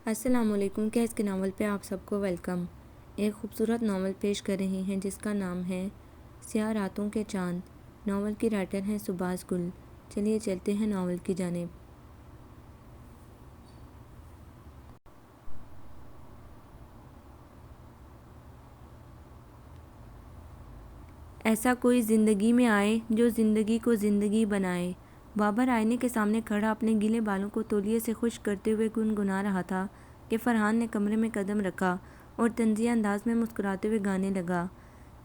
السلام علیکم۔ کیس کے ناول پہ آپ سب کو ویلکم۔ ایک خوبصورت ناول پیش کر رہی ہیں جس کا نام ہے سیاہ راتوں کے چاند۔ ناول کی رائٹر ہیں سباز گل۔ چلیے چلتے ہیں ناول کی جانب۔ ایسا کوئی زندگی میں آئے جو زندگی کو زندگی بنائے۔ بابر آئینے کے سامنے کھڑا اپنے گیلے بالوں کو تولیے سے خشک کرتے ہوئے گنگنا رہا تھا کہ فرحان نے کمرے میں قدم رکھا اور طنزیہ انداز میں مسکراتے ہوئے گانے لگا۔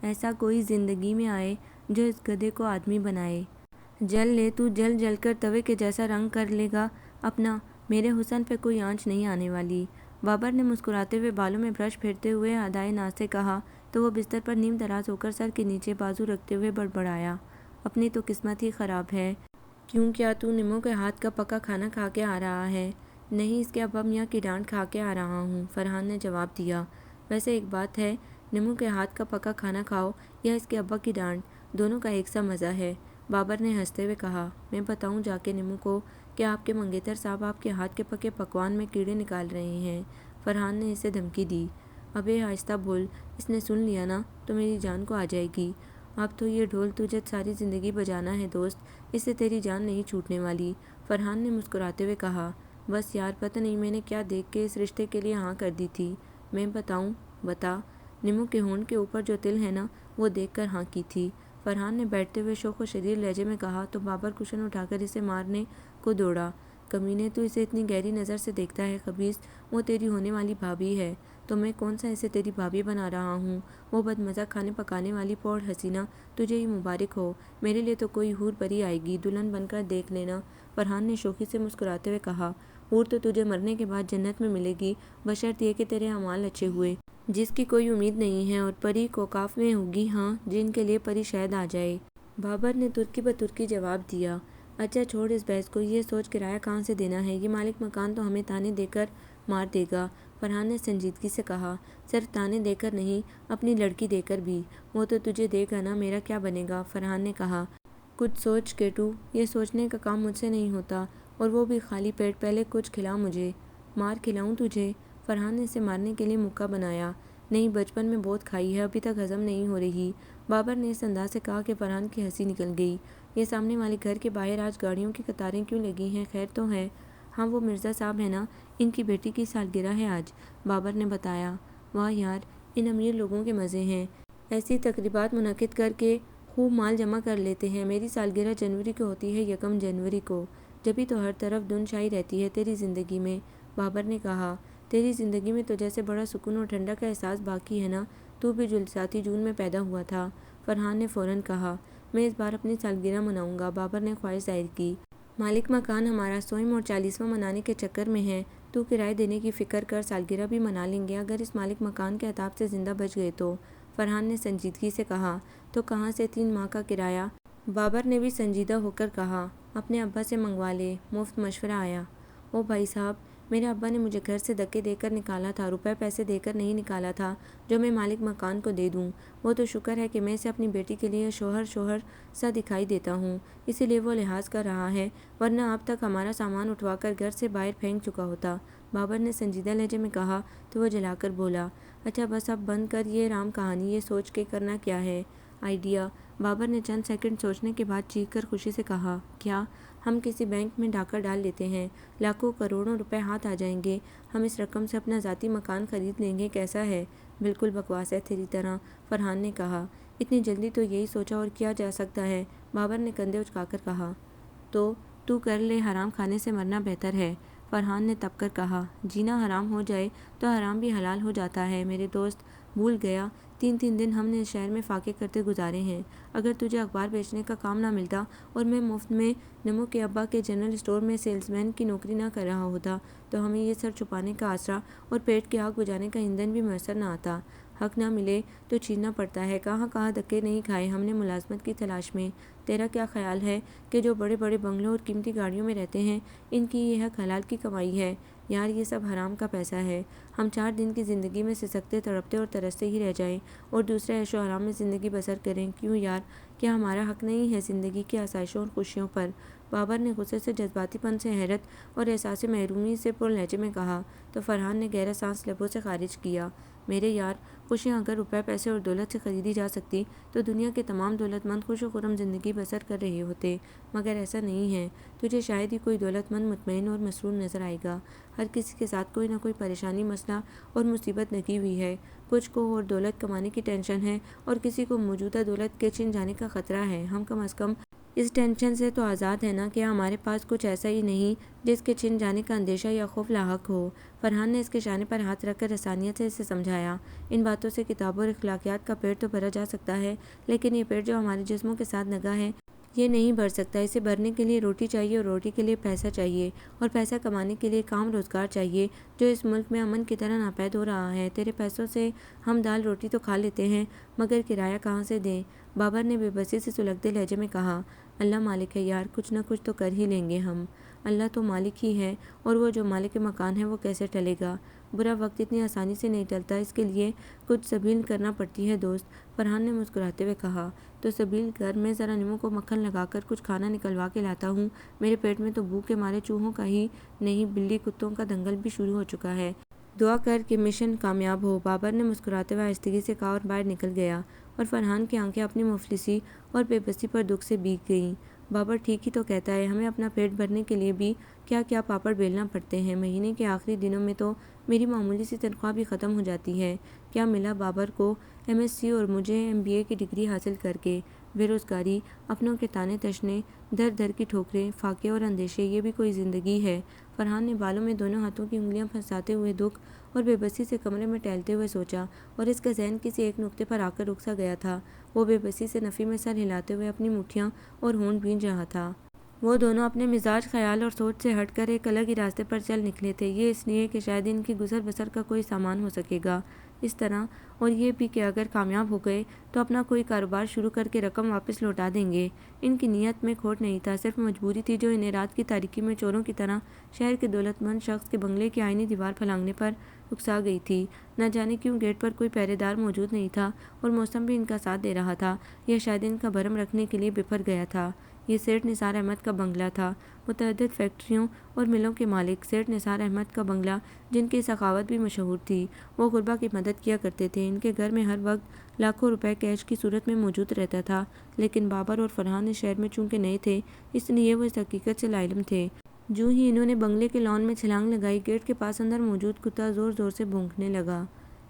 ایسا کوئی زندگی میں آئے جو اس گدھے کو آدمی بنائے۔ جل لے تو جل جل کر توے کے جیسا رنگ کر لے گا اپنا، میرے حسن پہ کوئی آنچ نہیں آنے والی۔ بابر نے مسکراتے ہوئے بالوں میں برش پھیرتے ہوئے ادائے ناز سے کہا تو وہ بستر پر نیم دراز ہو کر سر کے نیچے بازو رکھتے ہوئے بڑبڑایا، اپنی تو قسمت ہی خراب ہے۔ کیوں، کیا تو نمو کے ہاتھ کا پکا کھانا کھا کے آ رہا ہے؟ نہیں، اس کے ابا میاں کی ڈانٹ کھا کے آ رہا ہوں، فرحان نے جواب دیا۔ ویسے ایک بات ہے، نمو کے ہاتھ کا پکا کھانا کھاؤ یا اس کے ابا کی ڈانٹ، دونوں کا ایک سا مزہ ہے، بابر نے ہنستے ہوئے کہا۔ میں بتاؤں جا کے نمو کو کہ آپ کے منگیتر صاحب آپ کے ہاتھ کے پکے پکوان میں کیڑے نکال رہے ہیں، فرحان نے اسے دھمکی دی۔ ابے آہستہ بول، اس نے سن لیا نا تو میری جان کو آ جائے گی۔ اب تو یہ ڈھول تجھے ساری زندگی بجانا ہے دوست، اس سے تیری جان نہیں چھوٹنے والی، فرحان نے مسکراتے ہوئے کہا۔ بس یار، پتہ نہیں میں نے کیا دیکھ کے اس رشتے کے لیے ہاں کر دی تھی۔ میں بتاؤں؟ بتا۔ نمو کے ہونٹ کے اوپر جو تل ہے نا، وہ دیکھ کر ہاں کی تھی، فرحان نے بیٹھتے ہوئے شوخ و شریر لہجے میں کہا تو بابر کشن اٹھا کر اسے مارنے کو دوڑا۔ کمینے، تو اسے اتنی گہری نظر سے دیکھتا ہے خبیث، وہ تیری ہونے والی بھابھی ہے، تو میں کون سا اسے تیری بھابھی بنا رہا ہوں؟ وہ بدمزہ کھانے پکانے والی پوڑ حسینہ، تجھے ہی مبارک ہو، میرے لیے تو کوئی حور پری آئے گی، دلہن بن کر دیکھ لینا، فرحان نے شوخی سے مسکراتے ہوئے کہا۔ حور تو تجھے مرنے کے بعد جنت میں ملے گی، بشرط یہ کہ تیرے اعمال اچھے ہوئے، جس کی کوئی امید نہیں ہے، اور پری کوکاف میں ہوگی، ہاں، جن کے لیے پری شاید آ جائے، بابر نے ترکی بترکی جواب دیا۔ اچھا چھوڑ اس بحث کو، یہ سوچ کرایہ کہاں سے دینا ہے، یہ مالک مکان تو ہمیں تانے دے کر مار دے گا، فرحان نے سنجیدگی سے کہا۔ صرف تانے دے کر نہیں، اپنی لڑکی دے کر بھی، وہ تو تجھے دے گا نا، میرا کیا بنے گا، فرحان نے کہا۔ کچھ سوچ کیٹو، یہ سوچنے کا کام مجھ سے نہیں ہوتا، اور وہ بھی خالی پیٹ، پہلے کچھ کھلا مجھے۔ مار کھلاؤں تجھے؟ فرحان نے اسے مارنے کے لیے مکہ بنایا۔ نہیں، بچپن میں بہت کھائی ہے، ابھی تک ہضم نہیں ہو رہی، بابر نے اس انداز سے کہا کہ فرحان کی ہنسی نکل گئی۔ یہ سامنے والے گھر کے باہر آج گاڑیوں کی قطاریں کیوں لگی ہیں، خیر تو ہے؟ ہاں، وہ مرزا صاحب ہیں نا، ان کی بیٹی کی سالگرہ ہے آج، بابر نے بتایا۔ واہ یار، ان امیر لوگوں کے مزے ہیں، ایسی تقریبات منعقد کر کے خوب مال جمع کر لیتے ہیں۔ میری سالگرہ جنوری کو ہوتی ہے، یکم جنوری کو، جبھی تو ہر طرف دھن چھائی رہتی ہے تیری زندگی میں، بابر نے کہا۔ تیری زندگی میں تو جیسے بڑا سکون اور ٹھنڈک کا احساس باقی ہے نا، تو بھی جلساتی جون میں پیدا ہوا تھا، فرحان نے فوراً کہا۔ میں اس بار اپنی سالگرہ مناؤں گا، بابر نے خواہش ظاہر کی۔ مالک مکان ہمارا 100واں اور 40واں منانے کے چکر میں ہے، تو کرایہ دینے کی فکر کر، سالگرہ بھی منا لیں گے اگر اس مالک مکان کے عطاب سے زندہ بچ گئے تو، فرحان نے سنجیدگی سے کہا۔ تو کہاں سے 3 ماہ کا کرایہ؟ بابر نے بھی سنجیدہ ہو کر کہا۔ اپنے ابا سے منگوا لے، مفت مشورہ آیا۔ او بھائی صاحب، میرے ابا نے مجھے گھر سے دھکے دے کر نکالا تھا، روپے پیسے دے کر نہیں نکالا تھا جو میں مالک مکان کو دے دوں، وہ تو شکر ہے کہ میں اسے اپنی بیٹی کے لیے شوہر سا دکھائی دیتا ہوں، اسی لیے وہ لحاظ کر رہا ہے، ورنہ اب تک ہمارا سامان اٹھوا کر گھر سے باہر پھینک چکا ہوتا، بابر نے سنجیدہ لہجے میں کہا تو وہ جلا کر بولا۔ اچھا بس اب بند کر یہ رام کہانی، یہ سوچ کے کرنا کیا ہے؟ آئیڈیا، بابر نے چند سیکنڈ سوچنے کے بعد چیخ کر خوشی سے کہا۔ کیا؟ ہم کسی بینک میں ڈاکہ ڈال لیتے ہیں، لاکھوں کروڑوں روپے ہاتھ آ جائیں گے، ہم اس رقم سے اپنا ذاتی مکان خرید لیں گے، کیسا ہے؟ بالکل بکواس ہے تیری طرح، فرحان نے کہا۔ اتنی جلدی تو یہی سوچا اور کیا جا سکتا ہے، بابر نے کندھے اچکا کر کہا۔ تو کر لے، حرام کھانے سے مرنا بہتر ہے، فرحان نے تپ کر کہا۔ جینا حرام ہو جائے تو حرام بھی حلال ہو جاتا ہے میرے دوست، بھول گیا؟ 3 دن ہم نے اس شہر میں فاقے کرتے گزارے ہیں، اگر تجھے اخبار بیچنے کا کام نہ ملتا اور میں مفت میں نمو کے ابا کے جنرل اسٹور میں سیلز مین کی نوکری نہ کر رہا ہوتا تو ہمیں یہ سر چھپانے کا آسرا اور پیٹ کی آگ بجھانے کا ایندھن بھی میسر نہ آتا، حق نہ ملے تو چھیننا پڑتا ہے، کہاں کہاں دھکے نہیں کھائے ہم نے ملازمت کی تلاش میں، تیرا کیا خیال ہے کہ جو بڑے بڑے بنگلوں اور قیمتی گاڑیوں میں رہتے ہیں، ان کی یہ حق حلال کی کمائی ہے؟ یار یہ سب حرام کا پیسہ ہے، ہم 4 دن کی زندگی میں سسکتے تڑپتے اور ترستے ہی رہ جائیں اور دوسرے عیش و آرام میں زندگی بسر کریں، کیوں یار، کیا ہمارا حق نہیں ہے زندگی کی آسائشوں اور خوشیوں پر؟ بابر نے غصے سے، جذباتی پن سے، حیرت اور احساس محرومی سے پر لہجے میں کہا تو فرحان نے گہرا سانس لبوں سے خارج کیا۔ میرے یار، خوشیاں اگر روپے، پیسے اور دولت سے خریدی جا سکتی تو دنیا کے تمام دولت مند خوش و خرم زندگی بسر کر رہے ہوتے، مگر ایسا نہیں ہے۔ تجھے شاید ہی کوئی دولت مند مطمئن اور مسرور نظر آئے گا۔ ہر کسی کے ساتھ کوئی نہ کوئی پریشانی، مسئلہ اور مصیبت لگی ہوئی ہے۔ کچھ کو اور دولت کمانے کی ٹینشن ہے اور کسی کو موجودہ دولت کے چھن جانے کا خطرہ ہے۔ ہم کم از کم اس ٹینشن سے تو آزاد ہیں نا کہ ہمارے پاس کچھ ایسا ہی نہیں جس کے چھن جانے کا اندیشہ یا خوف لاحق ہو۔ فرحان نے اس کے شانے پر ہاتھ رکھ کر آسانیت سے اسے سمجھایا۔ ان باتوں سے کتابوں اور اخلاقیات کا پیٹ تو بھرا جا سکتا ہے، لیکن یہ پیٹ جو ہمارے جسموں کے ساتھ لگا ہے یہ نہیں بھر سکتا۔ اسے بھرنے کے لیے روٹی چاہیے اور روٹی کے لیے پیسہ چاہیے اور پیسہ کمانے کے لیے کام روزگار چاہیے، جو اس ملک میں امن کی طرح ناپید ہو رہا ہے۔ تیرے پیسوں سے ہم دال روٹی تو کھا لیتے ہیں، مگر کرایہ کہاں سے دیں؟ بابر نے بے بسی سے سلگتے لہجے میں کہا۔ اللہ مالک ہے یار، کچھ نہ کچھ تو کر ہی لیں گے ہم۔ اللہ تو مالک ہی ہے، اور وہ جو مالک مکان ہے وہ کیسے ٹلے گا؟ برا وقت اتنی آسانی سے نہیں ٹلتا، اس کے لیے کچھ سبیل کرنا پڑتی ہے دوست، فرحان نے مسکراتے ہوئے کہا۔ تو سبیل کر، میں ذرا نیمو کو مکھن لگا کر کچھ کھانا نکلوا کے لاتا ہوں۔ میرے پیٹ میں تو بھوک کے مارے چوہوں کا ہی نہیں بلی کتوں کا دنگل بھی شروع ہو چکا ہے۔ دعا کر کہ مشن کامیاب ہو، بابر نے مسکراتے ہوئے آہستگی سے کہا اور باہر نکل گیا، اور فرحان کی آنکھیں اپنی مفلسی اور بے بسی پر دکھ سے بھیگ گئیں۔ بابر ٹھیک ہی تو کہتا ہے، ہمیں اپنا پیٹ بھرنے کے لیے بھی کیا کیا پاپڑ بیلنا پڑتے ہیں۔ مہینے کے آخری دنوں میں تو میری معمولی سی تنخواہ بھی ختم ہو جاتی ہے۔ کیا ملا بابر کو؟ MSc اور مجھے MBA کی ڈگری حاصل کر کے بے روزگاری، اپنوں کے طعنے تشنے، در در کی ٹھوکریں، فاقے اور اندیشے، یہ بھی کوئی زندگی ہے؟ فرحان نے بالوں میں دونوں ہاتھوں کی انگلیاں پھنساتے ہوئے دکھ اور بے بسی سے کمرے میں ٹہلتے ہوئے سوچا، اور اس کا ذہن کسی ایک نقطے پر آ کر رک سا گیا تھا۔ وہ بے بسی سے نفی میں سر ہلاتے ہوئے اپنی مٹھیاں اور ہونٹ بھینج رہا تھا۔ وہ دونوں اپنے مزاج، خیال اور سوچ سے ہٹ کر ایک الگ ہی راستے پر چل نکلے تھے۔ یہ اس لیے کہ شاید ان کی گزر بسر کا کوئی سامان ہو سکے گا اس طرح، اور یہ بھی کہ اگر کامیاب ہو گئے تو اپنا کوئی کاروبار شروع کر کے رقم واپس لوٹا دیں گے۔ ان کی نیت میں کھوٹ نہیں تھا، صرف مجبوری تھی جو انہیں رات کی تاریکی میں چوروں کی طرح شہر کے دولت مند شخص کے بنگلے کی آئینی دیوار پھلانگنے پر اکسا گئی تھی۔ نہ جانے کیوں گیٹ پر کوئی پہرے دار موجود نہیں تھا اور موسم بھی ان کا ساتھ دے رہا تھا، یا شاید ان کا بھرم رکھنے کے لیے بپھر گیا تھا۔ یہ سیٹھ نثار احمد کا بنگلہ تھا، متعدد فیکٹریوں اور ملوں کے مالک سیٹھ نثار احمد کا بنگلہ، جن کی سخاوت بھی مشہور تھی۔ وہ غربا کی مدد کیا کرتے تھے، ان کے گھر میں ہر وقت لاکھوں روپے کیش کی صورت میں موجود رہتا تھا، لیکن بابر اور فرحان اس شہر میں چونکہ نئے تھے، اس لیے وہ اس حقیقت سے لاعلم تھے۔ جو ہی انہوں نے بنگلے کے لان میں چھلانگ لگائی، گیٹ کے پاس اندر موجود کتا زور زور سے بھونکنے لگا۔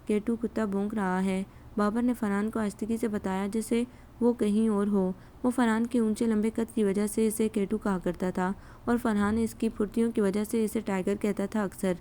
کیٹو کتا بھونک رہا ہے، بابر نے فرحان کو آہستگی سے بتایا، جیسے وہ کہیں اور ہو۔ وہ فرحان کے اونچے لمبے قد کی وجہ سے اسے کیٹو کہا کرتا تھا، اور فرحان اس کی پھرتیوں کی وجہ سے اسے ٹائیگر کہتا تھا اکثر۔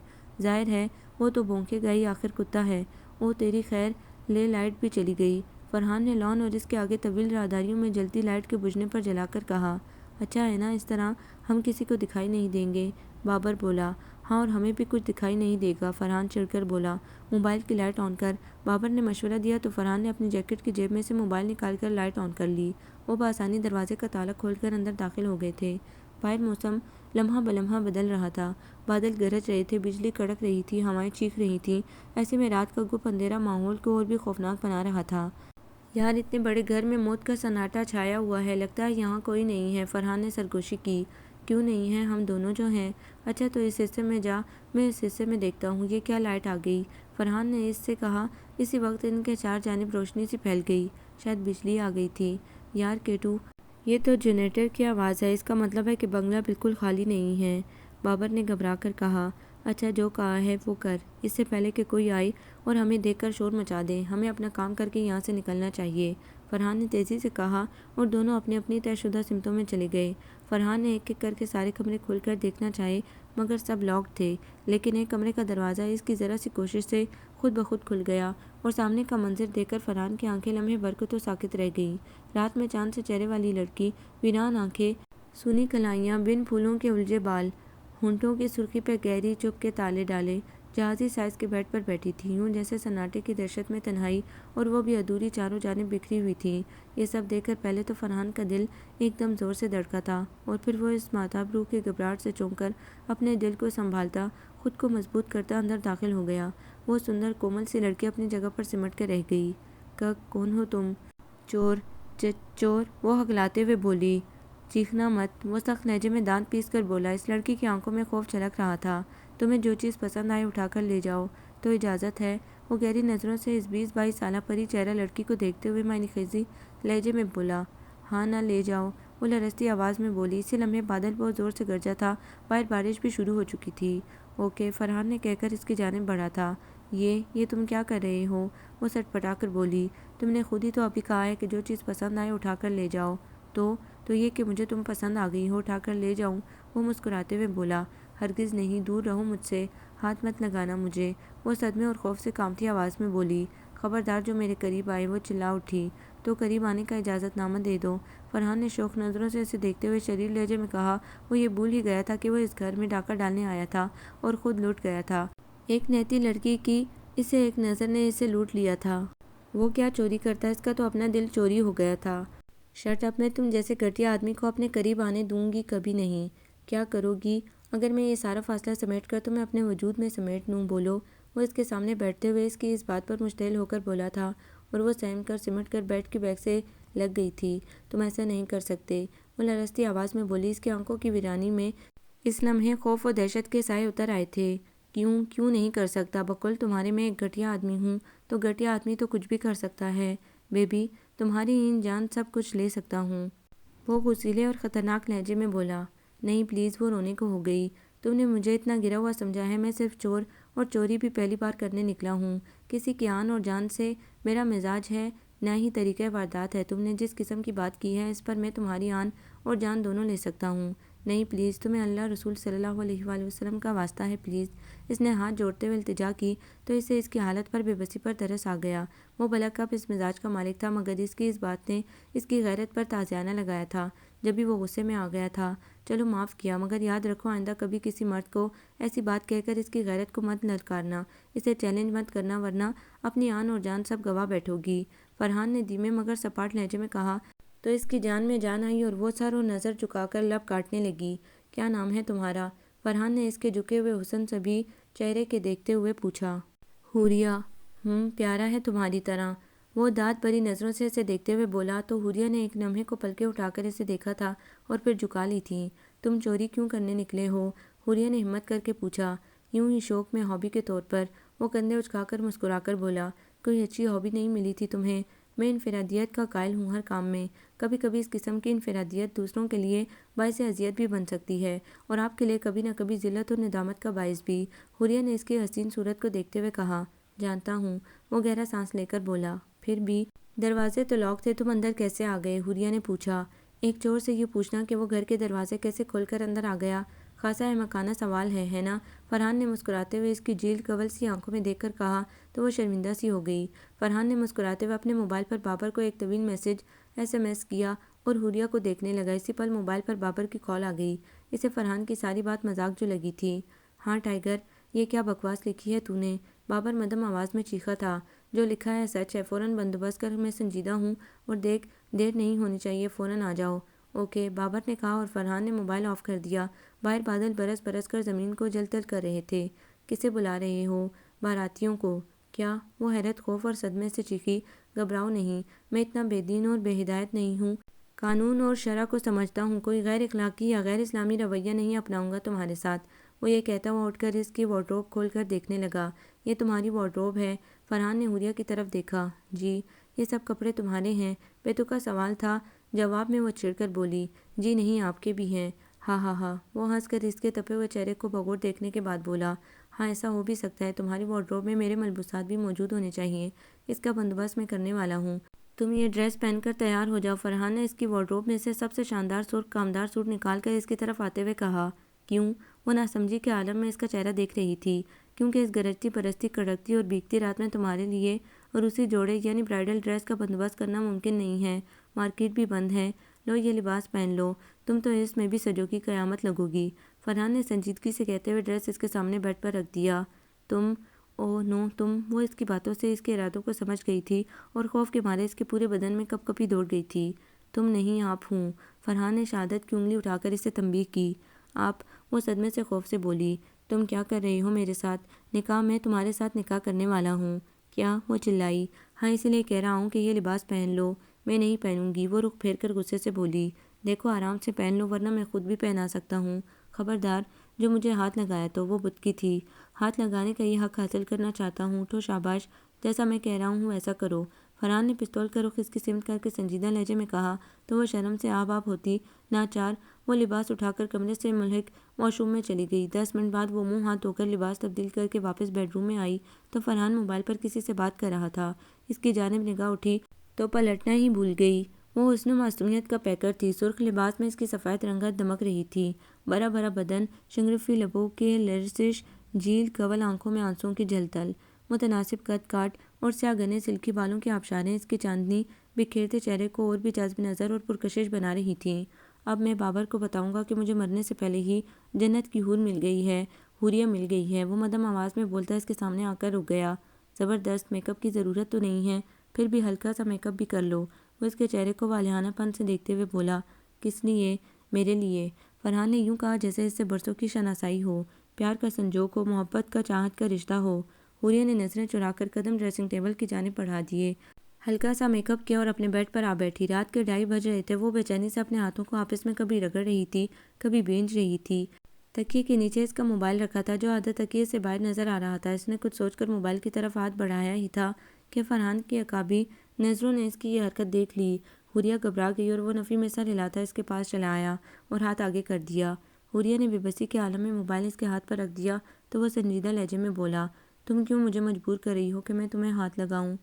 ظاہر ہے وہ تو بھونکے گا ہی، آخر کتا ہے۔ او تیری خیر لے، لائٹ بھی چلی گئی، فرحان نے لان اور اس کے آگے طویل راہداریوں میں جلتی لائٹ کے بجھنے پر جلا کر کہا۔ اچھا ہے نا، اس طرح ہم کسی کو دکھائی نہیں دیں گے، بابر بولا۔ ہاں، اور ہمیں بھی کچھ دکھائی نہیں دے گا، فرحان چڑھ کر بولا۔ موبائل کی لائٹ آن کر، بابر نے مشورہ دیا تو فرحان نے اپنی جیکٹ کی جیب میں سے موبائل نکال کر لائٹ آن کر لی۔ وہ بآسانی دروازے کا تالا کھول کر اندر داخل ہو گئے تھے۔ باہر موسم لمحہ بلمحہ بدل رہا تھا، بادل گرج رہے تھے، بجلی کڑک رہی تھی، ہوائیں چیخ رہی تھیں۔ ایسے میں رات کا گپ اندھیرا ماحول کو اور بھی خوفناک بنا رہا تھا۔ یار، اتنے بڑے گھر میں موت کا سناٹا چھایا ہوا ہے، لگتا ہے یہاں کوئی نہیں ہے، فرحان نے سرگوشی کی۔ کیوں نہیں ہے، ہم دونوں جو ہیں۔ اچھا تو اس حصے میں جا، میں اس حصے میں دیکھتا ہوں، یہ کیا لائٹ آ گئی، فرحان نے اس سے کہا۔ اسی وقت ان کے چار جانب روشنی سی پھیل گئی، شاید بجلی آ گئی تھی۔ یار کیٹو، یہ تو جنریٹر کی آواز ہے، اس کا مطلب ہے کہ بنگلہ بالکل خالی نہیں ہے، بابر نے گھبرا کر کہا۔ اچھا، جو کہا ہے وہ کر، اس سے پہلے کہ کوئی آئے اور ہمیں دیکھ کر شور مچا دے، ہمیں اپنا کام کر کے یہاں سے نکلنا چاہیے، فرحان نے تیزی سے کہا، اور دونوں اپنی اپنی طے شدہ سمتوں میں چلے گئے۔ فرحان نے ایک ایک کر کے سارے کمرے کھول کر دیکھنا چاہے، مگر سب لاکڈ تھے، لیکن ایک کمرے کا دروازہ اس کی ذرا سی کوشش سے خود بخود کھل گیا، اور سامنے کا منظر دیکھ کر فرحان کی آنکھیں لمحے بھر کو تو ساکت رہ گئیں۔ رات میں چاند سے چہرے والی لڑکی، ویران آنکھیں، سونی کلائیاں، بن پھولوں کے الجھے بال، ہونٹوں کی سرخی پہ گہری چپ کے تالے ڈالے، جہازی سائز کے بیڈ پر بیٹھی تھی، یوں جیسے سناٹے کی دہشت میں تنہائی، اور وہ بھی ادھوری، چاروں جانب بکھری ہوئی تھی۔ یہ سب دیکھ کر پہلے تو فرحان کا دل ایک دم زور سے دھڑکا تھا، اور پھر وہ اس ماتاب روح کی گھبراہٹ سے چونک کر اپنے دل کو سنبھالتا، خود کو مضبوط کرتا اندر داخل ہو گیا۔ وہ سندر کومل سی لڑکی اپنی جگہ پر سمٹ کر رہ گئی۔ کون ہو تم؟ چور، چور، وہ ہکلاتے ہوئے بولی۔ چیخنا مت، وہ سخت لہجے میں دانت پیس کر بولا۔ اس لڑکی کی آنکھوں میں خوف چھلک رہا تھا۔ تمہیں جو چیز پسند آئے اٹھا کر لے جاؤ، تو اجازت ہے؟ وہ گہری نظروں سے اس 20-22 سالہ پری چہرہ لڑکی کو دیکھتے ہوئے معنی خیزی لہجے میں بولا۔ ہاں نہ لے جاؤ، وہ لرزتی آواز میں بولی۔ اسی لمحے بادل بہت زور سے گرجا تھا، باہر بارش بھی شروع ہو چکی تھی۔ اوکے، فرحان نے کہہ کر اس کی جانب بڑھا تھا۔ یہ تم کیا کر رہے ہو؟ وہ سٹ پٹا کر بولی۔ تم نے خود ہی تو ابھی کہا ہے کہ جو چیز پسند آئے اٹھا کر لے جاؤ۔ تو یہ کہ مجھے تم پسند آ گئی ہو، اٹھا کر لے جاؤں؟ وہ مسکراتے ہوئے بولا۔ ہرگز نہیں، دور رہو مجھ سے، ہاتھ مت لگانا مجھے، وہ صدمے اور خوف سے کانپتی آواز میں بولی۔ خبردار جو میرے قریب آئے، وہ چلا اٹھی۔ تو قریب آنے کا اجازت نامہ دے دو، فرحان نے شوق نظروں سے اسے دیکھتے ہوئے شریر لہجے میں کہا۔ وہ یہ بھول ہی گیا تھا کہ وہ اس گھر میں ڈاکہ ڈالنے آیا تھا اور خود لوٹ گیا تھا۔ ایک نہتی لڑکی کی اسے ایک نظر نے اسے لوٹ لیا تھا۔ وہ کیا چوری کرتا، اس کا تو اپنا دل چوری ہو گیا تھا۔ شٹ اپ، میں تم جیسے گھٹیا آدمی کو اپنے قریب آنے دوں گی کبھی نہیں۔ کیا کرو گی؟ اگر میں یہ سارا فاصلہ سمیٹ کر تمہیں اپنے وجود میں سمیٹ لوں، بولو؟ وہ اس کے سامنے بیٹھتے ہوئے اس کی اس بات پر مشتعل ہو کر بولا تھا، اور وہ سہم کر سمٹ کر بیڈ کی بیک سے لگ گئی تھی۔ تم ایسا نہیں کر سکتے، وہ لرزتی آواز میں بولی۔ اس کی آنکھوں کی ویرانی میں اس لمحے خوف و دہشت کے سائے اتر آئے تھے۔ کیوں نہیں کر سکتا؟ بقول تمہارے میں ایک گھٹیا آدمی ہوں، تو گھٹیا آدمی تو کچھ بھی کر سکتا ہے بیبی، تمہاری ان جان سب کچھ لے سکتا ہوں، وہ غصیلے اور خطرناک لہجے میں بولا۔ نہیں پلیز، وہ رونے کو ہو گئی۔ تم نے مجھے اتنا گرا ہوا سمجھا ہے؟ میں صرف چور، اور چوری بھی پہلی بار کرنے نکلا ہوں۔ کسی کی آن اور جان سے میرا مزاج ہے، نہ ہی طریقہ واردات ہے۔ تم نے جس قسم کی بات کی ہے، اس پر میں تمہاری آن اور جان دونوں لے سکتا ہوں۔ نہیں پلیز، تمہیں اللہ رسول صلی اللہ علیہ وآلہ وسلم کا واسطہ ہے پلیز۔ اس نے ہاتھ جوڑتے ہوئے التجا کی تو اسے اس کی حالت پر بے بسی پر ترس آ گیا۔ وہ بھلا کب اس مزاج کا مالک تھا، مگر اس کی اس بات نے اس کی غیرت پر تازیانہ لگایا تھا جبھی وہ غصے میں آ گیا تھا۔ چلو معاف کیا، مگر یاد رکھو آئندہ کبھی کسی مرد کو ایسی بات کہہ کر اس کی غیرت کو مت للکارنا، اسے چیلنج مت کرنا، ورنہ اپنی آن اور جان سب گوا بیٹھو گی، فرحان نے دھیمے مگر سپاٹ لہجے میں کہا۔ تو اس کی جان میں جان آئی اور وہ سر اور نظر جھکا کر لب کاٹنے لگی۔ کیا نام ہے تمہارا؟ فرحان نے اس کے جھکے ہوئے حسن سبھی چہرے کے دیکھتے ہوئے پوچھا۔ حوریہ۔ پیارا ہے تمہاری طرح، وہ داد بھری نظروں سے اسے دیکھتے ہوئے بولا۔ تو حوریہ نے ایک لمحے کو پلکیں اٹھا کر اسے دیکھا تھا اور پھر جھکا لی تھیں۔ تم چوری کیوں کرنے نکلے ہو؟ حوریہ نے ہمت کر کے پوچھا۔ یوں ہی شوق میں، ہابی کے طور پر، وہ کندھے اچکا کر مسکرا کر بولا۔ کوئی اچھی ہابی نہیں ملی تھی تمہیں؟ میں انفرادیت کا قائل ہوں ہر کام میں، کبھی کبھی اس قسم کی انفرادیت دوسروں کے لیے باعث اذیت بھی بن سکتی ہے، اور آپ کے لیے کبھی نہ کبھی ذلت اور ندامت کا باعث بھی، حوریہ نے اس کی حسین صورت کو دیکھتے ہوئے کہا۔ جانتا ہوں، وہ گہرا سانس لے کر بولا۔ پھر بھی دروازے تو لاک تھے، تم اندر کیسے آ گئے؟ حوریہ نے پوچھا۔ ایک چور سے یہ پوچھنا کہ وہ گھر کے دروازے کیسے کھول کر اندر آ گیا، خاصا احمقانہ سوال ہے نا؟ فرحان نے مسکراتے ہوئے اس کی جیل کنول سی آنکھوں میں دیکھ کر کہا تو وہ شرمندہ سی ہو گئی۔ فرحان نے مسکراتے ہوئے اپنے موبائل پر بابر کو ایک طویل میسج SMS کیا اور حوریہ کو دیکھنے لگا۔ اسی پل موبائل پر بابر کی کال آ گئی۔ اسے فرحان کی ساری بات مذاق جو لگی تھی۔ ہاں ٹائیگر، یہ کیا بکواس لکھی ہے تو نے؟ بابر مدھم آواز میں چیخا تھا۔ جو لکھا ہے سچ ہے، فوراً بندوبست کر، میں سنجیدہ ہوں، اور دیکھ دیر نہیں ہونی چاہیے، فوراً آ جاؤ۔ اوکے، بابر نے کہا اور فرحان نے موبائل آف کر دیا۔ باہر بادل برس برس کر زمین کو جل تل کر رہے تھے۔ کسے بلا رہے ہو؟ باراتیوں کو۔ کیا؟ وہ حیرت، خوف اور صدمے سے چیخی۔ گھبراؤ نہیں، میں اتنا بے دین اور بے ہدایت نہیں ہوں، قانون اور شرع کو سمجھتا ہوں، کوئی غیر اخلاقی یا غیر اسلامی رویہ نہیں اپناؤں گا تمہارے ساتھ۔ وہ یہ کہتا ہوا اٹھ کر اس کی وارڈروب کھول کر دیکھنے لگا۔ یہ تمہاری وارڈروب ہے؟ فرحان نے حوریہ کی طرف دیکھا۔ جی، یہ سب کپڑے تمہارے ہیں؟ بیتوقع سوال تھا، جواب میں وہ چڑ کر بولی۔ جی نہیں، آپ کے بھی ہیں۔ ہاں ہاں ہاں، وہ ہنس کر اس کے تپے ہوئے چہرے کو بغور دیکھنے کے بعد بولا۔ ہاں ایسا ہو بھی سکتا ہے، تمہاری وارڈروب میں میرے ملبوسات بھی موجود ہونے چاہیے، اس کا بندوبست میں کرنے والا ہوں۔ تم یہ ڈریس پہن کر تیار ہو جاؤ، فرحان نے اس کی وارڈروب میں سے سب سے شاندار سرخ کامدار سوٹ نکال کر اس کی طرف آتے ہوئے کہا۔ کیوں؟ وہ ناسمجھی کے عالم میں اس کا چہرہ دیکھ رہی تھی۔ کیونکہ اس گرجتی برستی کڑکتی اور بھیگتی رات میں تمہارے لیے اور اسی جوڑے یعنی برائڈل ڈریس کا بندوبست کرنا ممکن نہیں ہے، مارکیٹ بھی بند ہے۔ لو یہ لباس پہن لو، تم تو اس میں بھی سجو کی قیامت لگو گی، فرحان نے سنجیدگی سے کہتے ہوئے ڈریس اس کے سامنے بیڈ پر رکھ دیا۔ تم، اوہ نو تم، وہ اس کی باتوں سے اس کے ارادوں کو سمجھ گئی تھی اور خوف کے مارے اس کے پورے بدن میں کپ کپی دوڑ گئی تھی۔ تم نہیں، آپ ہوں، فرحان نے شہادت کی انگلی اٹھا کر اسے تنبیہ کی۔ آپ، وہ صدمے سے خوف سے بولی۔ تم کیا کر رہے ہو میرے ساتھ؟ نکاح، میں تمہارے ساتھ نکاح کرنے والا ہوں۔ کیا؟ وہ چلائی۔ ہاں اسی لیے کہہ رہا ہوں کہ یہ لباس پہن لو۔ میں نہیں پہنوں گی، وہ رخ پھیر کر غصے سے بولی۔ دیکھو آرام سے پہن لو ورنہ میں خود بھی پہنا سکتا ہوں۔ خبردار، جو مجھے ہاتھ لگایا تو وہ بت کی تھی۔ ہاتھ لگانے کا یہ حق حاصل کرنا چاہتا ہوں تو شاباش، جیسا میں کہہ رہا ہوں ویسا کرو۔ فرحان نے پستول کا رخ اس کی سمت کر کے سنجیدہ لہجے میں کہا تو وہ شرم سے آب آب ہوتی۔ ناچار وہ لباس اٹھا کر کمرے سے ملحق واش روم میں چلی گئی۔ 10 منٹ بعد وہ منہ ہاتھ دھو کر لباس تبدیل کر کے واپس بیڈ روم میں آئی تو فرحان موبائل پر کسی سے بات کر رہا تھا۔ اس کی جانب نگاہ اٹھی تو پلٹنا ہی بھول گئی۔ وہ حسن و معصومیت کا پیکر تھی۔ سرخ لباس میں اس کی سفید رنگت دمک رہی تھی۔ بڑا بڑا بدن، شنگریفی لبوں کی لرزش، جھیل کنول آنکھوں میں آنسوؤں کی جھلتل، متناسب قد کاٹ اور سیاہ گھنے سلکی بالوں کی آبشاریں اس کی چاندنی بکھیرتے چہرے کو اور بھی جاذب نظر اور پرکشش بنا رہی تھیں۔ اب میں بابر کو بتاؤں گا کہ مجھے مرنے سے پہلے ہی جنت کی حور مل گئی ہے، حوریہ مل گئی ہے۔ وہ مدھم آواز میں بولتا اس کے سامنے آ کر رک گیا۔ زبردست، میک اپ کی ضرورت تو نہیں ہے، پھر بھی ہلکا سا میک اپ بھی کر لو۔ وہ اس کے چہرے کو والہانہ پن سے دیکھتے ہوئے بولا۔ کس لیے؟ میرے لیے۔ فرحان نے یوں کہا جیسے اس سے برسوں کی شناسائی ہو، پیار کا سنجوگ ہو، محبت کا چاہت کا رشتہ ہو۔ حوریہ نے نظریں چرا کر قدم ڈریسنگ ٹیبل کی جانب بڑھا دیے، ہلکا سا میک اپ کیا اور اپنے بیڈ پر آ بیٹھی۔ رات کے 2:30 بج رہے تھے۔ وہ بے چینی سے اپنے ہاتھوں کو آپس میں کبھی رگڑ رہی تھی، کبھی بھینج رہی تھی۔ تکیے کے نیچے اس کا موبائل رکھا تھا جو آدھا تکیے سے باہر نظر آ رہا تھا۔ اس نے کچھ سوچ کر موبائل کی طرف ہاتھ بڑھایا ہی تھا کہ فرحان کی عقابی نظروں نے اس کی یہ حرکت دیکھ لی۔ حوریہ گھبرا گئی اور وہ نفی میں سر ہلاتا اس کے پاس چلا آیا اور ہاتھ آگے کر دیا۔ حوریہ نے بے بسی کے عالم میں موبائل اس کے ہاتھ پر رکھ دیا تو وہ سنجیدہ لہجے میں بولا، تم کیوں مجھے مجبور کر رہی ہو کہ میں تمہیں ہاتھ لگاؤں؟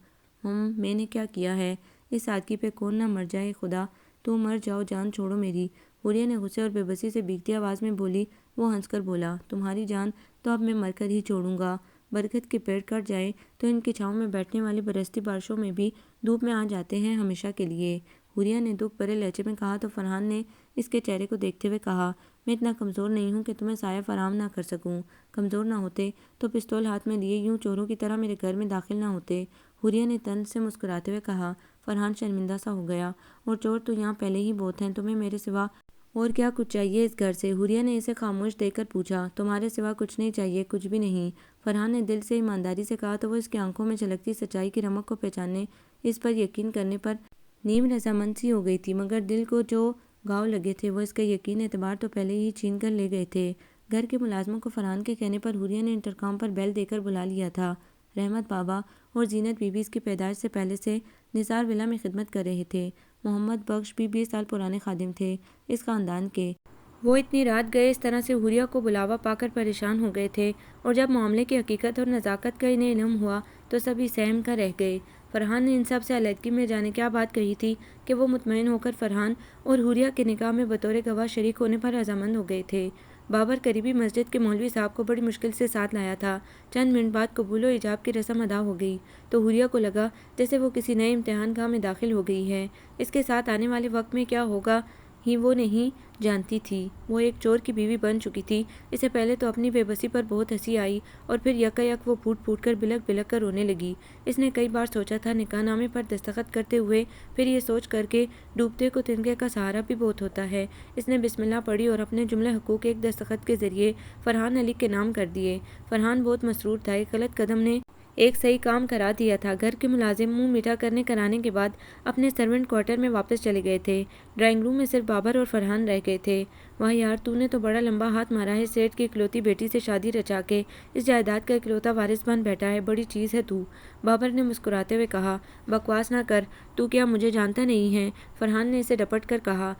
میں نے کیا کیا ہے؟ اس سادگی پہ کون نہ مر جائے خدا، تو مر جاؤ، جان چھوڑو میری۔ حوریہ نے غصے اور بے بسی سے بھیگتی آواز میں بولی۔ وہ ہنس کر بولا، تمہاری جان تو اب میں مر کر ہی چھوڑوں گا۔ برگد کے پیڑ کٹ جائے تو ان کی چھاؤں میں بیٹھنے والی برستی بارشوں میں بھی دھوپ میں آ جاتے ہیں ہمیشہ کے لیے۔ حوریہ نے دکھ بھرے لہجے میں کہا تو فرحان نے اس کے چہرے کو دیکھتے ہوئے کہا، میں اتنا کمزور نہیں ہوں کہ تمہیں سایہ فراہم نہ کر سکوں۔ کمزور نہ ہوتے تو پستول ہاتھ میں لیے یوں چوروں کی طرح میرے گھر میں داخل نہ ہوتے۔ حوریہ نے طنز سے مسکراتے ہوئے کہا۔ فرحان شرمندہ سا ہو گیا، اور چور تو یہاں پہلے ہی بہت ہیں، تمہیں میرے سوا اور کیا کچھ چاہیے اس گھر سے؟ حوریہ نے اسے خاموش دیکھ کر پوچھا۔ تمہارے سوا کچھ نہیں چاہیے، کچھ بھی نہیں، فرحان نے دل سے ایمانداری سے کہا تو وہ اس کی آنکھوں میں جھلکتی سچائی کی رمق کو پہچاننے، اس پر یقین کرنے پر نیم رضامند سی ہو گئی تھی، مگر دل کو جو گھاؤ لگے تھے وہ اس کا یقین اعتبار تو پہلے ہی چھین کر لے گئے تھے۔ گھر کے ملازموں کو فرحان کے کہنے پر حوریہ نے انٹرکام پر بیل دے کر بلا لیا تھا۔ رحمت بابا اور زینت بی بی اس کی پیدائش سے پہلے سے نثار ولا میں خدمت کر رہے تھے۔ محمد بخش بھی 20 سال پرانے خادم تھے اس خاندان کے۔ وہ اتنی رات گئے اس طرح سے حوریہ کو بلاوا پا کر پریشان ہو گئے تھے، اور جب معاملے کی حقیقت اور نزاکت کا انہیں علم ہوا تو سبھی سہم کا رہ گئے۔ فرحان نے ان سب سے علیحدگی میں جانے کیا بات کہی تھی کہ وہ مطمئن ہو کر فرحان اور حوریہ کے نکاح میں بطور گواہ شریک ہونے پر رضامند ہو گئے تھے۔ بابر قریبی مسجد کے مولوی صاحب کو بڑی مشکل سے ساتھ لایا تھا۔ چند منٹ بعد قبول و ایجاب کی رسم ادا ہو گئی تو حوریہ کو لگا جیسے وہ کسی نئے امتحان گاہ میں داخل ہو گئی ہے۔ اس کے ساتھ آنے والے وقت میں کیا ہوگا ہی وہ نہیں جانتی تھی۔ وہ ایک چور کی بیوی بن چکی تھی۔ اسے پہلے تو اپنی بے بسی پر بہت ہنسی آئی اور پھر یکا یک وہ پھوٹ پھوٹ کر بلک بلک کر رونے لگی۔ اس نے کئی بار سوچا تھا نکاح نامے پر دستخط کرتے ہوئے، پھر یہ سوچ کر کے ڈوبتے کو تنکے کا سہارا بھی بہت ہوتا ہے۔ اس نے بسم اللہ پڑھی اور اپنے جملہ حقوق ایک دستخط کے ذریعے فرحان علی کے نام کر دیے۔ فرحان بہت مسرور تھا۔ ایک غلط قدم نے ایک صحیح کام کرا دیا تھا۔ گھر کے ملازم منہ میٹھا کرنے کرانے کے بعد اپنے سرونٹ کوارٹر میں واپس چلے گئے تھے۔ ڈرائنگ روم میں صرف بابر اور فرحان رہ گئے تھے۔ واہ یار، تو نے تو بڑا لمبا ہاتھ مارا ہے، سیٹھ کی اکلوتی بیٹی سے شادی رچا کے اس جائیداد کا اکلوتا وارث بن بیٹھا ہے، بڑی چیز ہے تو۔ بابر نے مسکراتے ہوئے کہا۔ بکواس نہ کر، تو کیا مجھے جانتا نہیں ہے؟ فرحان نے اسے ڈپٹ کر کہا۔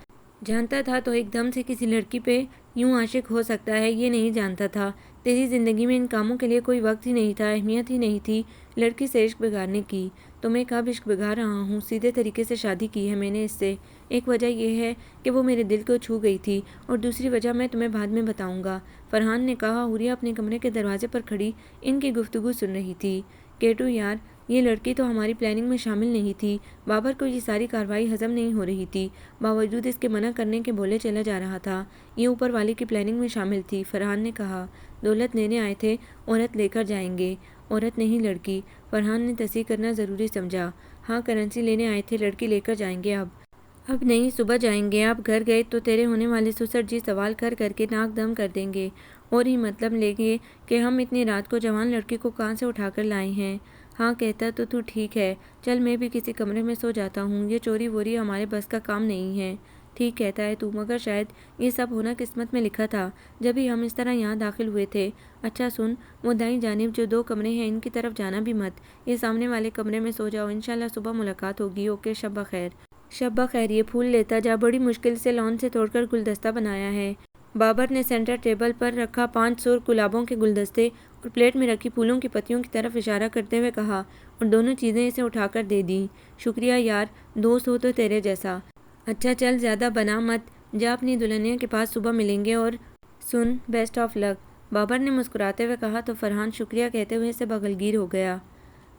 جانتا تھا تو ایک دم سے کسی لڑکی پہ یوں عاشق ہو سکتا ہے، یہ نہیں جانتا تھا۔ تیری زندگی میں ان کاموں کے لیے کوئی وقت ہی نہیں تھا، اہمیت ہی نہیں تھی لڑکی سے عشق بگاڑنے کی۔ تو میں کب عشق بگاڑ رہا ہوں؟ سیدھے طریقے سے شادی کی ہے میں نے اس سے۔ ایک وجہ یہ ہے کہ وہ میرے دل کو چھو گئی تھی، اور دوسری وجہ میں تمہیں بعد میں بتاؤں گا، فرحان نے کہا۔ حوریہ اپنے کمرے کے دروازے پر کھڑی ان کی گفتگو سن رہی تھی۔ کیٹو یار، یہ لڑکی تو ہماری پلاننگ میں شامل نہیں تھی۔ بابر کو یہ ساری کارروائی ہضم نہیں ہو رہی تھی، باوجود اس کے منع کرنے کے بولے چلا جا رہا تھا۔ یہ اوپر والے کی پلاننگ میں شامل تھی، فرحان نے کہا۔ دولت لینے آئے تھے، عورت لے کر جائیں گے۔ عورت نہیں لڑکی، فرحان نے تصحیح کرنا ضروری سمجھا۔ ہاں، کرنسی لینے آئے تھے، لڑکی لے کر جائیں گے اب نہیں، صبح جائیں گے۔ اب گھر گئے تو تیرے ہونے والے سسر جی سوال کر کر کے ناک دم کر دیں گے، اور ہی مطلب لیں گے کہ ہم اتنی رات کو جوان لڑکی کو کہاں سے اٹھا کر لائے ہیں۔ ہاں کہتا تو ٹھیک ہے، چل میں بھی کسی کمرے میں سو جاتا ہوں، یہ چوری ووری ہمارے بس کا کام نہیں ہے۔ ٹھیک کہتا ہے تو، مگر شاید یہ سب ہونا قسمت میں لکھا تھا جبھی ہم اس طرح یہاں داخل ہوئے تھے۔ اچھا سن، وہ دائیں جانب جو 2 کمرے ہیں ان کی طرف جانا بھی مت، یہ سامنے والے کمرے میں سو جاؤ، انشاءاللہ صبح ملاقات ہوگی۔ اوکے، شب بخیر۔ شب بخیر۔ یہ پھول لیتا جا، بڑی مشکل سے لان سے توڑ کر گلدستہ بنایا ہے۔ بابر نے سینٹر ٹیبل پر رکھا 5 سرخ گلابوں کے گلدستے اور پلیٹ میں رکھی پھولوں کی پتیوں کی طرف اشارہ کرتے ہوئے کہا، اور دونوں چیزیں اسے اٹھا کر دے دیں۔ شکریہ یار، دوست ہو تو تیرے جیسا۔ اچھا چل، زیادہ بنا مت، جا اپنی دلہنیا کے پاس، صبح ملیں گے، اور سن، بیسٹ آف لک۔ بابر نے مسکراتے ہوئے کہا تو فرحان شکریہ کہتے ہوئے سے بغلگیر ہو گیا۔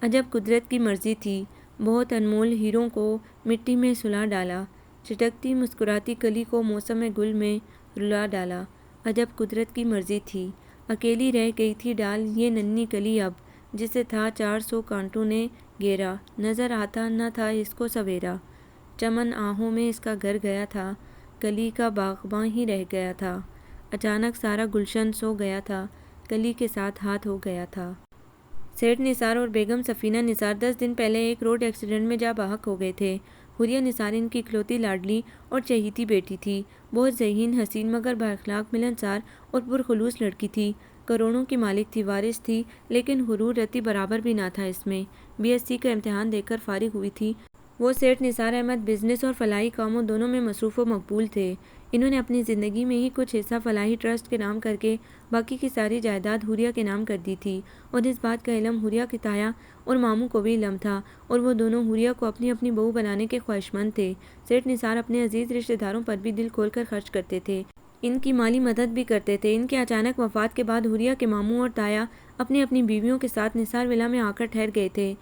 عجب قدرت کی مرضی تھی، بہت انمول ہیروں کو مٹی میں سلا ڈالا، چٹکتی مسکراتی کلی کو موسم گل میں رلا ڈالا۔ عجب قدرت کی مرضی تھی، اکیلی رہ گئی تھی ڈال یہ ننھی کلی اب، جسے تھا 400 کانٹوں نے گھیرا، نظر آتا نہ تھا اس کو سویرا۔ چمن آہوں میں اس کا گھر گیا تھا، کلی کا باغباں ہی رہ گیا تھا، اچانک سارا گلشن سو گیا تھا، کلی کے ساتھ ہاتھ ہو گیا تھا۔ سیٹھ نثار اور بیگم سفینہ نثار 10 دن پہلے ایک روڈ ایکسیڈنٹ میں جاں بحق ہو گئے تھے۔ حوریہ نثار ان کی اکلوتی لاڈلی اور چہیتی بیٹی تھی، بہت ذہین، حسین مگر بااخلاق، ملنسار اور پرخلوص لڑکی تھی، کروڑوں کی مالک تھی، وارث تھی، لیکن غرور رتی برابر بھی نہ تھا اس میں۔ BSc کا امتحان دے کر فارغ ہوئی تھی وہ۔ سیٹھ نثار احمد بزنس اور فلاحی کاموں دونوں میں مصروف و مقبول تھے۔ انہوں نے اپنی زندگی میں ہی کچھ حصہ فلاحی ٹرسٹ کے نام کر کے باقی کی ساری جائیداد حوریہ کے نام کر دی تھی، اور اس بات کا علم حوریہ کی تایا اور ماموں کو بھی علم تھا، اور وہ دونوں حوریہ کو اپنی اپنی بہو بنانے کے خواہشمند تھے۔ سیٹھ نثار اپنے عزیز رشتہ داروں پر بھی دل کھول کر خرچ کرتے تھے، ان کی مالی مدد بھی کرتے تھے۔ ان کے اچانک وفات کے بعد حوریہ کے ماموں اور تایا اپنی اپنی بیویوں کے ساتھ نثار ولا میں آ کر ٹھہر گئے تھے۔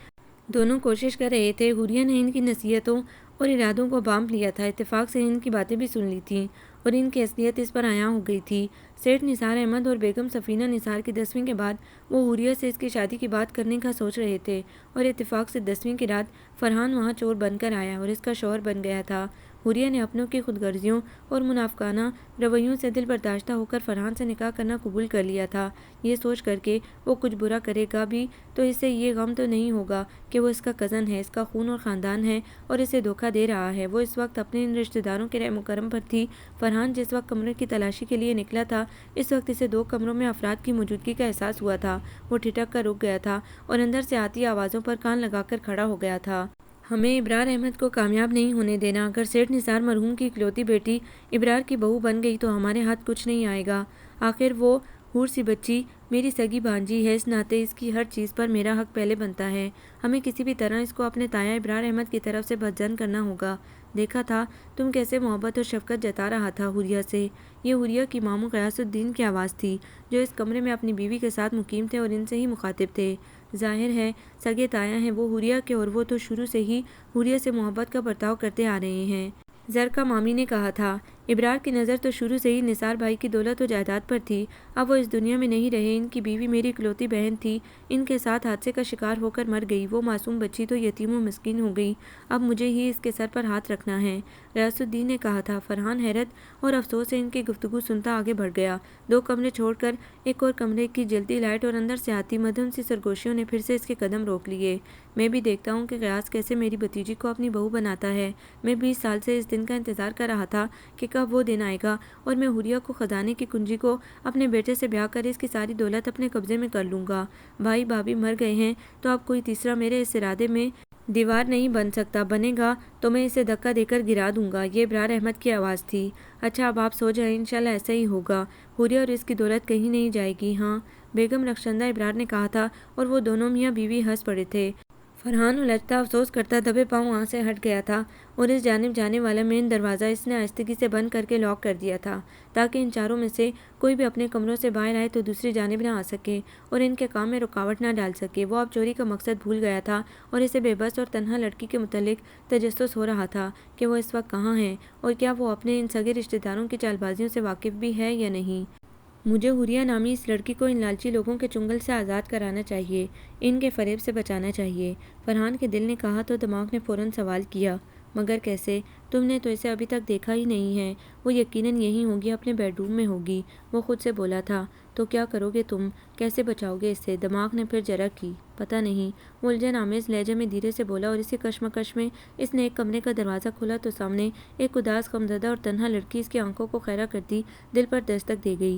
دونوں کوشش کر رہے تھے۔ حوریہ نے ان کی نصیحتوں اور ارادوں کو بانپ لیا تھا، اتفاق سے ان کی باتیں بھی سن لی تھیں، اور ان کی اصلیت اس پر عیاں ہو گئی تھی۔ سیٹھ نثار احمد اور بیگم سفینہ نثار کی 10ویں کے بعد وہ حوریہ سے اس کی شادی کی بات کرنے کا سوچ رہے تھے، اور اتفاق سے 10ویں کی رات فرحان وہاں چور بن کر آیا اور اس کا شوہر بن گیا تھا۔ حوریہ نے اپنوں کی خود غرضیوں اور منافقانہ رویوں سے دل برداشتہ ہو کر فرحان سے نکاح کرنا قبول کر لیا تھا، یہ سوچ کر کے وہ کچھ برا کرے گا بھی تو اسے یہ غم تو نہیں ہوگا کہ وہ اس کا کزن ہے، اس کا خون اور خاندان ہے اور اسے دھوکہ دے رہا ہے۔ وہ اس وقت اپنے ان رشتہ داروں کے رحم و کرم پر تھی۔ فرحان جس وقت کمرے کی تلاشی کے لیے نکلا تھا، اس وقت اسے 2 کمروں میں افراد کی موجودگی کا احساس ہوا تھا۔ وہ ٹھٹک کر رک گیا تھا اور اندر سے آتی آوازوں پر کان لگا کر کھڑا ہو گیا تھا۔ ہمیں ابرار احمد کو کامیاب نہیں ہونے دینا۔ اگر سیٹھ نثار مرحوم کی اکلوتی بیٹی ابرار کی بہو بن گئی تو ہمارے ہاتھ کچھ نہیں آئے گا۔ آخر وہ حور سی بچی میری سگی بھانجی ہے، اس ناطے اس کی ہر چیز پر میرا حق پہلے بنتا ہے۔ ہمیں کسی بھی طرح اس کو اپنے تایا ابرار احمد کی طرف سے بدظن کرنا ہوگا۔ دیکھا تھا تم کیسے محبت اور شفقت جتا رہا تھا حوریہ سے۔ یہ حوریہ کی ماموں غیاث الدین کی آواز تھی، جو اس کمرے میں اپنی بیوی کے ساتھ مقیم تھے اور ان سے ہی مخاطب تھے۔ ظاہر ہے سگے تایا ہیں وہ حوریہ کے، اور وہ تو شروع سے ہی حوریہ سے محبت کا برتاؤ کرتے آ رہے ہیں۔ زرکا مامی نے کہا تھا۔ ابرار کی نظر تو شروع سے ہی نثار بھائی کی دولت و جائیداد پر تھی۔ اب وہ اس دنیا میں نہیں رہے۔ ان کی بیوی میری اکلوتی بہن تھی، ان کے ساتھ حادثے کا شکار ہو کر مر گئی۔ وہ معصوم بچی تو یتیم و مسکین ہو گئی۔ اب مجھے ہی اس کے سر پر ہاتھ رکھنا ہے، غیاث الدین نے کہا تھا۔ فرحان حیرت اور افسوس سے ان کی گفتگو سنتا آگے بڑھ گیا۔ 2 کمرے چھوڑ کر ایک اور کمرے کی جلتی لائٹ اور اندر سے آتی مدھم سی سرگوشیوں نے پھر سے اس کے قدم روک لیے۔ میں بھی دیکھتا ہوں کہ غیاث کیسے میری بھتیجی کو اپنی بہو بناتا ہے۔ میں 20 سال سے اس دن کا انتظار کر رہا تھا کہ کب وہ دن آئے گا اور میں حوریہ کو خزانے کی کنجی کو اپنے بیٹے سے بیاہ کر اس کی ساری دولت اپنے قبضے میں کر لوں گا۔ بھائی بھابھی مر گئے ہیں تو اب کوئی تیسرا میرے اس ارادے میں دیوار نہیں بن سکتا، بنے گا تو میں اسے دھکا دے کر گرا دوں گا۔ یہ ابرار احمد کی آواز تھی۔ اچھا اب آپ سو جائیں، انشاءاللہ ایسا ہی ہوگا۔ حوریہ اور اس کی دولت کہیں نہیں جائے گی۔ ہاں بیگم رخشندہ ابرار نے کہا تھا، اور وہ دونوں میاں بیوی ہنس پڑے تھے۔ فرحان الجھتا افسوس کرتا دبے پاؤں وہاں سے ہٹ گیا تھا، اور اس جانب جانے والا مین دروازہ اس نے آہستگی سے بند کر کے لاک کر دیا تھا، تاکہ ان چاروں میں سے کوئی بھی اپنے کمروں سے باہر آئے تو دوسری جانب نہ آ سکے اور ان کے کام میں رکاوٹ نہ ڈال سکے۔ وہ اب چوری کا مقصد بھول گیا تھا، اور اسے بے بس اور تنہا لڑکی کے متعلق تجسس ہو رہا تھا کہ وہ اس وقت کہاں ہے، اور کیا وہ اپنے ان سگے رشتہ داروں کی چال بازیوں سے واقف بھی ہے یا نہیں۔ مجھے حوریہ نامی اس لڑکی کو ان لالچی لوگوں کے چنگل سے آزاد کرانا چاہیے، ان کے فریب سے بچانا چاہیے۔ فرحان کے دل نے کہا تو دماغ نے فوراً سوال کیا، مگر کیسے؟ تم نے تو اسے ابھی تک دیکھا ہی نہیں ہے۔ وہ یقیناً یہیں ہوگی، اپنے بیڈ روم میں ہوگی، وہ خود سے بولا تھا۔ تو کیا کرو گے تم؟ کیسے بچاؤ گے اس سے؟ دماغ نے پھر جرا کی۔ پتہ نہیں، وہ الجھن آمیز لہجے میں دھیرے سے بولا، اور اسی کشمکش میں اس نے ایک کمرے کا دروازہ کھولا تو سامنے ایک اداس، غمزدہ اور تنہا لڑکی اس کی آنکھوں کو خیرہ کرتی دل پر دستک دے گئی،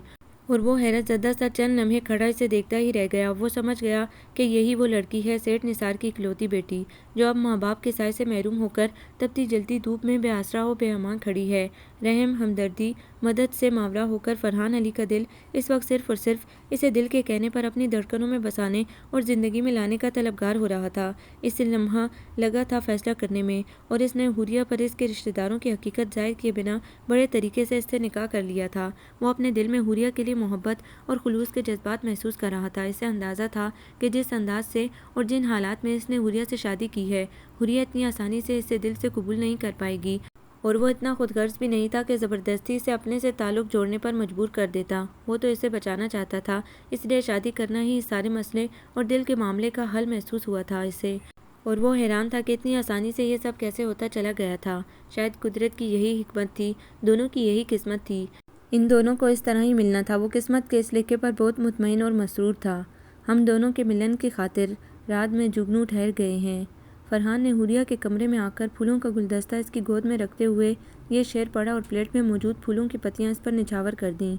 اور وہ حیرت زدہ سا چند لمحے کھڑا اسے دیکھتا ہی رہ گیا۔ وہ سمجھ گیا کہ یہی وہ لڑکی ہے، سیٹھ نثار کی اکلوتی بیٹی، جو اب ماں باپ کے سائے سے محروم ہو کر تپتی جلتی دھوپ میں بے آسرا و بے امان کھڑی ہے۔ رحم، ہمدردی، مدد سے ماورا ہو کر فرحان علی کا دل اس وقت صرف اور صرف اسے دل کے کہنے پر اپنی دھڑکنوں میں بسانے اور زندگی میں لانے کا طلبگار ہو رہا تھا۔ اس لمحہ لگا تھا فیصلہ کرنے میں، اور اس نے حوریہ پر اس کے رشتہ داروں کی حقیقت ظاہر کیے بنا بڑے طریقے سے اس سے نکاح کر لیا تھا۔ وہ اپنے دل میں حوریہ کے لیے محبت اور خلوص کے جذبات محسوس کر رہا تھا۔ اسے اندازہ تھا کہ جس انداز سے اور جن حالات میں اس نے حوریہ سے شادی کی ہے، حوریہ اتنی آسانی سے اسے دل سے قبول نہیں کر پائے گی، اور وہ اتنا خود غرض بھی نہیں تھا کہ زبردستی اسے اپنے سے تعلق جوڑنے پر مجبور کر دیتا۔ وہ تو اسے بچانا چاہتا تھا، اس لیے شادی کرنا ہی اس سارے مسئلے اور دل کے معاملے کا حل محسوس ہوا تھا اسے، اور وہ حیران تھا کہ اتنی آسانی سے یہ سب کیسے ہوتا چلا گیا تھا۔ شاید قدرت کی یہی حکمت تھی، دونوں کی یہی قسمت تھی، ان دونوں کو اس طرح ہی ملنا تھا۔ وہ قسمت کے اس لکھے پر بہت مطمئن اور مسرور تھا۔ ہم دونوں کے ملن کی خاطر رات میں جگنو ٹھہر گئے ہیں۔ فرحان نے حوریہ کے کمرے میں آ کر پھولوں کا گلدستہ اس کی گود میں رکھتے ہوئے یہ شعر پڑھا، اور پلیٹ میں موجود پھولوں کی پتیاں اس پر نچھاور کر دیں۔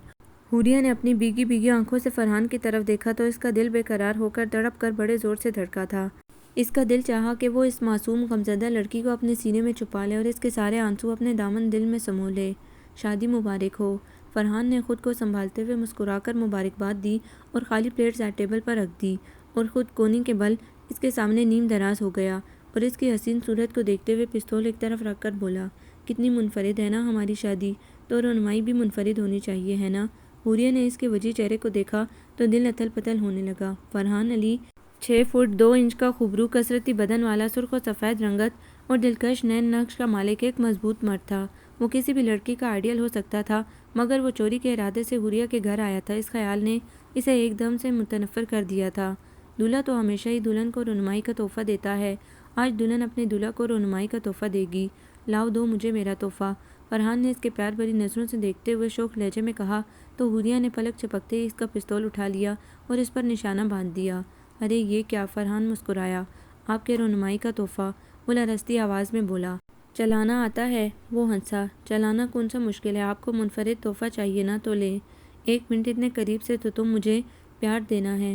حوریہ نے اپنی بھیگی بھیگی آنکھوں سے فرحان کی طرف دیکھا تو اس کا دل بے قرار ہو کر تڑپ کر بڑے زور سے دھڑکا تھا۔ اس کا دل چاہا کہ وہ اس معصوم غمزدہ لڑکی کو اپنے سینے میں چھپا لے اور اس کے سارے آنسو اپنے دامن دل میں سمو لے۔ شادی مبارک ہو۔ فرحان نے خود کو سنبھالتے ہوئے مسکرا کر مبارکباد دی اور خالی پلیٹ سائڈ ٹیبل پر رکھ دی، اور خود کونی کے بل اس کے سامنے نیم دراز ہو گیا، اور اس کی حسین صورت کو دیکھتے ہوئے پستول ایک طرف رکھ کر بولا، کتنی منفرد ہے نا ہماری شادی، تو رونمائی بھی منفرد ہونی چاہیے، ہے نا؟ حوریہ نے اس کے وجیح چہرے کو دیکھا تو دل اتھل پتھل ہونے لگا۔ فرحان علی 6 فٹ 2 انچ کا خوبرو کثرتی بدن والا، سرخ و سفید رنگت اور دلکش نین نقش کا مالک ایک مضبوط مرد تھا۔ وہ کسی بھی لڑکی کا آئیڈیل ہو سکتا تھا، مگر وہ چوری کے ارادے سے حوریہ کے گھر آیا تھا، اس خیال نے اسے ایک دم سے متنفر کر دیا تھا۔ دولہا تو ہمیشہ ہی دلہن کو رونمائی کا تحفہ دیتا ہے، آج دلہن اپنے دولہا کو رونمائی کا تحفہ دے گی، لاؤ دو مجھے میرا تحفہ۔ فرحان نے اس کے پیار بھری نظروں سے دیکھتے ہوئے شوخ لہجے میں کہا تو حوریہ نے پلک جھپکتے ہی اس کا پستول اٹھا لیا اور اس پر نشانہ باندھ دیا۔ ارے یہ کیا؟ فرحان مسکرایا۔ آپ کے رونمائی کا تحفہ، وہ لرزتی آواز میں بولا۔ چلانا آتا ہے؟ وہ ہنسا۔ چلانا کون سا مشکل ہے، آپ کو منفرد تحفہ چاہیے نا تو لیں۔ 1 منٹ اتنے قریب سے تو تم مجھے پیار دینا ہے،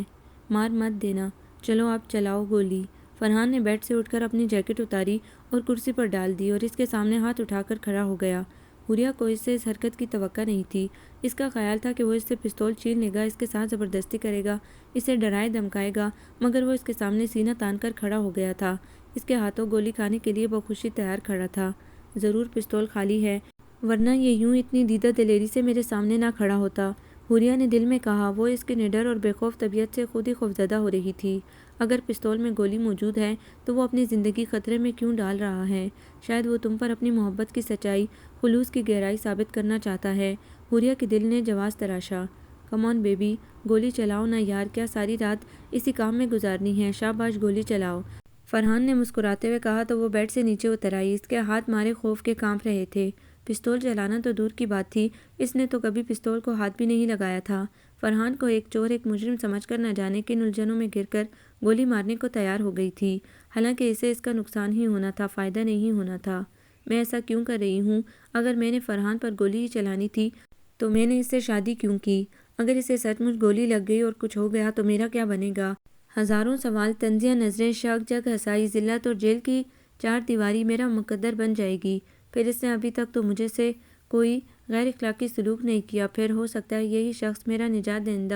مار مت دینا۔ چلو آپ چلاؤ گولی۔ فرحان نے بیڈ سے اٹھ کر اپنی جیکٹ اتاری اور کرسی پر ڈال دی اور اس کے سامنے ہاتھ اٹھا کر کھڑا ہو گیا۔ حوریہ کو اس سے اس حرکت کی توقع نہیں تھی۔ اس کا خیال تھا کہ وہ اس سے پستول چھین لے گا، اس کے ساتھ زبردستی کرے گا، اسے ڈرائے دھمکائے گا، مگر وہ اس کے سامنے سینہ تان کر کھڑا ہو گیا تھا، اس کے ہاتھوں گولی کھانے کے لیے بخوشی تیار کھڑا تھا۔ ضرور پستول خالی ہے، ورنہ یہ یوں اتنی دیدہ دلیری سے میرے سامنے نہ کھڑا ہوتا، حوریہ نے دل میں کہا۔ وہ اس کی نڈر اور بے خوف طبیعت سے خود ہی خوفزدہ ہو رہی تھی۔ اگر پستول میں گولی موجود ہے تو وہ اپنی زندگی خطرے میں کیوں ڈال رہا ہے؟ شاید وہ تم پر اپنی محبت کی سچائی، خلوص کی گہرائی ثابت کرنا چاہتا ہے۔ حوریہ کے دل نے جواز تراشا۔ کم آن بیبی، گولی چلاؤ نا یار، کیا ساری رات اسی کام میں گزارنی ہے؟ شاباش گولی چلاؤ۔ فرحان نے مسکراتے ہوئے کہا تو وہ بیڈ سے نیچے اتر آئی۔ اس کے ہاتھ مارے خوف کے کانپ رہے تھے۔ پستول چلانا تو دور کی بات تھی، اس نے تو کبھی پستول کو ہاتھ بھی نہیں لگایا تھا۔ فرحان کو ایک چور، ایک مجرم سمجھ کر نہ جانے کن الجھنوں میں گر کر گولی مارنے کو تیار ہو گئی تھی، حالانکہ اسے اس کا نقصان ہی ہونا تھا، فائدہ نہیں ہونا تھا۔ میں ایسا کیوں کر رہی ہوں؟ اگر میں نے فرحان پر گولی ہی چلانی تھی تو میں نے اس سے شادی کیوں کی؟ اگر اسے سچ مچ گولی لگ گئی اور کچھ ہو گیا تو میرا کیا بنے گا؟ ہزاروں سوال، طنزیہ نظریں، شک، جگ ہسائی، ذلت اور جیل کی 4 دیواری میرا مقدر بن جائے گی۔ پھر اس نے ابھی تک تو مجھے سے کوئی غیر اخلاقی سلوک نہیں کیا، پھر ہو سکتا ہے یہی شخص میرا نجات دہندہ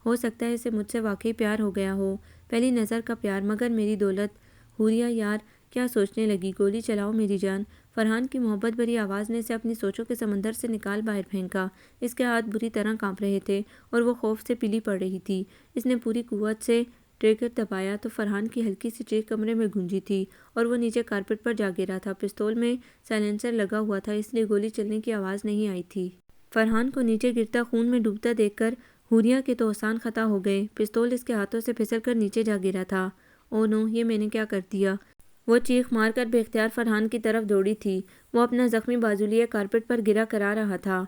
ہو سکتا ہے اسے مجھ سے واقعی پیار ہو گیا ہو، پہلی نظر کا پیار، مگر میری دولت۔ حوریہ یار کیا سوچنے لگی؟ گولی چلاؤ میری جان۔ فرحان کی محبت بھری آواز نے اسے اپنی سوچوں کے سمندر سے نکال باہر پھینکا۔ اس کے ہاتھ بری طرح کانپ رہے تھے اور وہ خوف سے پیلی پڑ رہی تھی۔ اس نے پوری قوت سے ٹریگر دبایا تو فرحان کی ہلکی سی چیخ کمرے میں گونجی تھی اور وہ نیچے کارپٹ پر جا گرا تھا۔ پستول میں سائلنسر لگا ہوا تھا، اس لیے گولی چلنے کی آواز نہیں آئی تھی۔ فرحان کو نیچے گرتا، خون میں ڈوبتا دیکھ کر حوریہ کے تو احسان خطا ہو گئے۔ پستول اس کے ہاتھوں سے پھسل کر نیچے جا گرا تھا۔ او نو، یہ میں نے کیا کر دیا؟ وہ چیخ مار کر بے اختیار فرحان کی طرف دوڑی تھی۔ وہ اپنا زخمی بازو لیے کارپیٹ پر گرا کرا رہا تھا۔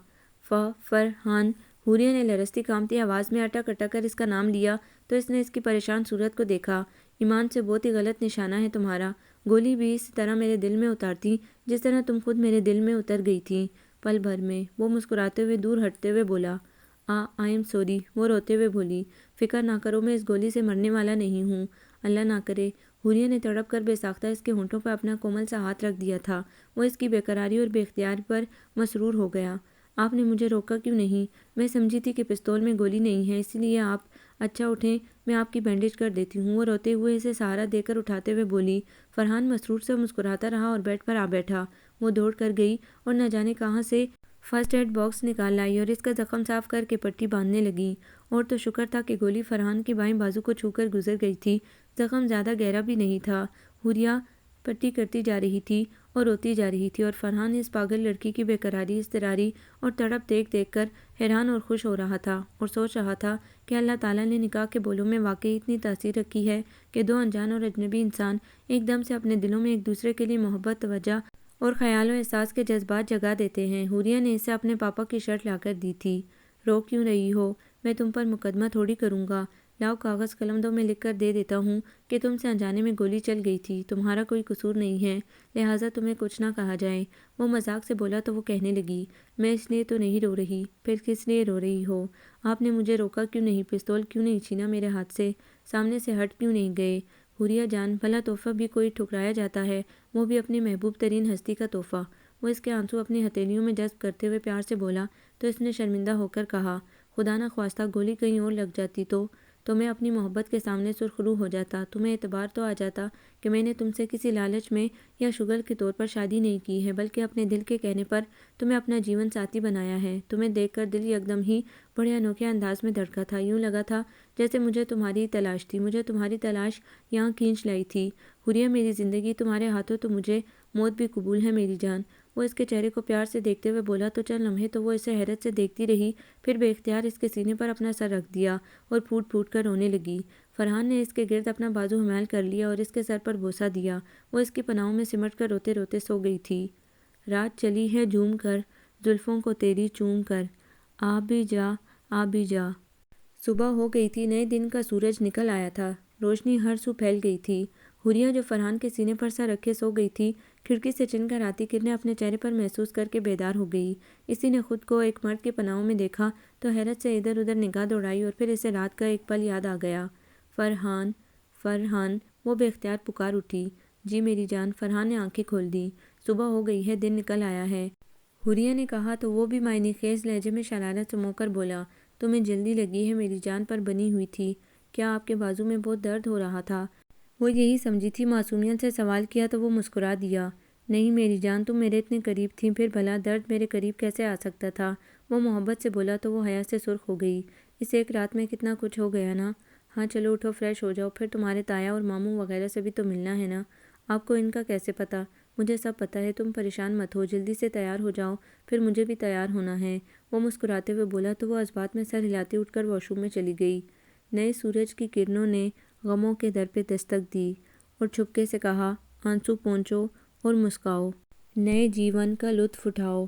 فرحان، حوریہ نے لرزتی کانپتی آواز میں اٹک اٹک کر اس کا نام لیا تو اس نے اس کی پریشان صورت کو دیکھا۔ ایمان سے بہت ہی غلط نشانہ ہے تمہارا۔ گولی بھی اسی طرح میرے دل میں اتارتی جس طرح تم خود میرے دل میں اتر گئی تھی پل بھر میں۔ وہ مسکراتے ہوئے دور ہٹتے ہوئے بولا، آئی ایم سوری۔ وہ روتے ہوئے بولی، فکر نہ کرو، میں اس گولی سے مرنے والا نہیں ہوں، اللہ نہ کرے۔ حوریہ نے تڑپ کر بے ساختہ اس کے ہونٹوں پر اپنا کومل سا ہاتھ رکھ دیا تھا۔ وہ اس کی بے قراری اور بے اختیاری پر مسرور ہو گیا۔ آپ نے مجھے روکا کیوں نہیں؟ میں سمجھی تھی کہ پستول میں گولی نہیں ہے، اسی لیے آپ… اچھا اٹھیں، میں آپ کی بینڈیج کر دیتی ہوں۔ وہ روتے ہوئے اسے سہارا دے کر اٹھاتے ہوئے بولی۔ فرحان مسرور سے مسکراتا رہا اور بیڈ پر آ بیٹھا۔ وہ دوڑ کر گئی اور نہ جانے کہاں سے فرسٹ ایڈ باکس نکال لائی اور اس کا زخم صاف کر کے پٹی باندھنے لگی۔ اور تو شکر تھا کہ گولی فرحان کی بائیں بازو کو چھو کر گزر گئی تھی۔ زخم زیادہ گہرا بھی نہیں تھا۔ حوریہ پٹی کرتی جا رہی تھی اور روتی جا رہی تھی اور فرحان اس پاگل لڑکی کی بے قراری، اضطراری اور تڑپ دیکھ دیکھ کر حیران اور خوش ہو رہا تھا اور سوچ رہا تھا کہ اللہ تعالیٰ نے نکاح کے بولوں میں واقعی اتنی تاثیر رکھی ہے کہ دو انجان اور اجنبی انسان ایک دم سے اپنے دلوں میں ایک دوسرے کے لیے محبت، توجہ اور خیال و احساس کے جذبات جگا دیتے ہیں۔ حوریہ نے اسے اپنے پاپا کی شرٹ لا کر دی تھی۔ رو کیوں رہی ہو؟ میں تم پر مقدمہ تھوڑی کروں گا۔ لاؤ کاغذ قلم دو، میں لکھ کر دے دیتا ہوں کہ تم سے انجانے میں گولی چل گئی تھی، تمہارا کوئی قصور نہیں ہے، لہٰذا تمہیں کچھ نہ کہا جائے۔ وہ مذاق سے بولا تو وہ کہنے لگی، میں اس لیے تو نہیں رو رہی۔ پھر کس لیے رو رہی ہو؟ آپ نے مجھے روکا کیوں نہیں؟ پستول کیوں نہیں چھینا میرے ہاتھ سے؟ سامنے سے ہٹ کیوں نہیں گئے؟ حوریہ جان، بھلا تحفہ بھی کوئی ٹھکرایا جاتا ہے، وہ بھی اپنی محبوب ترین ہستی کا تحفہ۔ وہ اس کے آنسو اپنی ہتھیلیوں میں جذب کرتے ہوئے پیار سے بولا تو اس نے شرمندہ ہو کر کہا، خدا نہ خواستہ گولی کہیں اور لگ جاتی تو میں اپنی محبت کے سامنے سرخ رو ہو جاتا۔ تمہیں اعتبار تو آ جاتا کہ میں نے تم سے کسی لالچ میں یا شغل کے طور پر شادی نہیں کی ہے، بلکہ اپنے دل کے کہنے پر تمہیں اپنا جیون ساتھی بنایا ہے۔ تمہیں دیکھ کر دل یکدم ہی بڑے انوکھے انداز میں دھڑکا تھا، یوں لگا تھا جیسے مجھے تمہاری تلاش تھی، مجھے تمہاری تلاش یہاں کھینچ لائی تھی۔ حوریہ، میری زندگی تمہارے ہاتھوں تو مجھے موت بھی قبول ہے میری جان۔ وہ اس کے چہرے کو پیار سے دیکھتے ہوئے بولا تو چند لمحے تو وہ اسے حیرت سے دیکھتی رہی، پھر بے اختیار اس کے سینے پر اپنا سر رکھ دیا اور پھوٹ پھوٹ کر رونے لگی۔ فرحان نے اس کے گرد اپنا بازو حمال کر لیا اور اس کے سر پر بوسہ دیا۔ وہ اس کی پناہوں میں سمٹ کر روتے روتے سو گئی تھی۔ رات چلی ہے جھوم کر، زلفوں کو تیری چوم کر، آ بھی جا، آ بھی جا۔ صبح ہو گئی تھی، نئے دن کا سورج نکل آیا تھا، روشنی ہر سو پھیل گئی تھی۔ حوریہ جو فرحان کے سینے پر سر رکھے سو گئی تھی، کھڑکی سے چن کر آتی کرنیں اپنے چہرے پر محسوس کر کے بیدار ہو گئی۔ اسی نے خود کو ایک مرد کی پناہوں میں دیکھا تو حیرت سے ادھر ادھر نگاہ دوڑائی اور پھر اسے رات کا ایک پل یاد آ گیا۔ فرحان، فرحان، وہ بے اختیار پکار اٹھی۔ جی میری جان۔ فرحان نے آنکھیں کھول دیں۔ صبح ہو گئی ہے، دن نکل آیا ہے، حوریہ نے کہا تو وہ بھی معنی خیز لہجے میں شرارت سمو کر بولا، تمہیں جلدی لگی ہے میری جان پر بنی ہوئی تھی، کیا آپ کے بازو میں بہت درد ہو رہا تھا؟ وہ یہی سمجھی تھی، معصومیت سے سوال کیا تو وہ مسکرا دیا، نہیں میری جان، تم میرے اتنے قریب تھی، پھر بھلا درد میرے قریب کیسے آ سکتا تھا؟ وہ محبت سے بولا تو وہ حیا سے سرخ ہو گئی، اس ایک رات میں کتنا کچھ ہو گیا نا۔ ہاں چلو اٹھو، فریش ہو جاؤ، پھر تمہارے تایا اور ماموں وغیرہ سے بھی تو ملنا ہے نا۔ آپ کو ان کا کیسے پتہ؟ مجھے سب پتہ ہے، تم پریشان مت ہو، جلدی سے تیار ہو جاؤ، پھر مجھے بھی تیار ہونا ہے۔ وہ مسکراتے ہوئے بولا تو وہ اس بات میں سر ہلاتی اٹھ کر واش روم میں چلی گئی۔ نئے سورج کی کرنوں نے غموں کے در پہ دستک دی اور چھپکے سے کہا، آنسو پونچھو اور مسکاؤ، نئے جیون کا لطف اٹھاؤ،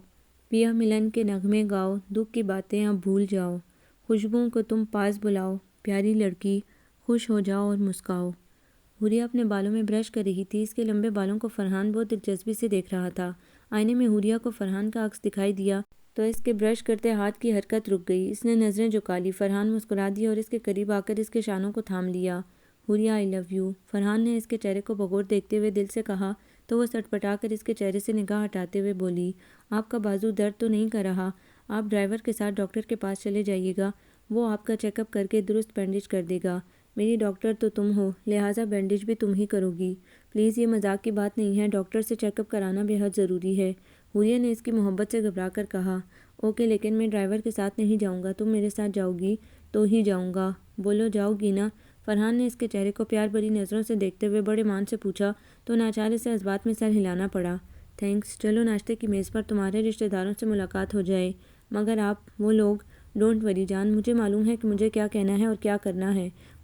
پیا ملن کے نغمے گاؤ، دکھ کی باتیں اب بھول جاؤ، خوشبوؤں کو تم پاس بلاؤ، پیاری لڑکی خوش ہو جاؤ اور مسکاؤ۔ حوریہ اپنے بالوں میں برش کر رہی تھی، اس کے لمبے بالوں کو فرحان بہت دلچسپی سے دیکھ رہا تھا۔ آئینے میں حوریہ کو فرحان کا عکس دکھائی دیا تو اس کے برش کرتے ہاتھ کی حرکت رک گئی، اس نے نظریں جھکا لی، فرحان مسکرا دیا اور اس کے قریب آ کر اس کے شانوں کو تھام لیا۔ حوریہ آئی لو یو، فرحان نے اس کے چہرے کو بغور دیکھتے ہوئے دل سے کہا تو وہ سٹ پٹا کر اس کے چہرے سے نگاہ ہٹاتے ہوئے بولی، آپ کا بازو درد تو نہیں کر رہا؟ آپ ڈرائیور کے ساتھ ڈاکٹر کے پاس چلے جائیے گا، وہ آپ کا چیک اپ کر کے درست بینڈیج کر دے گا، میری ڈاکٹر تو تم ہو، لہٰذا بینڈیج بھی تم ہی کرو گی، پلیز یہ مذاق کی بات نہیں ہے، ڈاکٹر سے چیک اپ کرانا بے حد ضروری ہے۔ حوریہ نے اس کی محبت سے گھبرا کر کہا، اوکے لیکن میں ڈرائیور کے ساتھ نہیں جاؤں گا، تم میرے ساتھ جاؤ گی تو ہی جاؤں گا، بولو جاؤ گی نا؟ فرحان نے اس کے چہرے کو پیار بھری نظروں سے دیکھتے ہوئے بڑے مان سے پوچھا تو ناچار اسے اس بات میں سر ہلانا پڑا، تھینکس، چلو ناشتے کی میز پر تمہارے رشتہ داروں سے ملاقات ہو جائے، مگر آپ وہ لوگ… ڈونٹ وری جان، مجھے معلوم ہے کہ مجھے کیا کہنا ہے اور کیا کرنا ہے،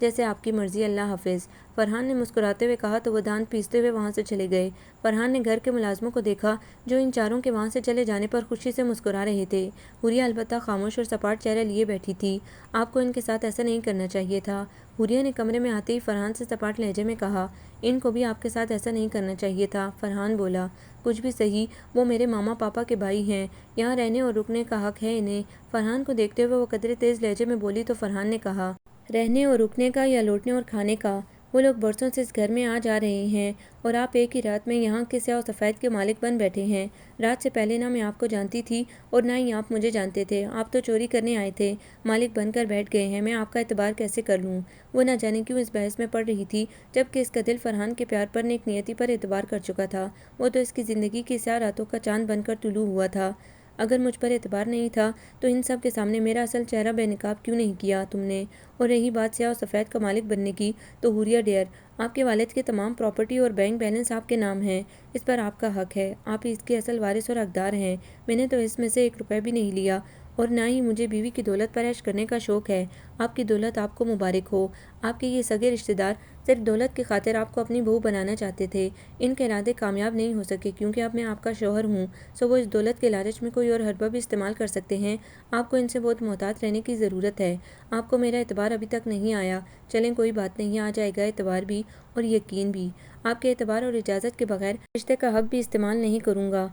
جیسے آپ کی مرضی، اللہ حافظ۔ فرحان نے مسکراتے ہوئے کہا تو وہ دانت پیستے ہوئے وہاں سے چلے گئے۔ فرحان نے گھر کے ملازموں کو دیکھا جو ان چاروں کے وہاں سے چلے جانے پر خوشی سے مسکرا رہے تھے۔ حوریہ البتہ خاموش اور سپاٹ چہرہ لیے بیٹھی تھی۔ آپ کو ان کے ساتھ ایسا نہیں کرنا چاہیے تھا۔ حوریہ نے کمرے میں آتے ہی فرحان سے سپاٹ لہجے میں کہا، ان کو بھی آپ کے ساتھ ایسا نہیں کرنا چاہیے تھا۔ فرحان بولا، کچھ بھی صحیح، وہ میرے ماما پاپا کے بھائی ہیں، یہاں رہنے اور رکنے کا حق ہے انہیں۔ فرحان کو دیکھتے ہوئے وہ قدرے تیز لہجے میں بولی تو فرحان نے کہا، رہنے اور رکنے کا یا لوٹنے اور کھانے کا؟ وہ لوگ برسوں سے اس گھر میں آ جا رہے ہیں اور آپ ایک ہی رات میں یہاں کے سیاہ و سفید کے مالک بن بیٹھے ہیں۔ رات سے پہلے نہ میں آپ کو جانتی تھی اور نہ ہی آپ مجھے جانتے تھے۔ آپ تو چوری کرنے آئے تھے، مالک بن کر بیٹھ گئے ہیں، میں آپ کا اعتبار کیسے کر لوں؟ وہ نہ جانے کیوں اس بحث میں پڑ رہی تھی جبکہ اس کا دل فرحان کے پیار پر نیک نیتی پر اعتبار کر چکا تھا۔ وہ تو اس کی زندگی کی سیاہ راتوں کا چاند بن کر طلوع ہوا تھا۔ اگر مجھ پر اعتبار نہیں تھا تو ان سب کے سامنے میرا اصل چہرہ بے نقاب کیوں نہیں کیا تم نے؟ اور رہی بات سیاہ و سفید کا مالک بننے کی، تو حوریہ ڈیئر، آپ کے والد کی تمام پراپرٹی اور بینک بیلنس آپ کے نام ہے، اس پر آپ کا حق ہے، آپ اس کے اصل وارث اور حقدار ہیں۔ میں نے تو اس میں سے ایک روپے بھی نہیں لیا اور نہ ہی مجھے بیوی کی دولت پر عیش کرنے کا شوق ہے۔ آپ کی دولت آپ کو مبارک ہو۔ آپ کے یہ سگے رشتہ دار صرف دولت کی خاطر آپ کو اپنی بہو بنانا چاہتے تھے۔ ان کے ارادے کامیاب نہیں ہو سکے کیونکہ اب میں آپ کا شوہر ہوں، سو وہ اس دولت کے لالچ میں کوئی اور حربہ بھی استعمال کر سکتے ہیں۔ آپ کو ان سے بہت محتاط رہنے کی ضرورت ہے۔ آپ کو میرا اعتبار ابھی تک نہیں آیا، چلیں کوئی بات نہیں، آ جائے گا اعتبار بھی اور یقین بھی۔ آپ کے اعتبار اور اجازت کے بغیر رشتے کا حق بھی استعمال نہیں کروں گا۔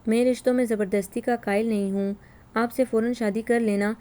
میں رشتوں میں زبردستی کا قائل نہیں ہوں۔ آپ سے فوراً شادی کر لینا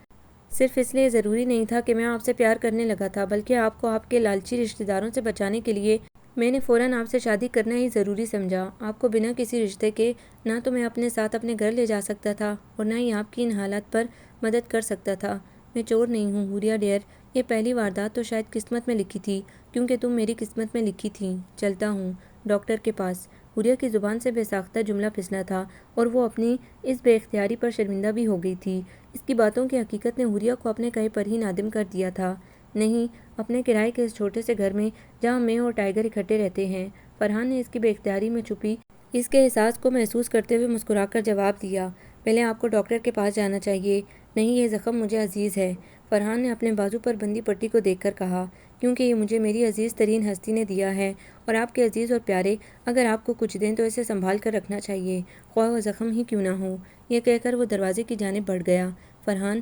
صرف اس لیے ضروری نہیں تھا کہ میں آپ سے پیار کرنے لگا تھا، بلکہ آپ کو آپ کے لالچی رشتہ داروں سے بچانے کے لیے میں نے فوراً آپ سے شادی کرنا ہی ضروری سمجھا۔ آپ کو بنا کسی رشتے کے نہ تو میں اپنے ساتھ اپنے گھر لے جا سکتا تھا اور نہ ہی آپ کی ان حالات پر مدد کر سکتا تھا۔ میں چور نہیں ہوں حوریہ ڈیئر، یہ پہلی واردات تو شاید قسمت میں لکھی تھی کیونکہ تم میری قسمت میں لکھی تھیں۔ چلتا ہوں ڈاکٹر کے پاس۔ حوریہ کی زبان سے بے ساختہ جملہ پھسلا تھا اور وہ اپنی اس بے اختیاری پر شرمندہ بھی ہو گئی تھی۔ اس کی باتوں کی حقیقت نے حوریہ کو اپنے کہے پر ہی نادم کر دیا تھا۔ نہیں، اپنے کرائے کے اس چھوٹے سے گھر میں جہاں میں اور ٹائیگر اکٹھے رہتے ہیں۔ فرحان نے اس کی بے اختیاری میں چھپی اس کے احساس کو محسوس کرتے ہوئے مسکرا کر جواب دیا، پہلے آپ کو ڈاکٹر کے پاس جانا چاہیے۔ نہیں، یہ زخم مجھے عزیز ہے۔ فرحان نے اپنے بازو پر بندھی پٹی کو دیکھ کر کہا، کیونکہ یہ مجھے میری عزیز ترین ہستی نے دیا ہے اور آپ کے عزیز اور پیارے اگر آپ کو کچھ دیں تو اسے سنبھال کر رکھنا چاہیے، خواہ وہ زخم ہی کیوں نہ ہو۔ یہ کہہ کر وہ دروازے کی جانب بڑھ گیا۔ فرحان،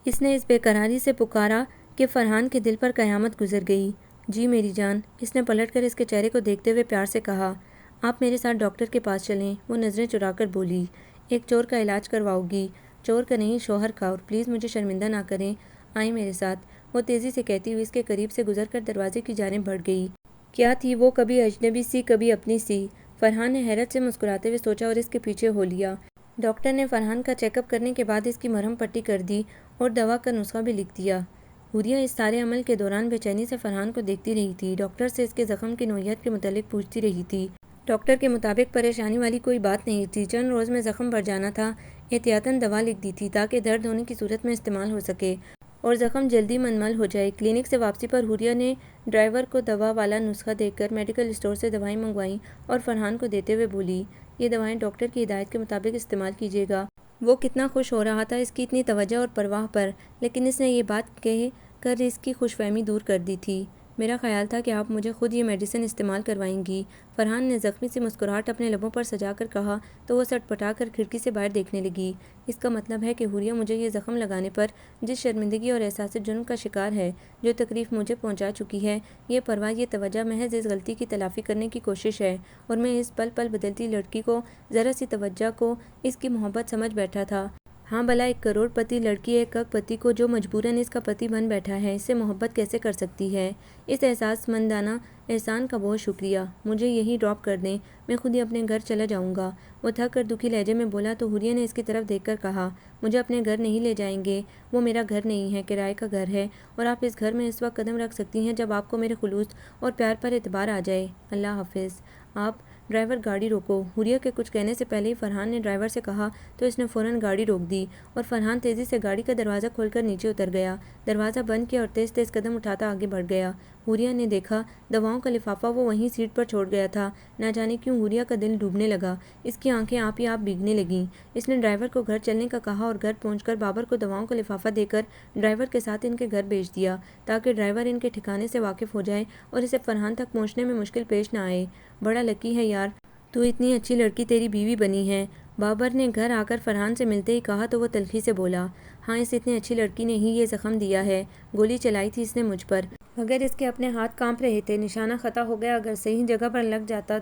اس نے اس بے قراری سے پکارا کہ فرحان کے دل پر قیامت گزر گئی۔ جی میری جان، اس نے پلٹ کر اس کے چہرے کو دیکھتے ہوئے پیار سے کہا، آپ میرے ساتھ ڈاکٹر کے پاس چلیں۔ وہ نظریں چرا کر بولی، ایک چور کا علاج کرواؤ گی؟ چور کا نہیں، شوہر کا، اور پلیز مجھے شرمندہ نہ کریں، آئیں میرے ساتھ۔ وہ تیزی سے کہتی ہوئی اس کے قریب سے گزر کر دروازے کی جانب بڑھ گئی۔ کیا تھی وہ، کبھی اجنبی سی کبھی اپنی سی؟ فرحان نے حیرت سے مسکراتے ہوئے سوچا اور اس کے پیچھے ہو لیا۔ ڈاکٹر نے فرحان کا چیک اپ کرنے کے بعد اس کی مرہم پٹی کر دی اور دوا کا نسخہ بھی لکھ دیا۔ حوریہ اس سارے عمل کے دوران بے چینی سے فرحان کو دیکھتی رہی تھی، ڈاکٹر سے اس کے زخم کی نوعیت کے متعلق پوچھتی رہی تھی۔ ڈاکٹر کے مطابق پریشانی والی کوئی بات نہیں تھی، چند روز میں زخم بھر جانا تھا۔ احتیاطاً دوا لکھ دی تھی تاکہ درد ہونے کی صورت میں استعمال ہو سکے اور زخم جلدی منمل ہو جائے۔ کلینک سے واپسی پر حوریہ نے ڈرائیور کو دوا والا نسخہ دے کر میڈیکل اسٹور سے دوائیں منگوائیں اور فرحان کو دیتے ہوئے بولی، یہ دوائیں ڈاکٹر کی ہدایت کے مطابق استعمال کیجیے گا۔ وہ کتنا خوش ہو رہا تھا اس کی اتنی توجہ اور پرواہ پر، لیکن اس نے یہ بات کہہ کر اس کی خوش فہمی دور کر دی تھی۔ میرا خیال تھا کہ آپ مجھے خود یہ میڈیسن استعمال کروائیں گی، فرحان نے زخمی سی مسکراہٹ اپنے لبوں پر سجا کر کہا تو وہ سٹ پٹا کر کھڑکی سے باہر دیکھنے لگی۔ اس کا مطلب ہے کہ حوریہ مجھے یہ زخم لگانے پر جس شرمندگی اور احساس جرم کا شکار ہے، جو تکلیف مجھے پہنچا چکی ہے، یہ پرواہ، یہ توجہ محض اس غلطی کی تلافی کرنے کی کوشش ہے، اور میں اس پل پل بدلتی لڑکی کو ذرا سی توجہ کو اس کی محبت سمجھ بیٹھا تھا۔ ہاں بھلا ایک کروڑ پتی لڑکی ایک کروڑ پتی کو جو مجبوراً اس کا پتی بن بیٹھا ہے، اس سے محبت کیسے کر سکتی ہے؟ اس احساس مندانہ احسان کا بہت شکریہ، مجھے یہیں ڈراپ کر دیں، میں خود ہی اپنے گھر چلا جاؤں گا۔ وہ تھک کر دکھی لہجے میں بولا تو حوریہ نے اس کی طرف دیکھ کر کہا، مجھے اپنے گھر نہیں لے جائیں گے؟ وہ میرا گھر نہیں ہے، کرائے کا گھر ہے، اور آپ اس گھر میں اس وقت قدم رکھ سکتی ہیں جب آپ کو میرے خلوص اور پیار پر اعتبار آ جائے۔ اللہ حافظ۔ آپ ڈرائیور گاڑی روکو۔ حوریہ کے کچھ کہنے سے پہلے ہی فرحان نے ڈرائیور سے کہا تو اس نے فوراً گاڑی روک دی اور فرحان تیزی سے گاڑی کا دروازہ کھول کر نیچے اتر گیا، دروازہ بند کیا اور تیز تیز قدم اٹھاتا آگے بڑھ گیا۔ حوریہ نے دیکھا دواؤں کا لفافہ وہ وہیں سیٹ پر چھوڑ گیا تھا۔ نہ جانے کیوں حوریہ کا دل ڈوبنے لگا، اس کی آنکھیں آپ ہی آپ بھیگنے لگیں۔ اس نے ڈرائیور کو گھر چلنے کا کہا اور گھر پہنچ کر بابر کو دواؤں کا لفافہ دے کر ڈرائیور کے ساتھ ان کے گھر بھیج دیا تاکہ ڈرائیور ان کے ٹھکانے سے واقف ہو جائے اور اسے فرحان تک پہنچنے میں مشکل پیش نہ آئے۔ بڑا لکی ہے یار، تو اتنی اچھی لڑکی تیری بیوی بنی ہے، بابر نے گھر آ کر فرحان سے ملتے ہی کہا تو وہ تلخی سے بولا، ہاں اس اتنی اچھی لڑکی نے ہی یہ زخم دیا ہے، گولی چلائی تھی اس نے مجھ پر، مگر اس کے اپنے ہاتھ کانپ رہے تھے، نشانہ خطا ہو گیا، اگر صحیح جگہ پر لگ جاتا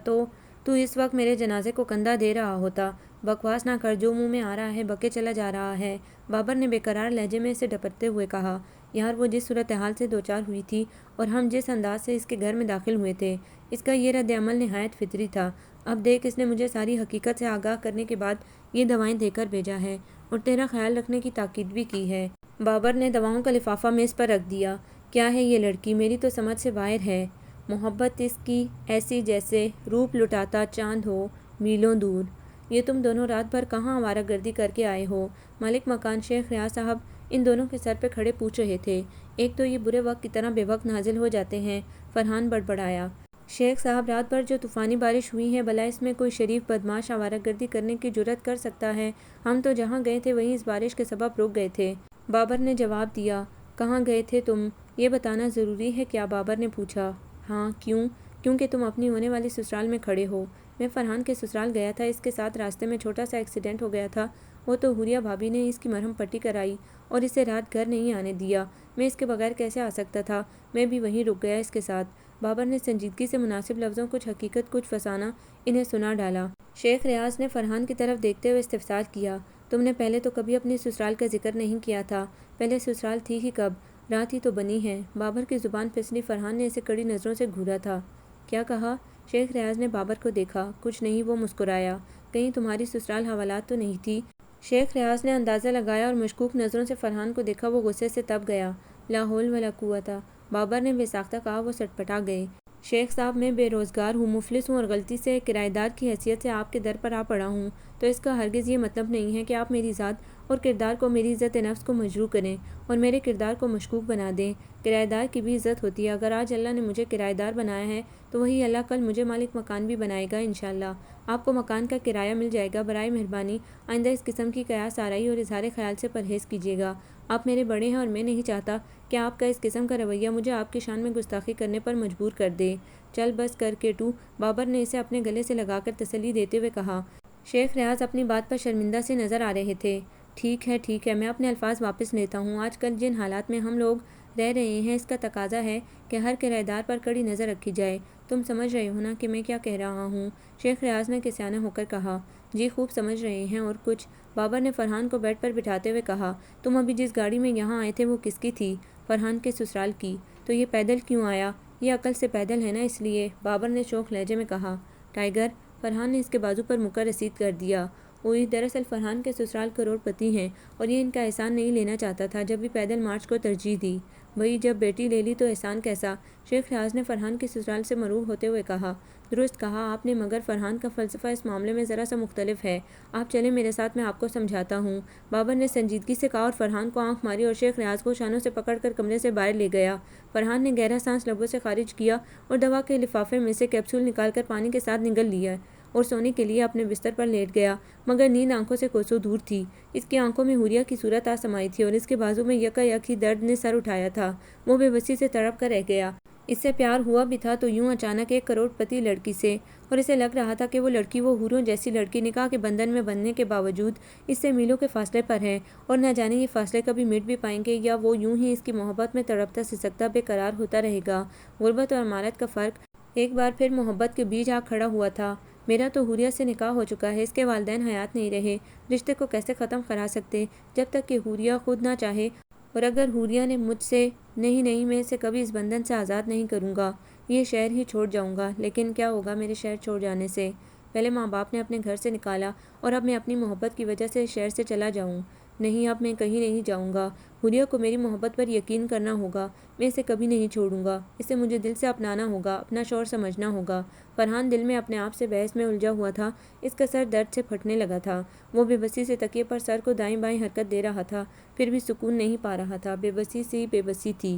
تو اس وقت میرے جنازے کو کندھا دے رہا ہوتا۔ بکواس نہ کر، جو منہ میں آ رہا ہے بکے چلا جا رہا ہے، بابر نے بے قرار لہجے میں اسے ڈپٹتے ہوئے کہا۔ یار وہ جس صورتحال سے دوچار ہوئی تھی اور ہم جس انداز سے اس کے گھر میں داخل ہوئے تھے، اس کا یہ رد عمل نہایت فطری تھا۔ اب دیکھ اس نے مجھے ساری حقیقت سے آگاہ کرنے کے بعد یہ دوائیں دے کر بھیجا ہے اور تیرا خیال رکھنے کی تاکید بھی کی ہے۔ بابر نے دواؤں کا لفافہ میز پر رکھ دیا۔ کیا ہے یہ لڑکی، میری تو سمجھ سے باہر ہے، محبت اس کی ایسی جیسے روپ لٹاتا چاند ہو میلوں دور۔ یہ تم دونوں رات بھر کہاں آوارہ گردی کر کے آئے ہو؟ مالک مکان شیخ ریاض صاحب ان دونوں کے سر پہ کھڑے پوچھ رہے تھے۔ ایک تو یہ برے وقت کی طرح بے وقت نازل ہو جاتے ہیں، فرحان بڑبڑایا۔ شیخ صاحب رات بھر جو طوفانی بارش ہوئی ہے، بھلا اس میں کوئی شریف بدماش آوارہ گردی کرنے کی جرأت کر سکتا ہے؟ ہم تو جہاں گئے تھے وہیں اس بارش کے سبب رک گئے تھے، بابر نے جواب دیا۔ کہاں گئے تھے تم؟ یہ بتانا ضروری ہے کیا؟ بابر نے پوچھا۔ ہاں کیوں؟ کیونکہ تم اپنی ہونے والی سسرال میں کھڑے ہو۔ میں فرحان کے سسرال گیا تھا، اس کے ساتھ راستے میں چھوٹا سا ایکسیڈنٹ ہو گیا تھا، وہ تو حوریہ بھابی نے اس کی مرہم پٹی کرائی اور اسے رات گھر نہیں آنے دیا، میں اس کے بغیر کیسے آ سکتا تھا، میں بھی وہیں رک گیا اس کے ساتھ۔ بابر نے سنجیدگی سے مناسب لفظوں، کچھ حقیقت کچھ فسانہ، انہیں سنا ڈالا۔ شیخ ریاض نے فرحان کی طرف دیکھتے ہوئے استفسار کیا، تم نے پہلے تو کبھی اپنی سسرال کا ذکر نہیں کیا تھا، پہلے سسرال تھی ہی کب؟ رات ہی تو بنی ہے۔ بابر کی زبان پھسلی، فرحان نے اسے کڑی نظروں سے گھورا تھا۔ کیا کہا؟ شیخ ریاض نے بابر کو دیکھا۔ کچھ نہیں، وہ مسکرایا۔ کہیں تمہاری سسرال حوالات تو نہیں تھی؟ شیخ ریاض نے اندازہ لگایا اور مشکوک نظروں سے فرحان کو دیکھا، وہ غصے سے تپ گیا۔ لا حول ولا قوت، بابر نے بے ساختہ کہا، وہ سٹپٹا گئے۔ شیخ صاحب میں بے روزگار ہوں، مفلس ہوں اور غلطی سے کرایہ دار کی حیثیت سے آپ کے در پر آ پڑا ہوں، تو اس کا ہرگز یہ مطلب نہیں ہے کہ آپ میری ذات اور کردار کو، میری عزت نفس کو مجروح کریں اور میرے کردار کو مشکوک بنا دیں۔ کرایہ دار کی بھی عزت ہوتی ہے، اگر آج اللہ نے مجھے کرایہ دار بنایا ہے تو وہی اللہ کل مجھے مالک مکان بھی بنائے گا انشاءاللہ۔ آپ کو مکان کا کرایہ مل جائے گا، برائے مہربانی آئندہ اس قسم کی قیاس آرائی اور اظہار خیال سے پرہیز کیجیے گا۔ آپ میرے بڑے ہیں اور میں نہیں چاہتا کہ آپ کا اس قسم کا رویہ مجھے آپ کی شان میں گستاخی کرنے پر مجبور کر دے۔ چل بس کر کیٹو، بابر نے اسے اپنے گلے سے لگا کر تسلی دیتے ہوئے کہا۔ شیخ ریاض اپنی بات پر شرمندہ سے نظر آ رہے تھے۔ ٹھیک ہے، میں اپنے الفاظ واپس لیتا ہوں۔ آج کل جن حالات میں ہم لوگ رہ رہے ہیں، اس کا تقاضا ہے کہ ہر کرایہ دار پر کڑی نظر رکھی جائے۔ تم سمجھ رہے ہو نا کہ میں کیا کہہ رہا ہوں؟ شیخ ریاض نے کسیانہ ہو کر کہا۔ جی خوب سمجھ رہے ہیں، اور کچھ؟ بابر نے فرحان کو بیڈ پر بٹھاتے ہوئے کہا۔ تم ابھی جس گاڑی میں یہاں آئے تھے وہ کس کی تھی؟ فرحان کے سسرال کی۔ تو یہ پیدل کیوں آیا؟ یہ عقل سے پیدل ہے نا، اس لیے، بابر نے شوخ لہجے میں کہا۔ ٹائیگر، فرحان نے اس کے بازو پر مکر رسید کر دیا۔ اوئی، دراصل فرحان کے سسرال کروڑ پتی ہیں اور یہ ان کا احسان نہیں لینا چاہتا تھا، جب بھی پیدل مارچ کو ترجیح دی۔ بھئی جب بیٹی لے لی تو احسان کیسا؟ شیخ ریاض نے فرحان کے سسرال سے مرعوب ہوتے ہوئے کہا۔ درست کہا آپ نے، مگر فرحان کا فلسفہ اس معاملے میں ذرا سا مختلف ہے۔ آپ چلیں میرے ساتھ، میں آپ کو سمجھاتا ہوں، بابر نے سنجیدگی سے کہا اور فرحان کو آنکھ ماری اور شیخ ریاض کو شانوں سے پکڑ کر کمرے سے باہر لے گیا۔ فرحان نے گہرا سانس لبوں سے خارج کیا اور دوا کے لفافے میں سے کیپسول نکال کر پانی کے ساتھ نگل لیا اور سونے کے لیے اپنے بستر پر لیٹ گیا، مگر نیند آنکھوں سے کوسوں دور تھی۔ اس کی آنکھوں میں حوریہ کی صورت آ سمائی تھی اور اس کے بازو میں یکا یک ہی درد نے سر اٹھایا تھا، وہ بے بسی سے تڑپ کر رہ گیا۔ اس سے پیار ہوا بھی تھا تو یوں اچانک ایک کروڑ پتی لڑکی سے، اور اسے لگ رہا تھا کہ وہ لڑکی، وہ حوروں جیسی لڑکی، نکاح کے بندھن میں بندھنے کے باوجود اس سے میلوں کے فاصلے پر ہے، اور نہ جانے یہ فاصلے کبھی مٹ بھی پائیں گے یا وہ یوں ہی اس کی محبت میں تڑپتا سسکتا بے قرار ہوتا رہے گا۔ غربت اور عمارت کا فرق ایک بار پھر محبت کے بیچ آ کھڑا ہوا تھا۔ میرا تو حوریہ سے نکاح ہو چکا ہے، اس کے والدین حیات نہیں رہے، رشتے کو کیسے ختم کرا سکتے جب تک کہ حوریہ خود نہ چاہے، اور اگر حوریہ نے مجھ سے نہیں، میں اسے کبھی اس بندھن سے آزاد نہیں کروں گا، یہ شہر ہی چھوڑ جاؤں گا۔ لیکن کیا ہوگا میرے شہر چھوڑ جانے سے؟ پہلے ماں باپ نے اپنے گھر سے نکالا اور اب میں اپنی محبت کی وجہ سے اس شہر سے چلا جاؤں؟ نہیں، اب میں کہیں نہیں جاؤں گا۔ حوریہ کو میری محبت پر یقین کرنا ہوگا، میں اسے کبھی نہیں چھوڑوں گا، اسے مجھے دل سے اپنانا ہوگا، اپنا شوہر سمجھنا ہوگا۔ فرحان دل میں اپنے آپ سے بحث میں الجھا ہوا تھا، اس کا سر درد سے پھٹنے لگا تھا، وہ بے بسی سے تکیے پر سر کو دائیں بائیں حرکت دے رہا تھا، پھر بھی سکون نہیں پا رہا تھا، بے بسی سی بے بسی تھی۔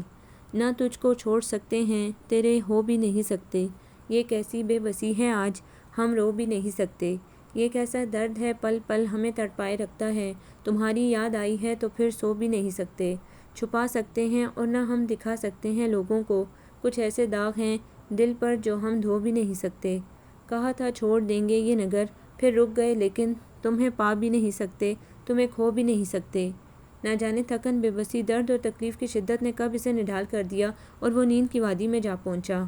نہ تجھ کو چھوڑ سکتے ہیں، تیرے ہو بھی نہیں سکتے۔ یہ کیسی بے بسی ہے آج، ہم رو بھی نہیں سکتے۔ یہ کیسا درد ہے پل پل ہمیں تڑپائے رکھتا ہے، تمہاری یاد آئی ہے تو پھر سو بھی نہیں سکتے۔ چھپا سکتے ہیں اور نہ ہم دکھا سکتے ہیں لوگوں کو، کچھ ایسے داغ ہیں دل پر جو ہم دھو بھی نہیں سکتے۔ کہا تھا چھوڑ دیں گے یہ نگر، پھر رک گئے، لیکن تمہیں پا بھی نہیں سکتے، تمہیں کھو بھی نہیں سکتے۔ نہ جانے تھکن، بے بسی، درد اور تکلیف کی شدت نے کب اسے نڈھال کر دیا اور وہ نیند کی وادی میں جا پہنچا۔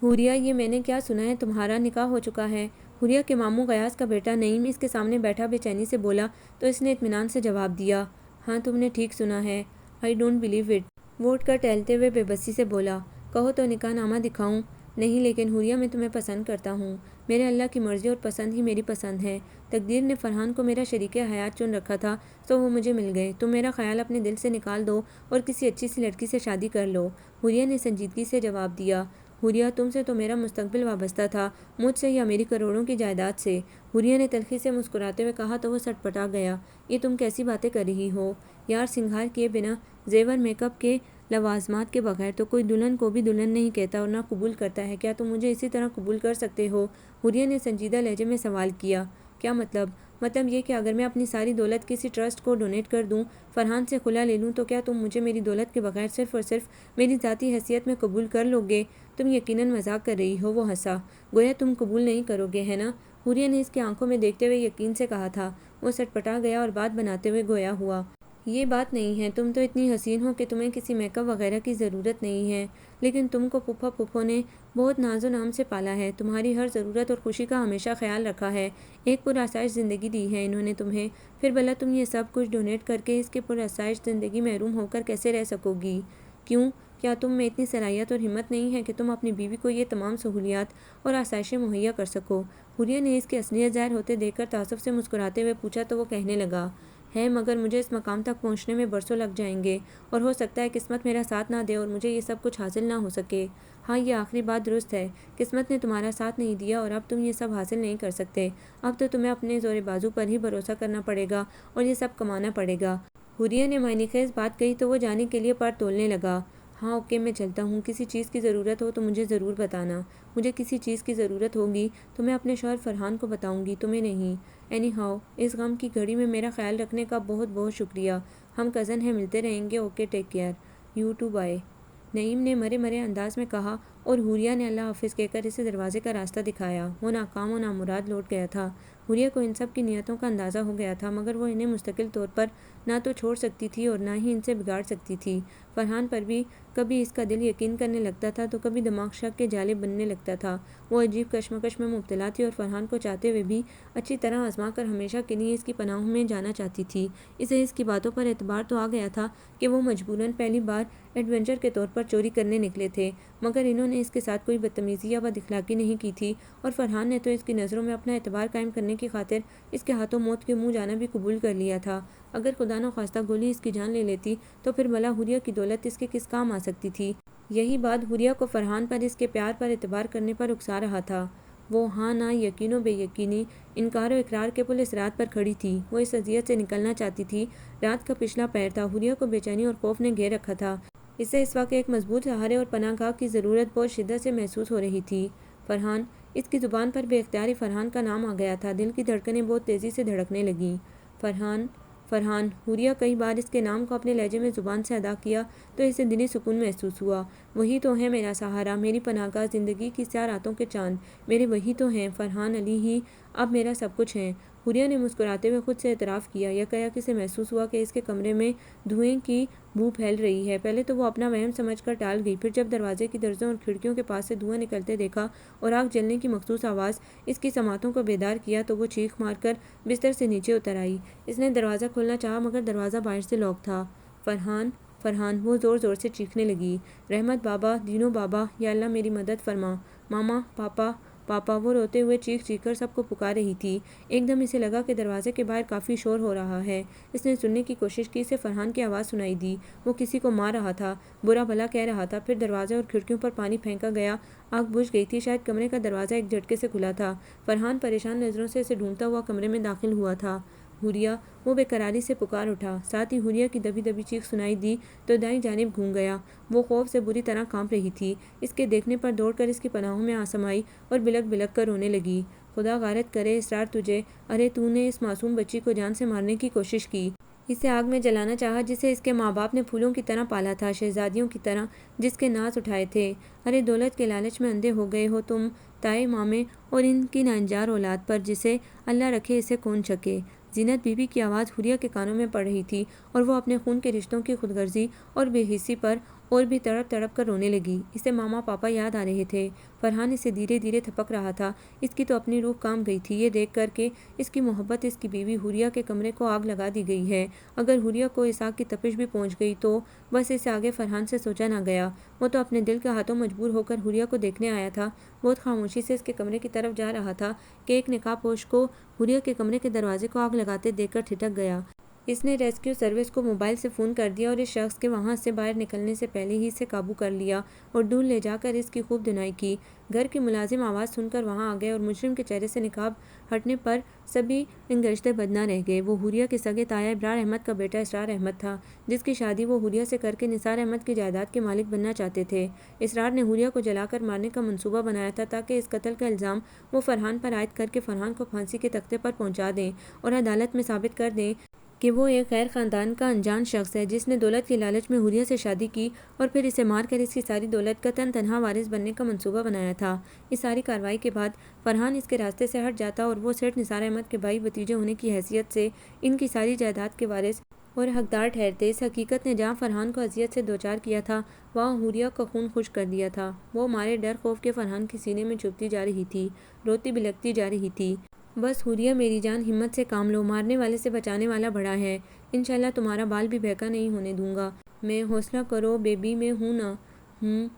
حوریہ، یہ میں نے کیا سنا ہے، تمہارا نکاح ہو چکا ہے؟ حوریہ کے ماموں غیاث کا بیٹا نعیم اس کے سامنے بیٹھا بے چینی سے بولا تو اس نے اطمینان سے جواب دیا، ہاں تم نے ٹھیک سنا ہے۔ آئی ڈونٹ بلیو اٹ، وہ اٹھ کر ٹہلتے ہوئے بے بسی سے بولا، کہو تو نکاح نامہ دکھاؤں؟ نہیں، لیکن حوریہ میں تمہیں پسند کرتا ہوں، میرے اللہ کی مرضی اور پسند ہی میری پسند ہے۔ تقدیر نے فرحان کو میرا شریک حیات چن رکھا تھا تو وہ مجھے مل گئے، تم میرا خیال اپنے دل سے نکال دو اور کسی اچھی سی لڑکی سے شادی کر لو۔ حوریہ نے سنجیدگی سے جواب دیا، حوریہ تم سے تو میرا مستقبل وابستہ تھا، مجھ سے یا میری کروڑوں کی جائیداد سے۔ حوریہ نے تلخی سے مسکراتے ہوئے کہا تو وہ سٹ پٹا گیا، یہ تم کیسی باتیں کر رہی ہو یار، سنگھار کیے بنا، زیور میک اپ کے، لوازمات کے بغیر تو کوئی دلہن کو بھی دلہن نہیں کہتا اور نہ قبول کرتا ہے، کیا تم مجھے اسی طرح قبول کر سکتے ہو؟ حوریہ نے سنجیدہ لہجے میں سوال کیا، کیا مطلب؟ مطلب یہ کہ اگر میں اپنی ساری دولت کسی ٹرسٹ کو ڈونیٹ کر دوں، فرحان سے خلا لے لوں، تو کیا تم مجھے میری دولت کے بغیر صرف اور صرف میری ذاتی حیثیت میں قبول کر لو گے؟ تم یقیناً مذاق کر رہی ہو، وہ ہنسا، گویا تم قبول نہیں کرو گے، ہے نا؟ حوریہ نے اس کی آنکھوں میں دیکھتے ہوئے یقین سے کہا تھا۔ وہ سٹ پٹا گیا اور بات بناتے ہوئے گویا ہوا، یہ بات نہیں ہے، تم تو اتنی حسین ہو کہ تمہیں کسی میک اپ وغیرہ کی ضرورت نہیں ہے، لیکن تم کو پھپھا پھپھو نے بہت ناز و نام سے پالا ہے، تمہاری ہر ضرورت اور خوشی کا ہمیشہ خیال رکھا ہے، ایک پرآسائش زندگی دی ہے انہوں نے تمہیں، پھر بھلا تم یہ سب کچھ ڈونیٹ کر کے اس کے پرآسائش زندگی محروم ہو کر کیسے رہ سکو گی؟ کیوں؟ کیا تم میں اتنی صلاحیت اور ہمت نہیں ہے کہ تم اپنی بیوی کو یہ تمام سہولیات اور آسائشیں مہیا کر سکو؟ حوریہ نے اس کی اصلیت ظاہر ہوتے دیکھ کر تعصب سے مسکراتے ہوئے پوچھا تو وہ کہنے لگا، ہے، مگر مجھے اس مقام تک پہنچنے میں برسوں لگ جائیں گے، اور ہو سکتا ہے قسمت میرا ساتھ نہ دے اور مجھے یہ سب کچھ حاصل نہ ہو سکے۔ ہاں، یہ آخری بات درست ہے، قسمت نے تمہارا ساتھ نہیں دیا اور اب تم یہ سب حاصل نہیں کر سکتے، اب تو تمہیں اپنے زور بازو پر ہی بھروسہ کرنا پڑے گا اور یہ سب کمانا پڑے گا۔ حوریہ نے معنی خیز بات کہی تو وہ جانے کے لیے پر تولنے لگا، ہاں اوکے، میں چلتا ہوں، کسی چیز کی ضرورت ہو تو مجھے ضرور بتانا، مجھے کسی چیز کی ضرورت ہوگی تو میں اپنے شوہر فرحان کو بتاؤں گی، تمہیں نہیں۔ اینی ہاؤ، اس غم کی گھڑی میں میرا خیال رکھنے کا بہت بہت شکریہ، ہم کزن ہیں، ملتے رہیں گے، okay, take care, you too, bye, Naeem نے مرے مرے انداز میں کہا اور حوریہ نے اللہ حافظ کہہ کر اسے دروازے کا راستہ دکھایا۔ وہ ناکام و نامراد لوٹ گیا تھا۔ حوریہ کو ان سب کی نیتوں کا اندازہ ہو گیا تھا، مگر وہ انہیں مستقل طور پر نہ تو چھوڑ سکتی تھی اور نہ ہی ان سے بگاڑ سکتی تھی۔ فرحان پر بھی کبھی اس کا دل یقین کرنے لگتا تھا تو کبھی دماغ شک کے جالے بننے لگتا تھا۔ وہ عجیب کشمکش میں مبتلا تھی اور فرحان کو چاہتے ہوئے بھی اچھی طرح آزما کر ہمیشہ کے لیے اس کی پناہوں میں جانا چاہتی تھی۔ اسے اس کی باتوں پر اعتبار تو آ گیا تھا کہ وہ مجبوراً پہلی بار ایڈونچر کے طور پر چوری کرنے نکلے تھے، مگر انہوں نے اس کے ساتھ کوئی بدتمیزی یا بد اخلاقی نہیں کی تھی اور فرحان نے تو اس کی نظروں میں اپنا اعتبار قائم کرنے کی خاطر اس کے ہاتھوں موت کے منہ جانا بھی قبول کر لیا تھا۔ اگر خدا نخواستہ گولی اس کی جان لے لیتی تو پھر بھلا حوریہ کی دولت اس کے کس کام آ سکتی تھی؟ یہی بات حوریہ کو فرحان پر اس کے پیار پر اعتبار کرنے پر اکسا رہا تھا۔ وہ ہاں نہ، یقین و بے یقینی، انکار و اقرار کے پل اس رات پر کھڑی تھی۔ وہ اس اذیت سے نکلنا چاہتی تھی۔ رات کا پچھلا پہر تھا، حوریہ کو بے چینی اور خوف نے گھیر رکھا تھا۔ اسے اس وقت ایک مضبوط سہارے اور پناہ گاہ کی ضرورت بہت شدت سے محسوس ہو رہی تھی۔ فرحان، اس کی زبان پر بے اختیاری فرحان کا نام آ گیا تھا، دل کی دھڑکنیں بہت تیزی سے دھڑکنے لگیں۔ فرحان، فرحان، حوریہ کئی بار اس کے نام کو اپنے لہجے میں زبان سے ادا کیا تو اسے دلی سکون محسوس ہوا۔ وہی تو ہے میرا سہارا، میری پناہ گاہ، زندگی کی سیاہ راتوں کے چاند، میرے وہی تو ہیں، فرحان علی ہی اب میرا سب کچھ ہیں۔ حوریہ نے مسکراتے ہوئے خود سے اعتراف کیا۔ یکایک اسے محسوس ہوا کہ اس کے کمرے میں دھوئیں کی بو پھیل رہی ہے۔ پہلے تو وہ اپنا وہم سمجھ کر ٹال گئی، پھر جب دروازے کی درزوں اور کھڑکیوں کے پاس سے دھواں نکلتے دیکھا اور آگ جلنے کی مخصوص آواز اس کی سماعتوں کو بیدار کیا تو وہ چیخ مار کر بستر سے نیچے اتر آئی۔ اس نے دروازہ کھولنا چاہا مگر دروازہ باہر سے لاک تھا۔ فرحان، فرحان، وہ زور زور سے چیخنے لگی، رحمت بابا، دینو بابا، یا اللہ میری مدد فرما، ماما، پاپا، پاپا، وہ روتے ہوئے چیخ چیخ کر سب کو پکار رہی تھی۔ ایک دم اسے لگا کہ دروازے کے باہر کافی شور ہو رہا ہے۔ اس نے سننے کی کوشش کی، اسے فرحان کی آواز سنائی دی، وہ کسی کو مار رہا تھا، برا بھلا کہہ رہا تھا، پھر دروازے اور کھڑکیوں پر پانی پھینکا گیا، آگ بجھ گئی تھی، شاید کمرے کا دروازہ ایک جھٹکے سے کھلا تھا۔ فرحان پریشان نظروں سے اسے ڈھونڈتا ہوا کمرے میں داخل ہوا تھا۔ حوریہ، وہ بے قراری سے پکار اٹھا۔ ساتھ ہی حوریہ کی دبی دبی چیخ سنائی دی تو دائیں جانب گھوم گیا۔ وہ خوف سے بری طرح کانپ رہی تھی۔ اس کے دیکھنے پر دوڑ کر اس کی پناہوں میں آ سمائی اور بلک بلک کر رونے لگی۔ خدا غارت کرے اسرار تجھے، ارے تو نے اس معصوم بچی کو جان سے مارنے کی کوشش کی، اسے آگ میں جلانا چاہا جسے اس کے ماں باپ نے پھولوں کی طرح پالا تھا، شہزادیوں کی طرح جس کے ناز اٹھائے تھے۔ ارے دولت کے لالچ میں اندھے ہو گئے ہو تم، تائے مامے اور ان کی ناانجار اولاد پر، جسے اللہ رکھے اسے کون چکے۔ زینت بی بی کی آواز حوریہ کے کانوں میں پڑ رہی تھی اور وہ اپنے خون کے رشتوں کی خود غرضی اور بے حسی پر اور بھی تڑپ تڑپ کر رونے لگی۔ اسے ماما پاپا یاد آ رہے تھے۔ فرحان اسے دھیرے دھیرے تھپک رہا تھا۔ اس کی تو اپنی روح کام گئی تھی یہ دیکھ کر کہ اس کی محبت اس کی بیوی حوریہ کے کمرے کو آگ لگا دی گئی ہے۔ اگر حوریہ کو اس آگ کی تپش بھی پہنچ گئی تو بس اسے آگے فرحان سے سوچا نہ گیا۔ وہ تو اپنے دل کے ہاتھوں مجبور ہو کر حوریہ کو دیکھنے آیا تھا۔ بہت خاموشی سے اس کے کمرے کی طرف جا رہا تھا کہ ایک نقاب پوش کو حوریہ کے کمرے کے دروازے کو آگ لگاتے دیکھ کر ٹھٹک گیا۔ اس نے ریسکیو سروس کو موبائل سے فون کر دیا اور اس شخص کے وہاں سے باہر نکلنے سے پہلے ہی اسے قابو کر لیا اور دور لے جا کر اس کی خوب دھنائی کی۔ گھر کے ملازم آواز سن کر وہاں آ گئے اور مجرم کے چہرے سے نقاب ہٹنے پر سبھی انگشتے بدنہ رہ گئے۔ وہ حوریہ کے سگے تایا ابرار احمد کا بیٹا اسرار احمد تھا، جس کی شادی وہ حوریہ سے کر کے نثار احمد کی جائیداد کے مالک بننا چاہتے تھے۔ اسرار نے حوریہ کو جلا کر مارنے کا منصوبہ بنایا تھا تاکہ اس قتل کا الزام وہ فرحان پر عائد کر کے فرحان کو پھانسی کے تختے پر پہنچا دیں اور عدالت میں ثابت کر دیں کہ وہ ایک غیر خاندان کا انجان شخص ہے جس نے دولت کے لالچ میں حوریہ سے شادی کی اور پھر اسے مار کر اس کی ساری دولت کا تنہا وارث بننے کا منصوبہ بنایا تھا۔ اس ساری کارروائی کے بعد فرحان اس کے راستے سے ہٹ جاتا اور وہ سیٹھ نثار احمد کے بھائی بھتیجے ہونے کی حیثیت سے ان کی ساری جائیداد کے وارث اور حقدار ٹھہرتے۔ اس حقیقت نے جہاں فرحان کو اذیت سے دوچار کیا تھا وہاں حوریہ کا خون خشک کر دیا تھا۔ وہ مارے ڈر خوف کے فرحان کے سینے میں چھپتی جا رہی تھی، روتی بلکتی جا رہی تھی۔ بس حوریہ میری جان، ہمت سے کام لو، مارنے والے سے بچانے والا بڑا ہے، انشاءاللہ تمہارا بال بھی بہکا نہیں ہونے دوں گا میں، حوصلہ کرو بیبی، میں ہوں نا۔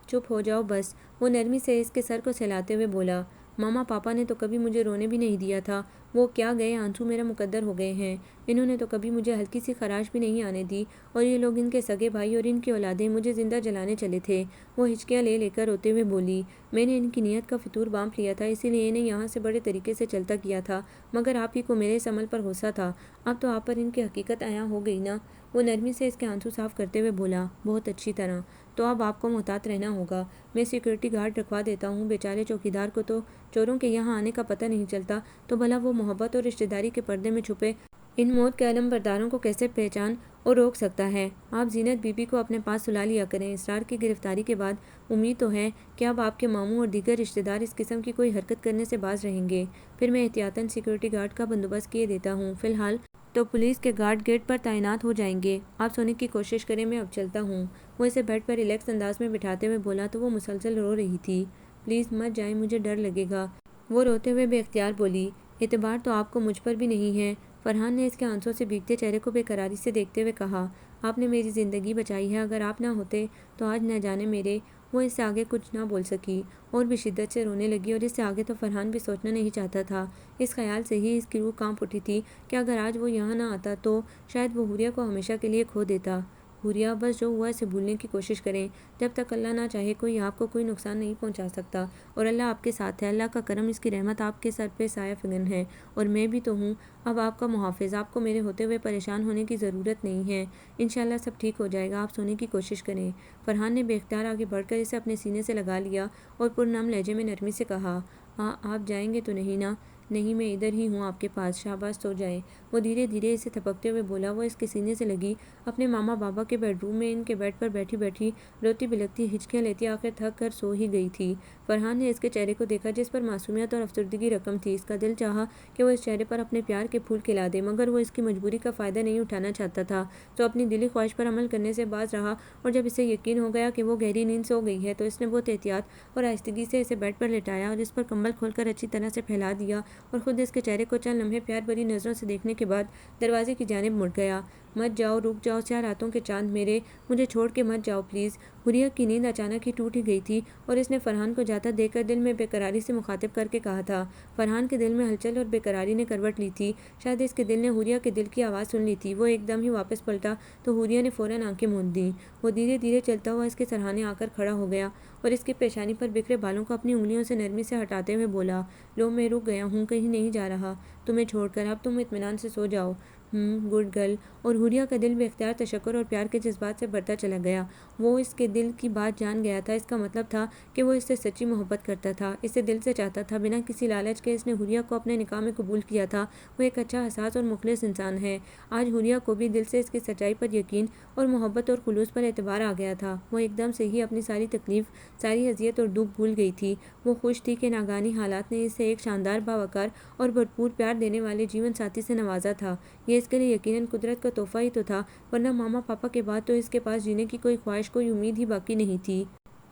چپ ہو جاؤ بس، وہ نرمی سے اس کے سر کو سہلاتے ہوئے بولا۔ ماما پاپا نے تو کبھی مجھے رونے بھی نہیں دیا تھا، وہ کیا گئے آنسو میرا مقدر ہو گئے ہیں، انہوں نے تو کبھی مجھے ہلکی سی خراش بھی نہیں آنے دی، اور یہ لوگ ان کے سگے بھائی اور ان کی اولادیں مجھے زندہ جلانے چلے تھے۔ وہ ہچکیاں لے لے کر روتے ہوئے بولی، میں نے ان کی نیت کا فطور بانپ لیا تھا، اسی لیے انہیں یہاں سے بڑے طریقے سے چلتا کیا تھا، مگر آپ ہی کو میرے اس عمل پر غصہ تھا، اب تو آپ پر ان کی حقیقت عیاں ہو گئی نا۔ وہ نرمی سے اس کے آنسو صاف کرتے ہوئے بولا، بہت اچھی طرح، تو اب آپ کو محتاط رہنا ہوگا، میں سیکورٹی گارڈ رکھوا دیتا ہوں، بیچارے چوکیدار کو تو چوروں کے یہاں آنے کا پتہ نہیں چلتا، تو بھلا وہ محبت اور رشتہ داری کے پردے میں چھپے ان موت کے علم برداروں کو کیسے پہچان اور روک سکتا ہے۔ آپ زینت بی بی کو اپنے پاس سلا لیا کریں، اسرار کی گرفتاری کے بعد امید تو ہے کہ اب آپ کے ماموں اور دیگر رشتہ دار اس قسم کی کوئی حرکت کرنے سے باز رہیں گے، پھر میں احتیاطاً سیکورٹی گارڈ کا بندوبست کیے دیتا ہوں، فی الحال تو پولیس کے گارڈ گیٹ پر تعینات ہو جائیں گے، آپ سونے کی کوشش کریں، میں اب چلتا ہوں۔ وہ اسے بیڈ پر ریلیکس انداز میں بٹھاتے ہوئے بولا تو وہ مسلسل رو رہی تھی، پلیز مت جائیں، مجھے ڈر لگے گا، وہ روتے ہوئے بے اختیار بولی۔ اعتبار تو آپ کو مجھ پر بھی نہیں ہے، فرحان نے اس کے آنسوں سے بھیگتے چہرے کو بے قراری سے دیکھتے ہوئے کہا، آپ نے میری زندگی بچائی ہے، اگر آپ نہ ہوتے تو آج نہ جانے میرے۔ وہ اس سے آگے کچھ نہ بول سکی اور بھی شدت سے رونے لگی، اور اس سے آگے تو فرحان بھی سوچنا نہیں چاہتا تھا۔ اس خیال سے ہی اس کی روح کانپ اٹھی تھی کہ اگر آج وہ یہاں نہ آتا تو شاید وہ حوریہ کو ہمیشہ کے لیے کھو دیتا۔ حوریہ، بس جو ہوا اسے بھولنے کی کوشش کریں، جب تک اللہ نہ چاہے کوئی آپ کو کوئی نقصان نہیں پہنچا سکتا، اور اللہ آپ کے ساتھ ہے، اللہ کا کرم، اس کی رحمت آپ کے سر پہ سایہ فگن ہے، اور میں بھی تو ہوں اب آپ کا محافظ، آپ کو میرے ہوتے ہوئے پریشان ہونے کی ضرورت نہیں ہے، انشاءاللہ سب ٹھیک ہو جائے گا، آپ سونے کی کوشش کریں۔ فرحان نے بے اختیار آگے بڑھ کر اسے اپنے سینے سے لگا لیا اور پرنم لہجے میں نرمی سے کہا، آپ جائیں گے تو نہیں نا؟ نہیں، میں ادھر ہی ہوں آپ کے پاس، شاباش سو جائیں۔ وہ دھیرے دھیرے اسے تھپکتے ہوئے بولا۔ وہ اس کے سینے سے لگی اپنے ماما بابا کے بیڈ روم میں ان کے بیڈ پر بیٹھی بیٹھی روتی بلکتی ہچکیاں لیتی آخر تھک کر سو ہی گئی تھی۔ فرحان نے اس کے چہرے کو دیکھا جس پر معصومیت اور افسردگی رقم تھی، اس کا دل چاہا کہ وہ اس چہرے پر اپنے پیار کے پھول کھلا دے، مگر وہ اس کی مجبوری کا فائدہ نہیں اٹھانا چاہتا تھا، تو اپنی دلی خواہش پر عمل کرنے سے باز رہا، اور جب اسے یقین ہو گیا کہ وہ گہری نیند سو گئی ہے تو اس نے بہت احتیاط اور آہستگی سے اسے بیڈ پر لٹایا اور اس پر کمبل کھول کر اچھی طرح سے پھیلا دیا، اور خود اس کے چہرے کو چند لمحے پیار بھری نظروں سے دیکھنے کے بعد دروازے کی جانب مڑ گیا۔ مت جاؤ، رک جاؤ سیاہ راتوں کے چاند میرے، مجھے چھوڑ کے مت جاؤ پلیز۔ حوریہ کی نیند اچانک ہی ٹوٹ ہی گئی تھی اور اس نے فرحان کو جاتا دیکھ کر دل میں بے قراری سے مخاطب کر کے کہا تھا۔ فرحان کے دل میں ہلچل اور بے قراری نے کروٹ لی تھی۔ شاید اس کے دل نے حوریہ کے دل کی آواز سن لی تھی۔ وہ ایک دم ہی واپس پلٹا تو حوریہ نے فوراً آنکھیں موند دیں۔ وہ دھیرے دھیرے چلتا ہوا اس کے سرہانے آ کر کھڑا ہو گیا اور اس کی پیشانی پر بکھرے بالوں کو اپنی انگلیوں سے نرمی سے ہٹاتے ہوئے بولا، لو میں رک گیا ہوں، کہیں نہیں جا رہا تمہیں چھوڑ کر، اب تم اطمینان سے سو جاؤ۔ Good girl. اور حوریہ کا دل بے اختیار تشکر اور پیار کے جذبات سے بھرتا چلا گیا۔ وہ اس کے دل کی بات جان گیا تھا۔ اس کا مطلب تھا کہ وہ اس سے سچی محبت کرتا تھا، اسے دل سے چاہتا تھا، بنا کسی لالچ کے اس نے حوریہ کو اپنے نکاح میں قبول کیا تھا۔ وہ ایک اچھا، حساس اور مخلص انسان ہے۔ آج حوریہ کو بھی دل سے اس کی سچائی پر یقین اور محبت اور خلوص پر اعتبار آ گیا تھا۔ وہ ایک دم سے ہی اپنی ساری تکلیف، ساری اذیت اور دکھ بھول گئی تھی۔ وہ خوش تھی کہ ناگہانی حالات نے اسے ایک شاندار، باوقار اور بھرپور پیار دینے والے جیون ساتھی سے نوازا تھا۔ یہ اس کے لیے یقیناً قدرت کا تحفہ ہی تو تھا، ورنہ ماما پاپا کے بعد تو اس کے پاس جینے کی کوئی خواہش، کوئی امید ہی باقی نہیں تھی۔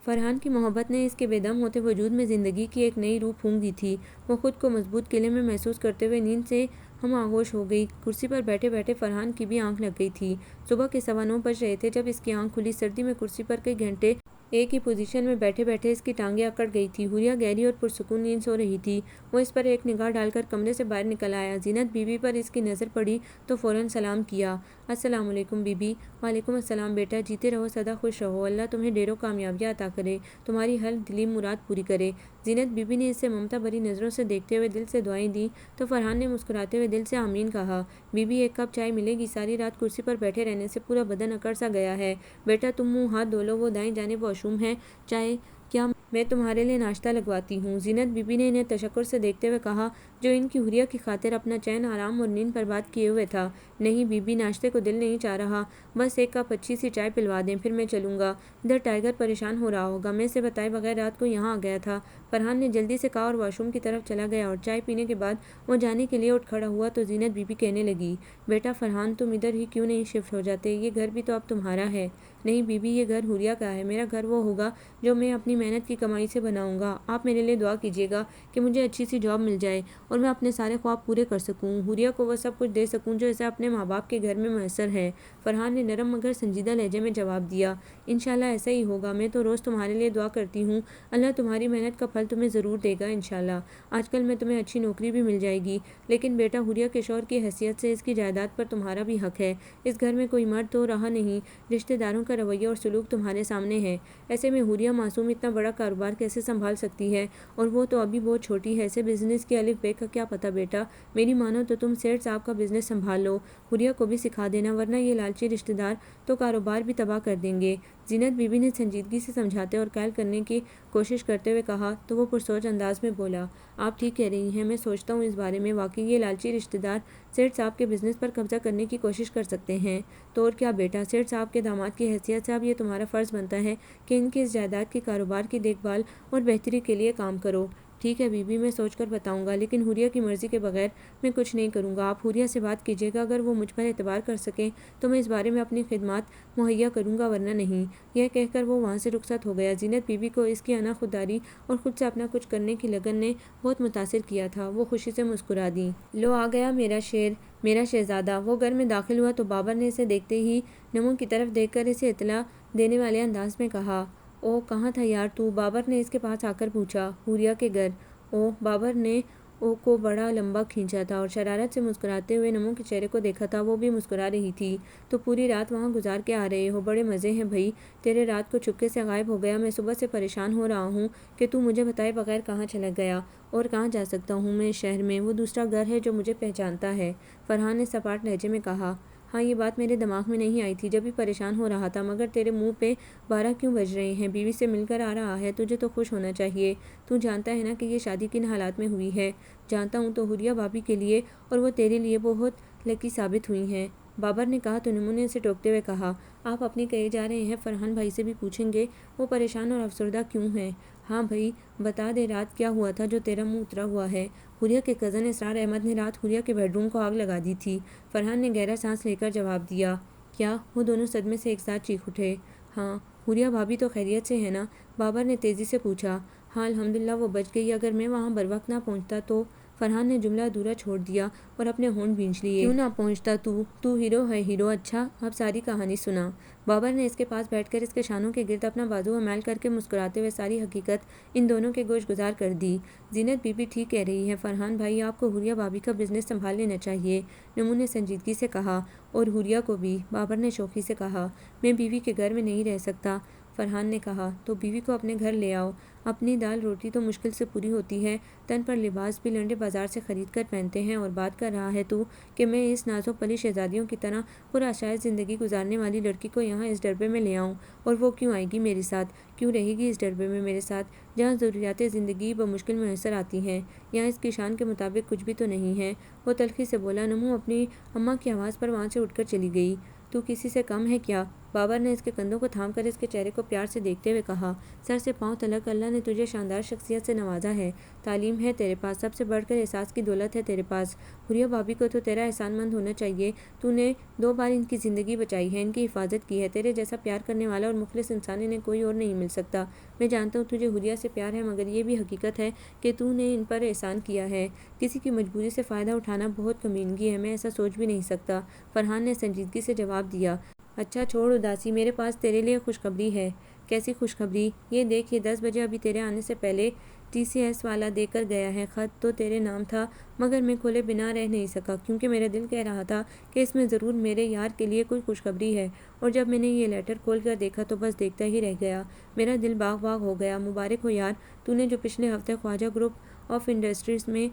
فرحان کی محبت نے اس کے بے دم ہوتے وجود میں زندگی کی ایک نئی روح پھونک دی تھی۔ وہ خود کو مضبوط قلعے میں محسوس کرتے ہوئے نیند سے ہم آغوش ہو گئی۔ کرسی پر بیٹھے بیٹھے فرحان کی بھی آنکھ لگ گئی تھی۔ صبح کے 9:15 بج رہے تھے جب اس کی آنکھ کھلی۔ سردی میں کرسی پر کئی گھنٹے ایک ہی پوزیشن میں بیٹھے بیٹھے اس کی ٹانگیں اکڑ گئی تھی۔ حوریہ گہری اور پرسکون نیند سو رہی تھی۔ وہ اس پر ایک نگاہ ڈال کر کمرے سے باہر نکل آیا۔ زینت بی بی پر اس کی نظر پڑی تو فوراً سلام کیا۔ السلام علیکم بی بی۔ وعلیکم السلام بیٹا، جیتے رہو، سدا خوش رہو، اللہ تمہیں ڈھیروں کامیابیاں عطا کرے، تمہاری ہر دلی مراد پوری کرے۔ زینت بی بی نے اسے ممتا بھری نظروں سے دیکھتے ہوئے دل سے دعائیں دیں تو فرحان نے مسکراتے ہوئے دل سے آمین کہا۔ بی بی ایک کپ چائے ملے گی؟ ساری رات کرسی پر بیٹھے رہنے سے پورا بدن اکڑ سا گیا ہے۔ بیٹا تم منہ ہاتھ دھو لو، وہ دائیں جانب واش روم ہے، چائے کیا میں تمہارے لیے ناشتہ لگواتی ہوں؟ زینت بی بی نے انہیں تشکر سے دیکھتے ہوئے کہا جو ان کی حوریہ کی خاطر اپنا چین، آرام اور نیند برباد کیے ہوئے تھا۔ نہیں بی بی، ناشتے کو دل نہیں چاہ رہا، بس ایک کپ اچھی سی چائے پلوا دیں، پھر میں چلوں گا۔ ادھر ٹائیگر پریشان ہو رہا ہوگا، میں اسے بتائے بغیر رات کو یہاں آ گیا تھا۔ فرحان نے جلدی سے کہا اور واش روم کی طرف چلا گیا اور چائے پینے کے بعد وہ جانے کے لیے اٹھ کھڑا ہوا تو زینت بی بی کہنے لگی، بیٹا فرحان تم ادھر ہی کیوں نہیں شفٹ ہو جاتے؟ یہ گھر بھی تو اب تمہارا ہے۔ نہیں بی بی، یہ گھر حوریہ کا ہے، میرا گھر وہ ہوگا جو میں اپنی محنت کی کمائی سے بناؤں گا۔ آپ میرے لیے دعا کیجیے گا کہ مجھے اچھی سی جاب مل جائے اور میں اپنے سارے خواب پورے کر سکوں، حوریہ کو وہ سب کچھ دے سکوں جو اسے اپنے ماں باپ کے گھر میں میسر ہے۔ فرحان نے نرم مگر سنجیدہ لہجے میں جواب دیا، انشاءاللہ ایسا ہی ہوگا، میں تو روز تمہارے لیے دعا کرتی ہوں، اللہ تمہاری محنت کا پھل تمہیں ضرور دے گا انشاءاللہ۔ آج کل میں تمہیں اچھی نوکری بھی مل جائے گی، لیکن بیٹا حوریہ کے شوہر کی حیثیت سے اس کی جائیداد پر تمہارا بھی حق ہے۔ اس گھر میں کوئی مرد تو رہا نہیں، رشتہ داروں کا رویہ اور سلوک تمہارے سامنے ہے، ایسے میں حوریہ معصوم اتنا بڑا کاروبار کیسے سنبھال سکتی ہے؟ اور وہ تو ابھی بہت چھوٹی ہے، اسے بزنس کی الف بے کا کیا پتہ بیٹا۔ میری مانو تو تم سیٹھ صاحب کا بزنس سنبھال لو، حوریہ کو بھی سکھا دینا، ورنہ یہ لالچی رشتہ دار تو کاروبار بھی تباہ کر دیں گے۔ زینت بی بی نے سنجیدگی سے سمجھاتے اور قائل کرنے کی کوشش کرتے ہوئے کہا تو وہ پرسوچ انداز میں بولا، آپ ٹھیک کہہ رہی ہیں، میں سوچتا ہوں اس بارے میں، واقعی یہ لالچی رشتہ دار سیٹھ صاحب کے بزنس پر قبضہ کرنے کی کوشش کر سکتے ہیں۔ تو اور کیا بیٹا، سیٹھ صاحب کے داماد کی حیثیت سے اب یہ تمہارا فرض بنتا ہے کہ ان کی اس جائیداد کی کاروبار کی دیکھ بھال اور بہتری کے لیے کام کرو۔ ٹھیک ہے بی بی، میں سوچ کر بتاؤں گا، لیکن حوریہ کی مرضی کے بغیر میں کچھ نہیں کروں گا۔ آپ حوریہ سے بات کیجیے گا، اگر وہ مجھ پر اعتبار کر سکیں تو میں اس بارے میں اپنی خدمات مہیا کروں گا، ورنہ نہیں۔ یہ کہہ کر وہ وہاں سے رخصت ہو گیا۔ زینت بی بی کو اس کی انا خودداری اور خود سے اپنا کچھ کرنے کی لگن نے بہت متاثر کیا تھا۔ وہ خوشی سے مسکرا دیں، لو آ گیا میرا شیر، میرا شہزادہ۔ وہ گھر میں داخل ہوا تو بابر نے اسے دیکھتے ہی نمو کی طرف دیکھ کر اسے اطلاع دینے والے انداز میں کہا، او کہاں تھا یار تو؟ بابر نے اس کے پاس آ کر پوچھا۔ حوریہ کے گھر۔ او بابر نے او کو بڑا لمبا کھینچا تھا اور شرارت سے مسکراتے ہوئے نمو کے چہرے کو دیکھا تھا، وہ بھی مسکرا رہی تھی۔ تو پوری رات وہاں گزار کے آ رہے ہو، بڑے مزے ہیں بھئی، تیرے رات کو چپکے سے غائب ہو گیا، میں صبح سے پریشان ہو رہا ہوں کہ تو مجھے بتائے بغیر کہاں چلا گیا۔ اور کہاں جا سکتا ہوں میں اس شہر میں، وہ دوسرا گھر ہے جو مجھے پہچانتا ہے، فرحان نے سپاٹ لہجے میں کہا۔ ہاں یہ بات میرے دماغ میں نہیں آئی تھی جب بھی پریشان ہو رہا تھا، مگر تیرے منہ پہ 12 کیوں بج رہے ہیں؟ بیوی سے مل کر آ رہا ہے، تجھے تو خوش ہونا چاہیے، تو جانتا ہے نا کہ یہ شادی کن حالات میں ہوئی ہے؟ جانتا ہوں، تو حوریہ بھابھی کے لیے اور وہ تیرے لیے بہت لکی ثابت ہوئی ہیں، بابر نے کہا تو نمو نے اسے ٹوکتے ہوئے کہا، آپ اپنے کہے جا رہے ہیں، فرحان بھائی سے بھی پوچھیں گے وہ پریشان اور افسردہ کیوں ہیں؟ ہاں بھائی بتا دے، رات کیا ہوا تھا جو تیرا منہ اترا ہوا ہے؟ حوریہ کے کزن اسرار احمد نے رات حوریہ کے بیڈ روم کو آگ لگا دی تھی، فرحان نے گہرا سانس لے کر جواب دیا۔ کیا؟ وہ دونوں صدمے سے ایک ساتھ چیخ اٹھے۔ ہاں۔ حوریہ بھابھی تو خیریت سے ہے نا؟ بابر نے تیزی سے پوچھا۔ ہاں الحمدللہ وہ بچ گئی، اگر میں وہاں بروقت نہ پہنچتا تو فرحان نے جملہ ادھورا چھوڑ دیا اور اپنے ہونٹ بھینچ لیے۔ کیوں نہ پہنچتا تو ہیرو ہے ہیرو، اچھا اب ساری کہانی سنا۔ بابر نے اس کے پاس بیٹھ کر اس کے شانوں کے گرد اپنا بازو میل کر کے مسکراتے ہوئے ساری حقیقت ان دونوں کے گوش گزار کر دی۔ زینت بی بی ٹھیک کہہ رہی ہے فرحان بھائی، آپ کو حوریہ بھابی کا بزنس سنبھال لینا چاہیے، نمو نے سنجیدگی سے کہا۔ اور حوریہ کو بھی، بابر نے شوخی سے کہا۔ میں بیوی کے گھر میں نہیں رہ سکتا، فرحان نے کہا۔ تو بیوی کو اپنے گھر لے آؤ، اپنی دال روٹی تو مشکل سے پوری ہوتی ہے، تن پر لباس بھی لنڈے بازار سے خرید کر پہنتے ہیں، اور بات کر رہا ہے تو کہ میں اس ناز و پلی شہزادیوں کی طرح پرآشائش زندگی گزارنے والی لڑکی کو یہاں اس ڈربے میں لے آؤں، اور وہ کیوں آئے گی میرے ساتھ، کیوں رہے گی اس ڈربے میں میرے ساتھ، جہاں ضروریات زندگی بمشکل میسر آتی ہیں، یہاں اس کی شان کے مطابق کچھ بھی تو نہیں ہے۔ وہ تلخی سے بولا۔ نمو اپنی اماں کی آواز پر وہاں سے اٹھ کر چلی گئی۔ تو کسی سے کم ہے کیا؟ بابر نے اس کے کندھوں کو تھام کر اس کے چہرے کو پیار سے دیکھتے ہوئے کہا۔ سر سے پاؤں تلک اللہ نے تجھے شاندار شخصیت سے نوازا ہے، تعلیم ہے تیرے پاس، سب سے بڑھ کر احساس کی دولت ہے تیرے پاس۔ حوریہ بھابی کو تو تیرا احسان مند ہونا چاہیے، تو نے 2 بار ان کی زندگی بچائی ہے، ان کی حفاظت کی ہے، تیرے جیسا پیار کرنے والا اور مخلص انسان انہیں کوئی اور نہیں مل سکتا۔ میں جانتا ہوں تجھے حوریہ سے پیار ہے، مگر یہ بھی حقیقت ہے کہ تو نے ان پر احسان کیا ہے، کسی کی مجبوری سے فائدہ اٹھانا بہت کمینگی ہے، میں ایسا سوچ بھی نہیں سکتا، فرحان نے سنجیدگی سے جواب دیا۔ اچھا چھوڑ اداسی، میرے پاس تیرے لیے خوشخبری ہے۔ کیسی خوشخبری؟ یہ دیکھ، یہ 10 بجے ابھی تیرے آنے سے پہلے TCS والا دے کر گیا ہے، خط تو تیرے نام تھا، مگر میں کھولے بنا رہ نہیں سکا، کیونکہ میرا دل کہہ رہا تھا کہ اس میں ضرور میرے یار کے لیے کوئی خوشخبری ہے، اور جب میں نے یہ لیٹر کھول کر دیکھا تو بس دیکھتا ہی رہ گیا، میرا دل باغ باغ ہو گیا۔ مبارک ہو یار، تو نے جو پچھلے ہفتے خواجہ گروپ آف انڈسٹریز میں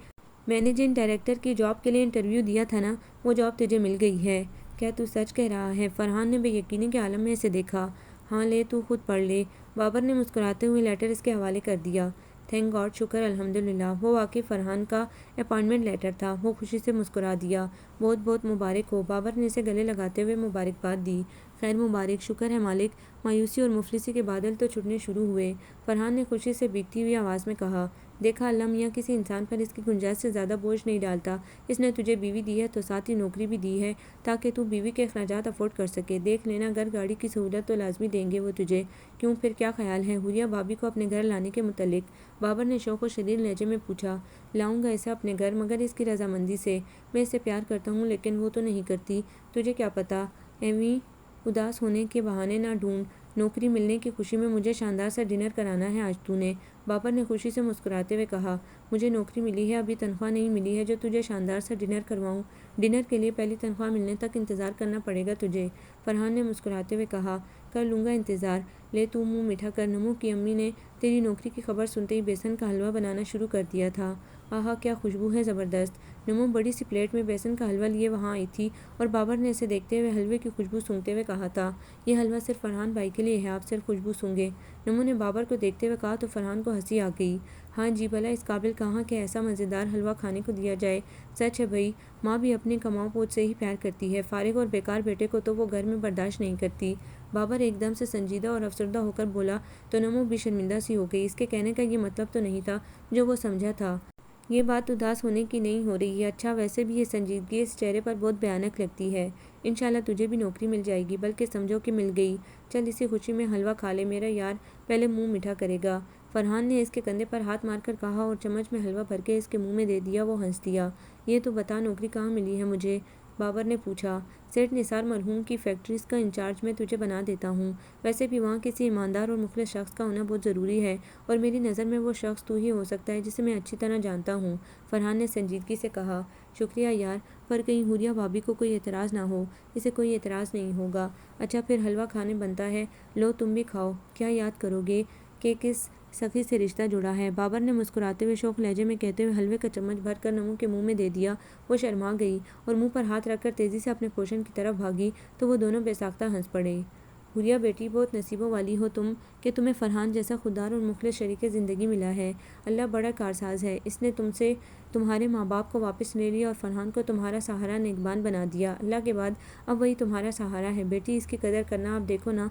مینیجنگ ڈائریکٹر کی جاب کے لیے انٹرویو دیا تھا نا، وہ جاب تجھے مل گئی ہے۔ کیا تو سچ کہہ رہا ہے؟ فرحان نے بے یقینی کے عالم میں اسے دیکھا۔ ہاں لے تو خود پڑھ لے، بابر نے مسکراتے ہوئے لیٹر اس کے حوالے کر دیا۔ تھینک گاڈ، شکر الحمدللہ، وہ واقعی فرحان کا اپائنٹمنٹ لیٹر تھا۔ وہ خوشی سے مسکرا دیا۔ بہت بہت مبارک ہو، بابر نے اسے گلے لگاتے ہوئے مبارکباد دی۔ خیر مبارک، شکر ہے مالک، مایوسی اور مفلسی کے بادل تو چھٹنے شروع ہوئے، فرحان نے خوشی سے بھیگتی ہوئی آواز میں کہا۔ دیکھا اللہ میاں کسی انسان پر اس کی گنجائش سے زیادہ بوجھ نہیں ڈالتا، اس نے تجھے بیوی دی ہے تو ساتھ ہی نوکری بھی دی ہے تاکہ تو بیوی کے اخراجات افورڈ کر سکے، دیکھ لینا گھر گاڑی کی سہولت تو لازمی دیں گے وہ تجھے۔ کیوں، پھر کیا خیال ہے حوریہ بھابی کو اپنے گھر لانے کے متعلق؟ بابر نے شوق و شدید لہجے میں پوچھا۔ لاؤں گا اسے اپنے گھر، مگر اس کی رضامندی سے، میں اسے پیار کرتا ہوں لیکن وہ تو نہیں کرتی، تجھے کیا پتا، ایویں اداس ہونے کے بہانے نہ ڈھونڈ، نوکری ملنے کی خوشی میں مجھے شاندار سا ڈنر کرانا ہے آج تو نے، بابر نے خوشی سے مسکراتے ہوئے کہا۔ مجھے نوکری ملی ہے، ابھی تنخواہ نہیں ملی ہے جو تجھے شاندار سا ڈنر کرواؤں، ڈنر کے لیے پہلی تنخواہ ملنے تک انتظار کرنا پڑے گا تجھے، فرحان نے مسکراتے ہوئے کہا۔ کر لوں گا انتظار، لے تو منہ میٹھا کر، نمو کی امی نے تیری نوکری کی خبر سنتے ہی بیسن کا حلوہ بنانا شروع کر دیا تھا، آہا کیا خوشبو ہے زبردست، نمو بڑی سی پلیٹ میں بیسن کا حلوہ لیے وہاں آئی تھی، اور بابر نے اسے دیکھتے ہوئے حلوے کی خوشبو سونگھتے ہوئے کہا تھا، یہ حلوہ صرف فرحان بھائی کے لیے ہے، آپ صرف خوشبو سونگھیں، نمو نے بابر کو دیکھتے ہوئے کہا تو فرحان کو ہنسی آ گئی۔ ہاں جی، بھلا اس قابل کہاں کہ ایسا مزیدار حلوہ کھانے کو دیا جائے، سچ ہے بھائی، ماں بھی اپنے کماؤ پوچھ سے ہی پیار کرتی ہے، فارغ اور بیکار بیٹے کو تو وہ گھر میں برداشت نہیں کرتی، بابر ایک دم سے سنجیدہ اور افسردہ ہو کر بولا تو نمو بھی شرمندہ سی ہو گئی، اس کے کہنے کا یہ مطلب تو نہیں تھا جو وہ سمجھا تھا، یہ بات اداس ہونے کی نہیں ہو رہی ہے، اچھا ویسے بھی یہ سنجیدگی اس چہرے پر بہت بھیانک لگتی ہے، انشاءاللہ تجھے بھی نوکری مل جائے گی، بلکہ سمجھو کہ مل گئی، چل اسی خوشی میں حلوہ کھا لے، میرا یار پہلے منہ میٹھا کرے گا، فرحان نے اس کے کندھے پر ہاتھ مار کر کہا اور چمچ میں حلوہ بھر کے اس کے منہ میں دے دیا، وہ ہنس دیا۔ یہ تو بتا نوکری کہاں ملی ہے مجھے، بابر نے پوچھا۔ سیٹھ نثار مرحوم کی فیکٹریز کا انچارج میں تجھے بنا دیتا ہوں، ویسے بھی وہاں کسی ایماندار اور مخلص شخص کا ہونا بہت ضروری ہے، اور میری نظر میں وہ شخص تو ہی ہو سکتا ہے جسے میں اچھی طرح جانتا ہوں، فرحان نے سنجیدگی سے کہا۔ شکریہ یار، پر کہیں حوریہ بھابی کو کوئی اعتراض نہ ہو، اسے کوئی اعتراض نہیں ہوگا، اچھا پھر حلوہ کھانے بنتا ہے، لو تم بھی کھاؤ، کیا یاد کرو گے کہ کس سخی سے رشتہ جڑا ہے، بابر نے مسکراتے ہوئے شوخ لہجے میں کہتے ہوئے حلوے کا چمچ بھر کر نمو کے منہ میں دے دیا، وہ شرما گئی اور منہ پر ہاتھ رکھ کر تیزی سے اپنے پوشن کی طرف بھاگی تو وہ دونوں بے ساختہ ہنس پڑے۔ حوریہ بیٹی، بہت نصیبوں والی ہو تم کہ تمہیں فرحان جیسا خوددار اور مخلص شریک زندگی ملا ہے، اللہ بڑا کارساز ہے، اس نے تم سے تمہارے ماں باپ کو واپس لے لیا اور فرحان کو تمہارا سہارا نگہبان بنا دیا، اللہ کے بعد اب وہی تمہارا سہارا ہے، بیٹی اس کی قدر کرنا، اب دیکھو نا،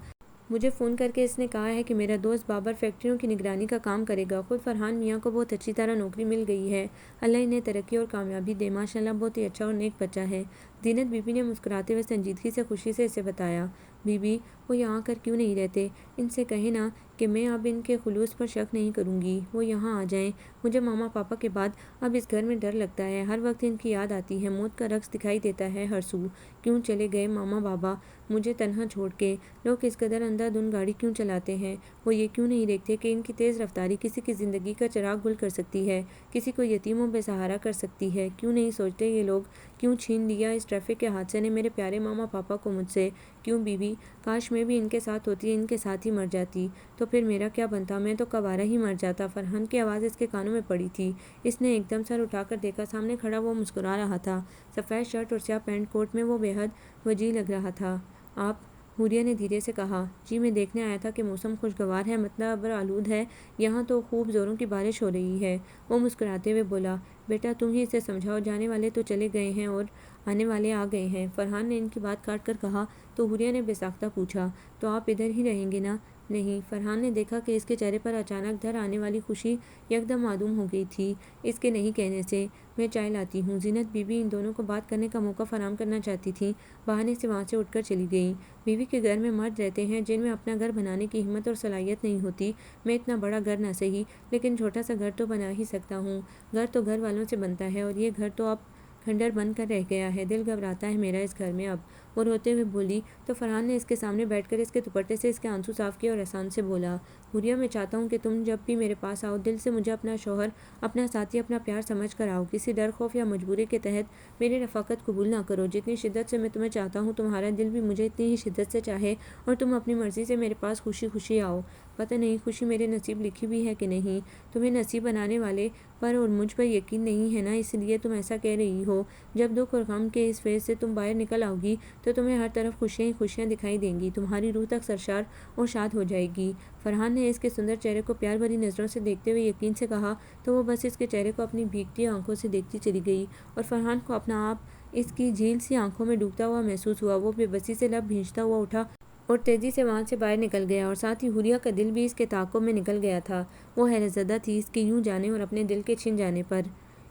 مجھے فون کر کے اس نے کہا ہے کہ میرا دوست بابر فیکٹریوں کی نگرانی کا کام کرے گا، خود فرحان میاں کو بہت اچھی طرح نوکری مل گئی ہے، اللہ انہیں ترقی اور کامیابی دے، ماشاءاللہ بہت ہی اچھا اور نیک بچہ ہے، زینت بی بی نے مسکراتے ہوئے سنجیدگی سے خوشی سے اسے بتایا۔ بی بی، وہ یہاں آ کر کیوں نہیں رہتے؟ ان سے کہیں نا کہ میں اب ان کے خلوص پر شک نہیں کروں گی، وہ یہاں آ جائیں۔ مجھے ماما پاپا کے بعد اب اس گھر میں ڈر لگتا ہے، ہر وقت ان کی یاد آتی ہے، موت کا رقص دکھائی دیتا ہے ہر سو۔ کیوں چلے گئے ماما بابا مجھے تنہا چھوڑ کے؟ لوگ اس قدر اندھا دھند گاڑی کیوں چلاتے ہیں؟ وہ یہ کیوں نہیں دیکھتے کہ ان کی تیز رفتاری کسی کی زندگی کا چراغ گل کر سکتی ہے، کسی کو یتیم و بے سہارا کر سکتی ہے؟ کیوں نہیں سوچتے یہ لوگ؟ کیوں چھین لیا اس ٹریفک کے حادثے نے میرے پیارے ماما پاپا کو مجھ سے؟ کیوں بی بی؟ کاش میں بھی ان کے ساتھ ہوتی، ان کے ساتھ ہی مر جاتی، تو پھر میرا کیا بنتا؟ میں تو کوارا ہی مر جاتا۔ فرحان کی آواز اس کے کانوں میں پڑی تھی۔ اس نے ایک دم سر اٹھا کر دیکھا، سامنے کھڑا وہ مسکرا رہا تھا۔ سفید شرٹ اور سیاہ پینٹ کوٹ میں وہ بے حد وجیح لگ رہا تھا۔ آپ؟ حوریہ نے دھیرے سے کہا۔ جی میں دیکھنے آیا تھا کہ موسم خوشگوار ہے، مطلب ابر آلود ہے، یہاں تو خوب زوروں کی بارش ہو رہی ہے۔ وہ مسکراتے ہوئے بولا، بیٹا تم ہی اسے سمجھاؤ، جانے والے تو چلے گئے ہیں اور آنے والے آ گئے ہیں۔ فرحان نے ان کی بات کاٹ کر کہا۔ تو حوریہ نے بے ساختہ پوچھا، تو آپ ادھر ہی رہیں گے نا؟ نہیں۔ فرحان نے دیکھا کہ اس کے چہرے پر اچانک دھر آنے والی خوشی یکدم معدوم ہو گئی تھی اس کے نہیں کہنے سے۔ میں چائے لاتی ہوں۔ زینت بی بی ان دونوں کو بات کرنے کا موقع فراہم کرنا چاہتی تھیں، بہانے سے وہاں سے اٹھ کر چلی گئیں۔ بیوی کے گھر میں مرد رہتے ہیں جن میں اپنا گھر بنانے کی ہمت اور صلاحیت نہیں ہوتی۔ میں اتنا بڑا گھر نہ سہی لیکن چھوٹا سا گھر تو بنا ہی سکتا ہوں۔ گھر تو گھر والوں سے بنتا ہے اور یہ گھر تو اب کھنڈر بن کر رہ گیا ہے، دل گھبراتا ہے میرا اس گھر میں اب۔ وہ روتے ہوئے بولی تو فرحان نے اس کے سامنے بیٹھ کر اس کے دوپٹے سے اس کے آنسو صاف کیے اور احسان سے بولا، حوریہ میں چاہتا ہوں کہ تم جب بھی میرے پاس آؤ دل سے مجھے اپنا شوہر، اپنا ساتھی، اپنا پیار سمجھ کر آؤ، کسی ڈر خوف یا مجبوری کے تحت میری رفاقت قبول نہ کرو۔ جتنی شدت سے میں تمہیں چاہتا ہوں تمہارا دل بھی مجھے اتنی ہی شدت سے چاہے اور تم اپنی مرضی سے میرے پاس خوشی خوشی آؤ۔ پتہ نہیں خوشی میرے نصیب لکھی بھی ہے کہ نہیں، تمہیں نصیب بنانے والے پر اور مجھ پر یقین نہیں ہے نا، اس لیے تم ایسا کہہ رہی ہو۔ جب دکھ اور غم کے اس فیض سے تم باہر نکل آؤ گی تو تمہیں ہر طرف خوشیاں ہی خوشیاں دکھائی دیں گی، تمہاری روح تک سرشار اور شاد ہو جائے گی۔ فرحان نے اس کے سندر چہرے کو پیار بھری نظروں سے دیکھتے ہوئے یقین سے کہا تو وہ بس اس کے چہرے کو اپنی بھیگتی آنکھوں سے دیکھتی چلی گئی اور فرحان کو اپنا آپ اس کی جھیل سی آنکھوں میں ڈوبتا ہوا محسوس ہوا۔ وہ بے بسی سے لب بھینچتا ہوا اٹھا اور تیزی سے وہاں سے باہر نکل گیا اور ساتھ ہی حوریہ کا دل بھی اس کے تعاقب میں نکل گیا تھا۔ وہ حیرت زدہ تھی اس کے یوں جانے اور اپنے دل کے چھن جانے پر۔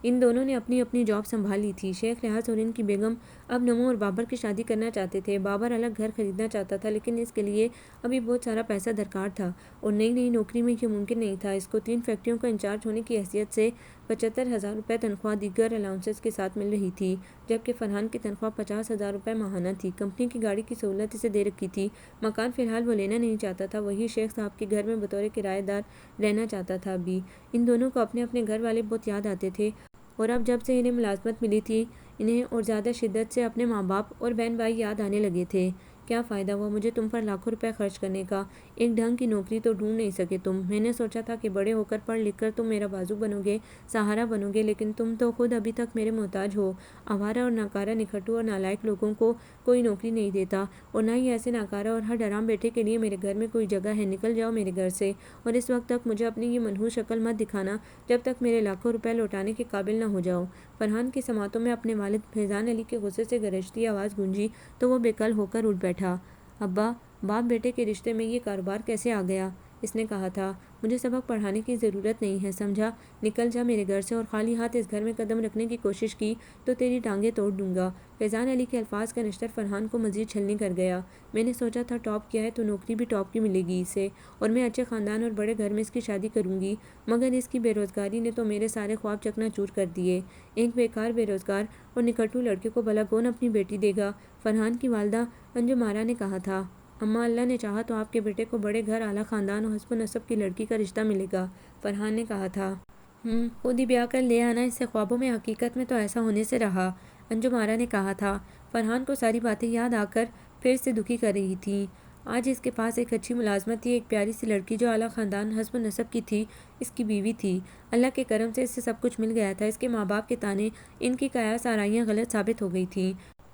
ان دونوں نے اپنی اپنی جاب سنبھال لی تھی۔ شیخ ریاض اور ان کی بیگم اب نمو اور بابر کی شادی کرنا چاہتے تھے۔ بابر الگ گھر خریدنا چاہتا تھا لیکن اس کے لیے ابھی بہت سارا پیسہ درکار تھا اور نئی نئی نوکری میں یہ ممکن نہیں تھا۔ اس کو 3 فیکٹریوں کا انچارج ہونے کی حیثیت سے 75,000 روپے تنخواہ دیگر الاؤنسز کے ساتھ مل رہی تھی، جبکہ فرحان کی تنخواہ 50,000 روپے ماہانہ تھی۔ کمپنی کی گاڑی کی سہولت اسے دے رکھی تھی۔ مکان فی الحال وہ لینا نہیں چاہتا تھا، وہی شیخ صاحب کے گھر میں بطور کرایہ دار رہنا چاہتا تھا ابھی۔ ان دونوں کو اپنے اپنے گھر والے بہت یاد آتے تھے اور اب جب سے انہیں ملازمت ملی تھی انہیں اور زیادہ شدت سے اپنے ماں باپ اور بہن بھائی یاد آنے لگے تھے۔ کیا فائدہ ہوا مجھے تم پر لاکھوں روپے خرچ کرنے کا، ایک ڈھنگ کی نوکری تو ڈھونڈ نہیں سکے تم۔ میں نے سوچا تھا کہ بڑے ہو کر پڑھ لکھ کر تم میرا بازو بنو گے، سہارا بنو گے، لیکن تم تو خود ابھی تک میرے محتاج ہو۔ آوارہ اور ناکارہ، نکھٹو اور نالائق لوگوں کو کوئی نوکری نہیں دیتا اور نہ ہی ایسے ناکارہ اور ہر حرام بیٹے کے لیے میرے گھر میں کوئی جگہ ہے۔ نکل جاؤ میرے گھر سے اور اس وقت تک مجھے اپنی یہ منحوس شکل مت دکھانا جب تک میرے لاکھوں روپے لوٹانے کے قابل نہ ہو جاؤ۔ فرحان کی سماعتوں میں اپنے والد فیضان علی کے غصے سے گرجتی آواز گونجی تو وہ بے کل ہو کر اٹھ بیٹھا۔ ابا، باپ بیٹے کے رشتے میں یہ کاروبار کیسے آ گیا؟ اس نے کہا تھا مجھے سبق پڑھانے کی ضرورت نہیں ہے، سمجھا؟ نکل جا میرے گھر سے اور خالی ہاتھ اس گھر میں قدم رکھنے کی کوشش کی تو تیری ٹانگیں توڑ دوں گا۔ فیضان علی کے الفاظ کا نشتر فرحان کو مزید چھلنی کر گیا۔ میں نے سوچا تھا ٹاپ کیا ہے تو نوکری بھی ٹاپ کی ملے گی اسے اور میں اچھے خاندان اور بڑے گھر میں اس کی شادی کروں گی، مگر اس کی بے روزگاری نے تو میرے سارے خواب چکنا چور کر دیے۔ ایک بیکار، بے روزگار اور نکھٹو لڑکے کو بھلا کون اپنی بیٹی دے گا؟ فرحان کی والدہ انجم آرا نے کہا تھا۔ اماں، اللہ نے چاہا تو آپ کے بیٹے کو بڑے گھر، اعلیٰ خاندان اور حسب و نسب کی لڑکی کا رشتہ ملے گا، فرحان نے کہا تھا۔ خود ہی بیاہ کر لے آنا اس سے خوابوں میں، حقیقت میں تو ایسا ہونے سے رہا، انجم آرا نے کہا تھا۔ فرحان کو ساری باتیں یاد آ کر پھر سے دکھی کر رہی تھیں۔ آج اس کے پاس ایک اچھی ملازمت تھی، ایک پیاری سی لڑکی جو اعلیٰ خاندان، حسب و نسب کی تھی، اس کی بیوی تھی۔ اللہ کے کرم سے اسے سب کچھ مل گیا تھا۔ اس کے ماں باپ کے طعنے، ان کی قیاس آرائیاں غلط ثابت ہو گئی تھیں۔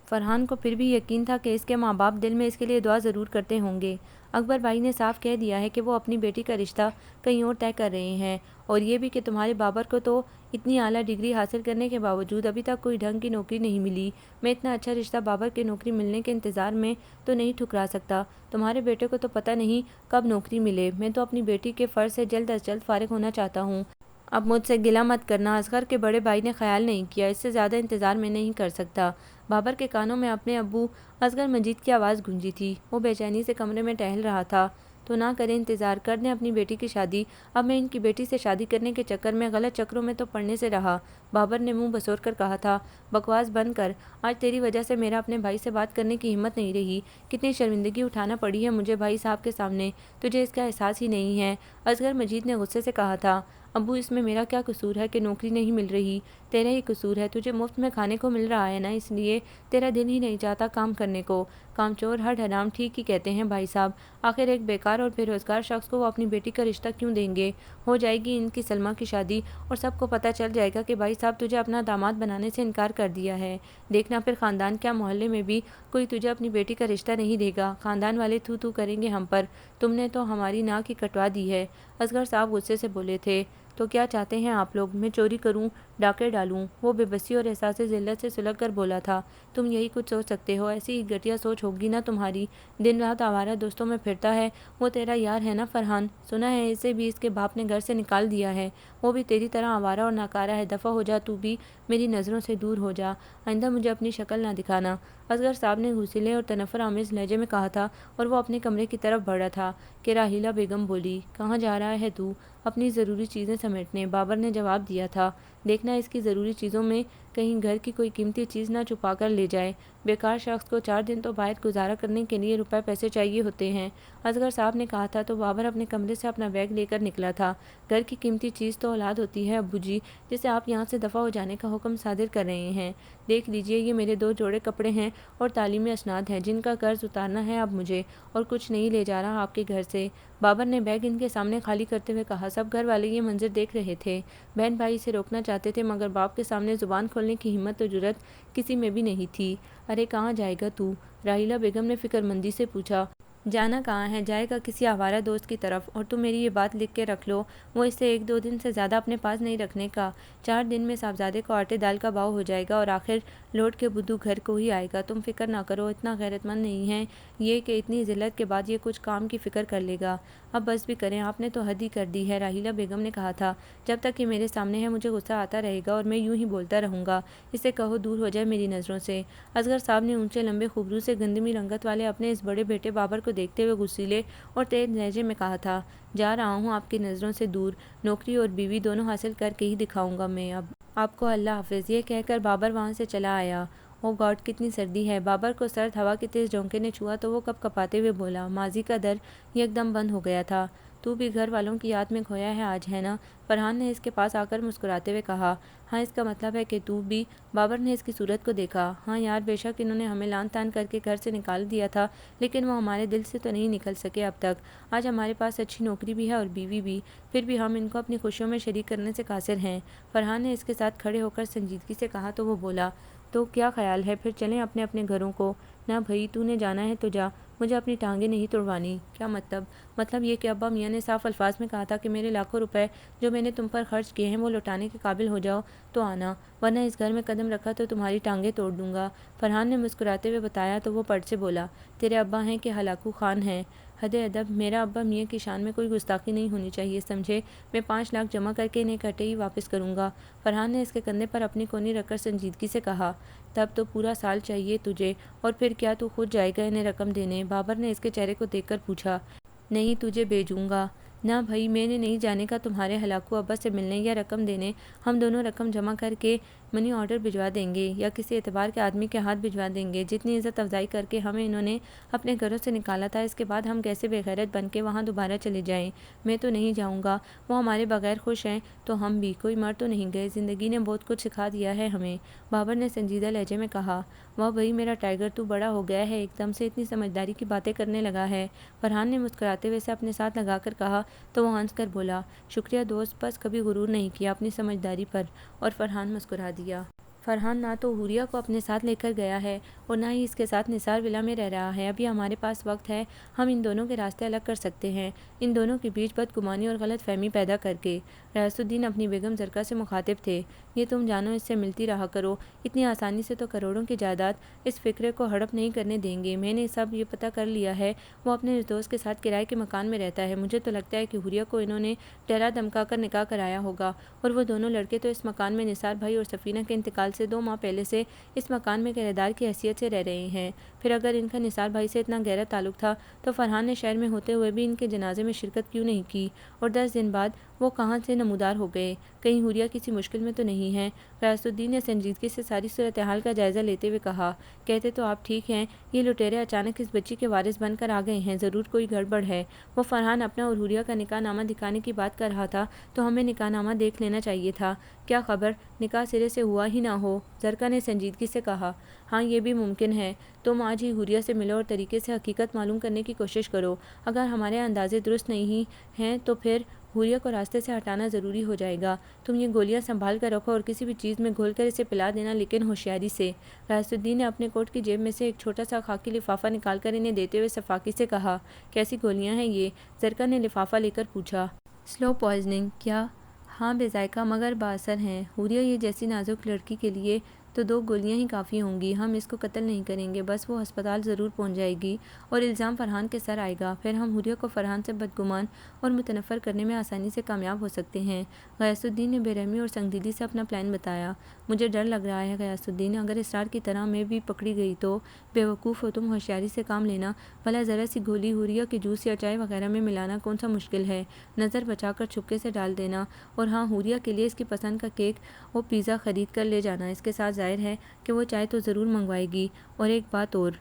فرحان کو پھر بھی یقین تھا کہ اس کے ماں باپ دل میں اس کے لیے دعا ضرور کرتے ہوں گے۔ اکبر بھائی نے صاف کہہ دیا ہے کہ وہ اپنی بیٹی کا رشتہ کہیں اور طے کر رہے ہیں، اور یہ بھی کہ تمہارے بابر کو تو اتنی اعلیٰ ڈگری حاصل کرنے کے باوجود ابھی تک کوئی ڈھنگ کی نوکری نہیں ملی۔ میں اتنا اچھا رشتہ بابر کے نوکری ملنے کے انتظار میں تو نہیں ٹھکرا سکتا۔ تمہارے بیٹے کو تو پتہ نہیں کب نوکری ملے۔ میں تو اپنی بیٹی کے فرض سے جلد از جلد فارغ ہونا چاہتا ہوں۔ اب مجھ سے گلہ مت کرنا، اصغر کے بڑے بھائی نے خیال نہیں کیا، اس سے زیادہ انتظار میں نہیں کر سکتا۔ بابر کے کانوں میں اپنے ابو اصغر مجید کی آواز گونجی تھی۔ وہ بے چینی سے کمرے میں ٹہل رہا تھا۔ تو نہ کریں، انتظار کر دیں اپنی بیٹی کی شادی۔ اب میں ان کی بیٹی سے شادی کرنے کے چکر میں غلط چکروں میں تو پڑنے سے رہا۔ بابر نے منہ بسور کر کہا تھا، بکواس بند کر، آج تیری وجہ سے میرا اپنے بھائی سے بات کرنے کی ہمت نہیں رہی۔ کتنی شرمندگی اٹھانا پڑی ہے مجھے بھائی صاحب کے سامنے، تجھے اس کا احساس ہی نہیں ہے۔ اصغر مجید نے غصے سے کہا تھا، ابو اس میں میرا کیا قصور ہے کہ نوکری نہیں مل رہی؟ تیرا ہی قصور ہے، تجھے مفت میں کھانے کو مل رہا ہے نا، اس لیے تیرا دل ہی نہیں چاہتا کام کرنے کو۔ کام چور ہر حرام ٹھیک ہی کہتے ہیں بھائی صاحب، آخر ایک بیکار اور بے روزگار شخص کو وہ اپنی بیٹی کا رشتہ کیوں دیں گے؟ ہو جائے گی ان کی سلمیٰ کی شادی اور سب کو پتہ چل جائے گا کہ بھائی صاحب تجھے اپنا داماد بنانے سے انکار کر دیا ہے۔ دیکھنا پھر خاندان کیا محلے میں بھی کوئی تجھے اپنی بیٹی کا رشتہ نہیں دے گا، خاندان والے تھو تھو کریں گے ہم پر، تم نے تو ہماری ناک ہی کٹوا دی ہے۔ اصغر صاحب غصے سے بولے تھے، تو کیا چاہتے ہیں آپ لوگ، میں چوری کروں، ڈاکے ڈالوں؟ وہ بے بسی اور احساس ذلت سے سلگ کر بولا تھا، تم یہی کچھ سوچ سکتے ہو، ایسی ہی گھٹیا سوچ ہوگی نا تمہاری، دن رات آوارہ دوستوں میں پھرتا ہے، وہ تیرا یار ہے نا فرحان، سنا ہے اسے بھی اس کے باپ نے گھر سے نکال دیا ہے، وہ بھی تیری طرح آوارہ اور ناکارہ ہے، دفع ہو جا تو بھی، میری نظروں سے دور ہو جا، آئندہ مجھے اپنی شکل نہ دکھانا۔ اصغر صاحب نے غصیلے اور تنفر آمیز لہجے میں کہا تھا اور وہ اپنے کمرے کی طرف بڑھا تھا کہ راحیلہ بیگم بولی، کہاں جا رہا ہے تو؟ اپنی ضروری چیزیں سمیٹنے، بابر نے جواب دیا تھا، دیکھنا اس کی ضروری چیزوں میں کہیں گھر کی کوئی قیمتی چیز نہ چھپا کر لے جائے، بیکار شخص کو 4 دن تو باہر گزارا کرنے کے لیے روپے پیسے چاہیے ہوتے ہیں۔ اصغر صاحب نے کہا تھا تو بابر اپنے کمرے سے اپنا بیگ لے کر نکلا تھا، گھر کی قیمتی چیز تو اولاد ہوتی ہے ابو جی، جسے آپ یہاں سے دفع ہو جانے کا حکم صادر کر رہے ہیں۔ دیکھ لیجئے، یہ میرے 2 جوڑے کپڑے ہیں اور تعلیمی اسناد ہیں جن کا قرض اتارنا ہے اب مجھے، اور کچھ نہیں لے جا رہا آپ کے گھر سے۔ بابر نے بیگ ان کے سامنے خالی کرتے ہوئے کہا، سب گھر والے یہ منظر دیکھ رہے تھے، بہن بھائی اسے روکنا چاہتے تھے مگر باپ کے سامنے زبان کھولنے کی ہمت و جرأت کسی میں بھی نہیں تھی۔ ارے کہاں جائے گا تو؟ راحیلہ بیگم نے فکرمندی سے پوچھا۔ جانا کہاں ہے، جائے گا کسی آوارہ دوست کی طرف، اور تم میری یہ بات لکھ کے رکھ لو، وہ اسے 1-2 دن سے زیادہ اپنے پاس نہیں رکھنے کا، 4 دن میں صاحبزادے کو آٹے دال کا بھاؤ ہو جائے گا اور آخر لوٹ کے بدو گھر کو ہی آئے گا۔ تم فکر نہ کرو، اتنا غیرت مند نہیں ہے یہ کہ اتنی ذلت کے بعد یہ کچھ کام کی فکر کر لے گا۔ اب بس بھی کریں، آپ نے تو حد ہی کر دی ہے، راحیلہ بیگم نے کہا تھا، جب تک یہ میرے سامنے ہے مجھے غصہ آتا رہے گا اور میں یوں ہی بولتا رہوں گا، اسے کہو دور ہو جائے میری نظروں سے۔ اصغر صاحب نے اونچے لمبے خوبرو سے گندمی رنگت والے اپنے اس بڑے بیٹے بابر کو دیکھتے ہوئے غصیلے اور تیز لہجے میں کہا تھا، جا رہا ہوں آپ کی نظروں سے دور، نوکری اور بیوی دونوں حاصل کر کے ہی دکھاؤں گا میں اب آپ کو، اللہ حافظ۔ یہ کہہ کر بابر وہاں سے چلا آیا۔ او گاڈ کتنی سردی ہے! بابر کو سرد ہوا کے تیز جھونکے نے چھوا تو وہ کپ کپاتے ہوئے بولا، ماضی کا در یک دم بند ہو گیا تھا، تو بھی گھر والوں کی یاد میں کھویا ہے آج، ہے نا؟ فرحان نے اس کے پاس آ کر مسکراتے ہوئے کہا، ہاں اس کا مطلب ہے کہ تو بھی؟ بابر نے اس کی صورت کو دیکھا، ہاں یار، بے شک انہوں نے ہمیں لان تان کر کے گھر سے نکال دیا تھا لیکن وہ ہمارے دل سے تو نہیں نکل سکے اب تک، آج ہمارے پاس اچھی نوکری بھی ہے اور بیوی بھی، پھر بھی ہم ان کو اپنی خوشیوں میں شریک کرنے سے قاصر ہیں۔ فرحان نے اس کے ساتھ کھڑے ہو کر سنجیدگی سے کہا تو وہ بولا، تو کیا خیال ہے پھر چلیں اپنے اپنے گھروں کو؟ نہ بھئی، تو نے جانا ہے تو جا، مجھے اپنی ٹانگیں نہیں توڑوانی۔ کیا مطلب؟ مطلب یہ کہ ابا میاں نے صاف الفاظ میں کہا تھا کہ میرے لاکھوں روپے جو میں نے تم پر خرچ کیے ہیں وہ لوٹانے کے قابل ہو جاؤ تو آنا، ورنہ اس گھر میں قدم رکھا تو تمہاری ٹانگیں توڑ دوں گا۔ فرحان نے مسکراتے ہوئے بتایا تو وہ پٹ سے بولا، تیرے ابا ہیں کہ ہلاکو خان ہیں؟ حد ادب، میرا ابا میاں کی شان میں کوئی گستاخی نہیں ہونی چاہیے سمجھے، میں 5 لاکھ جمع کر کے انہیں اکٹھے ہی واپس کروں گا۔ فرحان نے اس کے کندھے پر اپنی کونی رکھ کر سنجیدگی سے کہا، تب تو پورا سال چاہیے تجھے، اور پھر کیا تو خود جائے گا انہیں رقم دینے؟ بابر نے اس کے چہرے کو دیکھ کر پوچھا۔ نہیں تجھے بھیجوں گا۔ نہ بھائی، میں نے نہیں جانے کا تمہارے ہلاکو ابا سے ملنے یا رقم دینے، ہم دونوں رقم جمع کر کے منی آرڈر بھجوا دیں گے یا کسی اعتبار کے آدمی کے ہاتھ بھجوا دیں گے، جتنی عزت افزائی کر کے ہمیں انہوں نے اپنے گھروں سے نکالا تھا، اس کے بعد ہم کیسے بے غیرت بن کے وہاں دوبارہ چلے جائیں؟ میں تو نہیں جاؤں گا، وہ ہمارے بغیر خوش ہیں تو ہم بھی، کوئی مر تو نہیں گئے، زندگی نے بہت کچھ سکھا دیا ہے ہمیں۔ بابر نے سنجیدہ لہجے میں کہا، واہ بھائی میرا ٹائیگر، تو بڑا ہو گیا ہے، ایک دم سے اتنی سمجھداری کی باتیں کرنے لگا ہے۔ فرحان نے مسکراتے ہوئے اسے اپنے ساتھ لگا کر کہا تو وہ ہنس کر بولا، شکریہ دوست، بس کبھی غرور نہیں کیا اپنی سمجھداری پر، اور فرحان مسکرا دیا۔ فرحان نہ تو حوریہ کو اپنے ساتھ لے کر گیا ہے اور نہ ہی اس کے ساتھ نثار ولا میں رہ رہا ہے، ابھی ہمارے پاس وقت ہے، ہم ان دونوں کے راستے الگ کر سکتے ہیں، ان دونوں کے بیچ بدگمانی اور غلط فہمی پیدا کر کے۔ ریاض الدین اپنی بیگم زرکا سے مخاطب تھے، یہ تم جانو اس سے ملتی رہا کرو، اتنی آسانی سے تو کروڑوں کی جائیداد اس فقرے کو ہڑپ نہیں کرنے دیں گے، میں نے سب یہ پتہ کر لیا ہے، وہ اپنے اس دوست کے ساتھ کرائے کے مکان میں رہتا ہے، مجھے تو لگتا ہے کہ حوریہ کو انہوں نے ڈرا دھمکا کر نکاح کرایا ہوگا، اور وہ دونوں لڑکے تو اس مکان میں نثار بھائی اور سفینہ کے انتقال سے 2 ماہ پہلے سے اس مکان میں کرایہ دار کی حیثیت سے رہ رہے ہیں۔ پھر اگر ان کا نثار بھائی سے اتنا گہرا تعلق تھا تو فرحان نے شہر میں ہوتے ہوئے بھی ان کے جنازے میں شرکت کیوں نہیں کی؟ اور 10 دن بعد وہ کہاں سے نمودار ہو گئے؟ کہیں حوریہ کسی مشکل میں تو نہیں ہے؟ غیاث الدین نے سنجیدگی سے ساری صورتحال کا جائزہ لیتے ہوئے کہا۔ کہتے تو آپ ٹھیک ہیں، یہ لٹیرے اچانک اس بچی کے وارث بن کر آ گئے ہیں، ضرور کوئی گڑبڑ ہے۔ وہ فرحان اپنا اور حوریہ کا نکاح نامہ دکھانے کی بات کر رہا تھا تو ہمیں نکاح نامہ دیکھ لینا چاہیے تھا، کیا خبر نکاح سرے سے ہوا ہی نہ ہو؟ زرکا نے سنجیدگی سے کہا۔ ہاں یہ بھی ممکن ہے، تم آج ہی حوریہ سے ملو اور طریقے سے حقیقت معلوم کرنے کی کوشش کرو۔ اگر ہمارے اندازے درست نہیں ہیں تو پھر حوریہ کو راستے سے ہٹانا ضروری ہو جائے گا۔ تم یہ گولیاں سنبھال کر رکھو اور کسی بھی چیز میں گھول کر اسے پلا دینا، لیکن ہوشیاری سے۔ غیاث الدین نے اپنے کوٹ کی جیب میں سے ایک چھوٹا سا خاکی لفافہ نکال کر انہیں دیتے ہوئے سفاکی سے کہا۔ کیسی گولیاں ہیں یہ؟ زرکا نے لفافہ لے کر پوچھا۔ سلو پوائزننگ کیا؟ ہاں بے ذائقہ مگر بااثر ہیں۔ حوریہ یہ جیسی نازک لڑکی کے لیے تو 2 گولیاں ہی کافی ہوں گی۔ ہم اس کو قتل نہیں کریں گے، بس وہ ہسپتال ضرور پہنچ جائے گی اور الزام فرحان کے سر آئے گا، پھر ہم حوریہ کو فرحان سے بدگمان اور متنفر کرنے میں آسانی سے کامیاب ہو سکتے ہیں۔ غیاث الدین نے بے رحمی اور سنگدلی سے اپنا پلان بتایا۔ مجھے ڈر لگ رہا ہے غیاث الدین، اگر اسرار کی طرح میں بھی پکڑی گئی تو؟ بے وقوف ہو تم، ہوشیاری سے کام لینا۔ بھلا ذرا سی گولی حوریہ کے جوس یا چائے وغیرہ میں ملانا کون سا مشکل ہے؟ نظر بچا کر چھپکے سے ڈال دینا، اور ہاں حوریہ کے لیے اس کی پسند کا کیک اور پیزا خرید کر لے جانا۔ اس کے ساتھ ظاہر ہے کہ وہ چائے تو ضرور منگوائے گی۔ اور ایک بات اور۔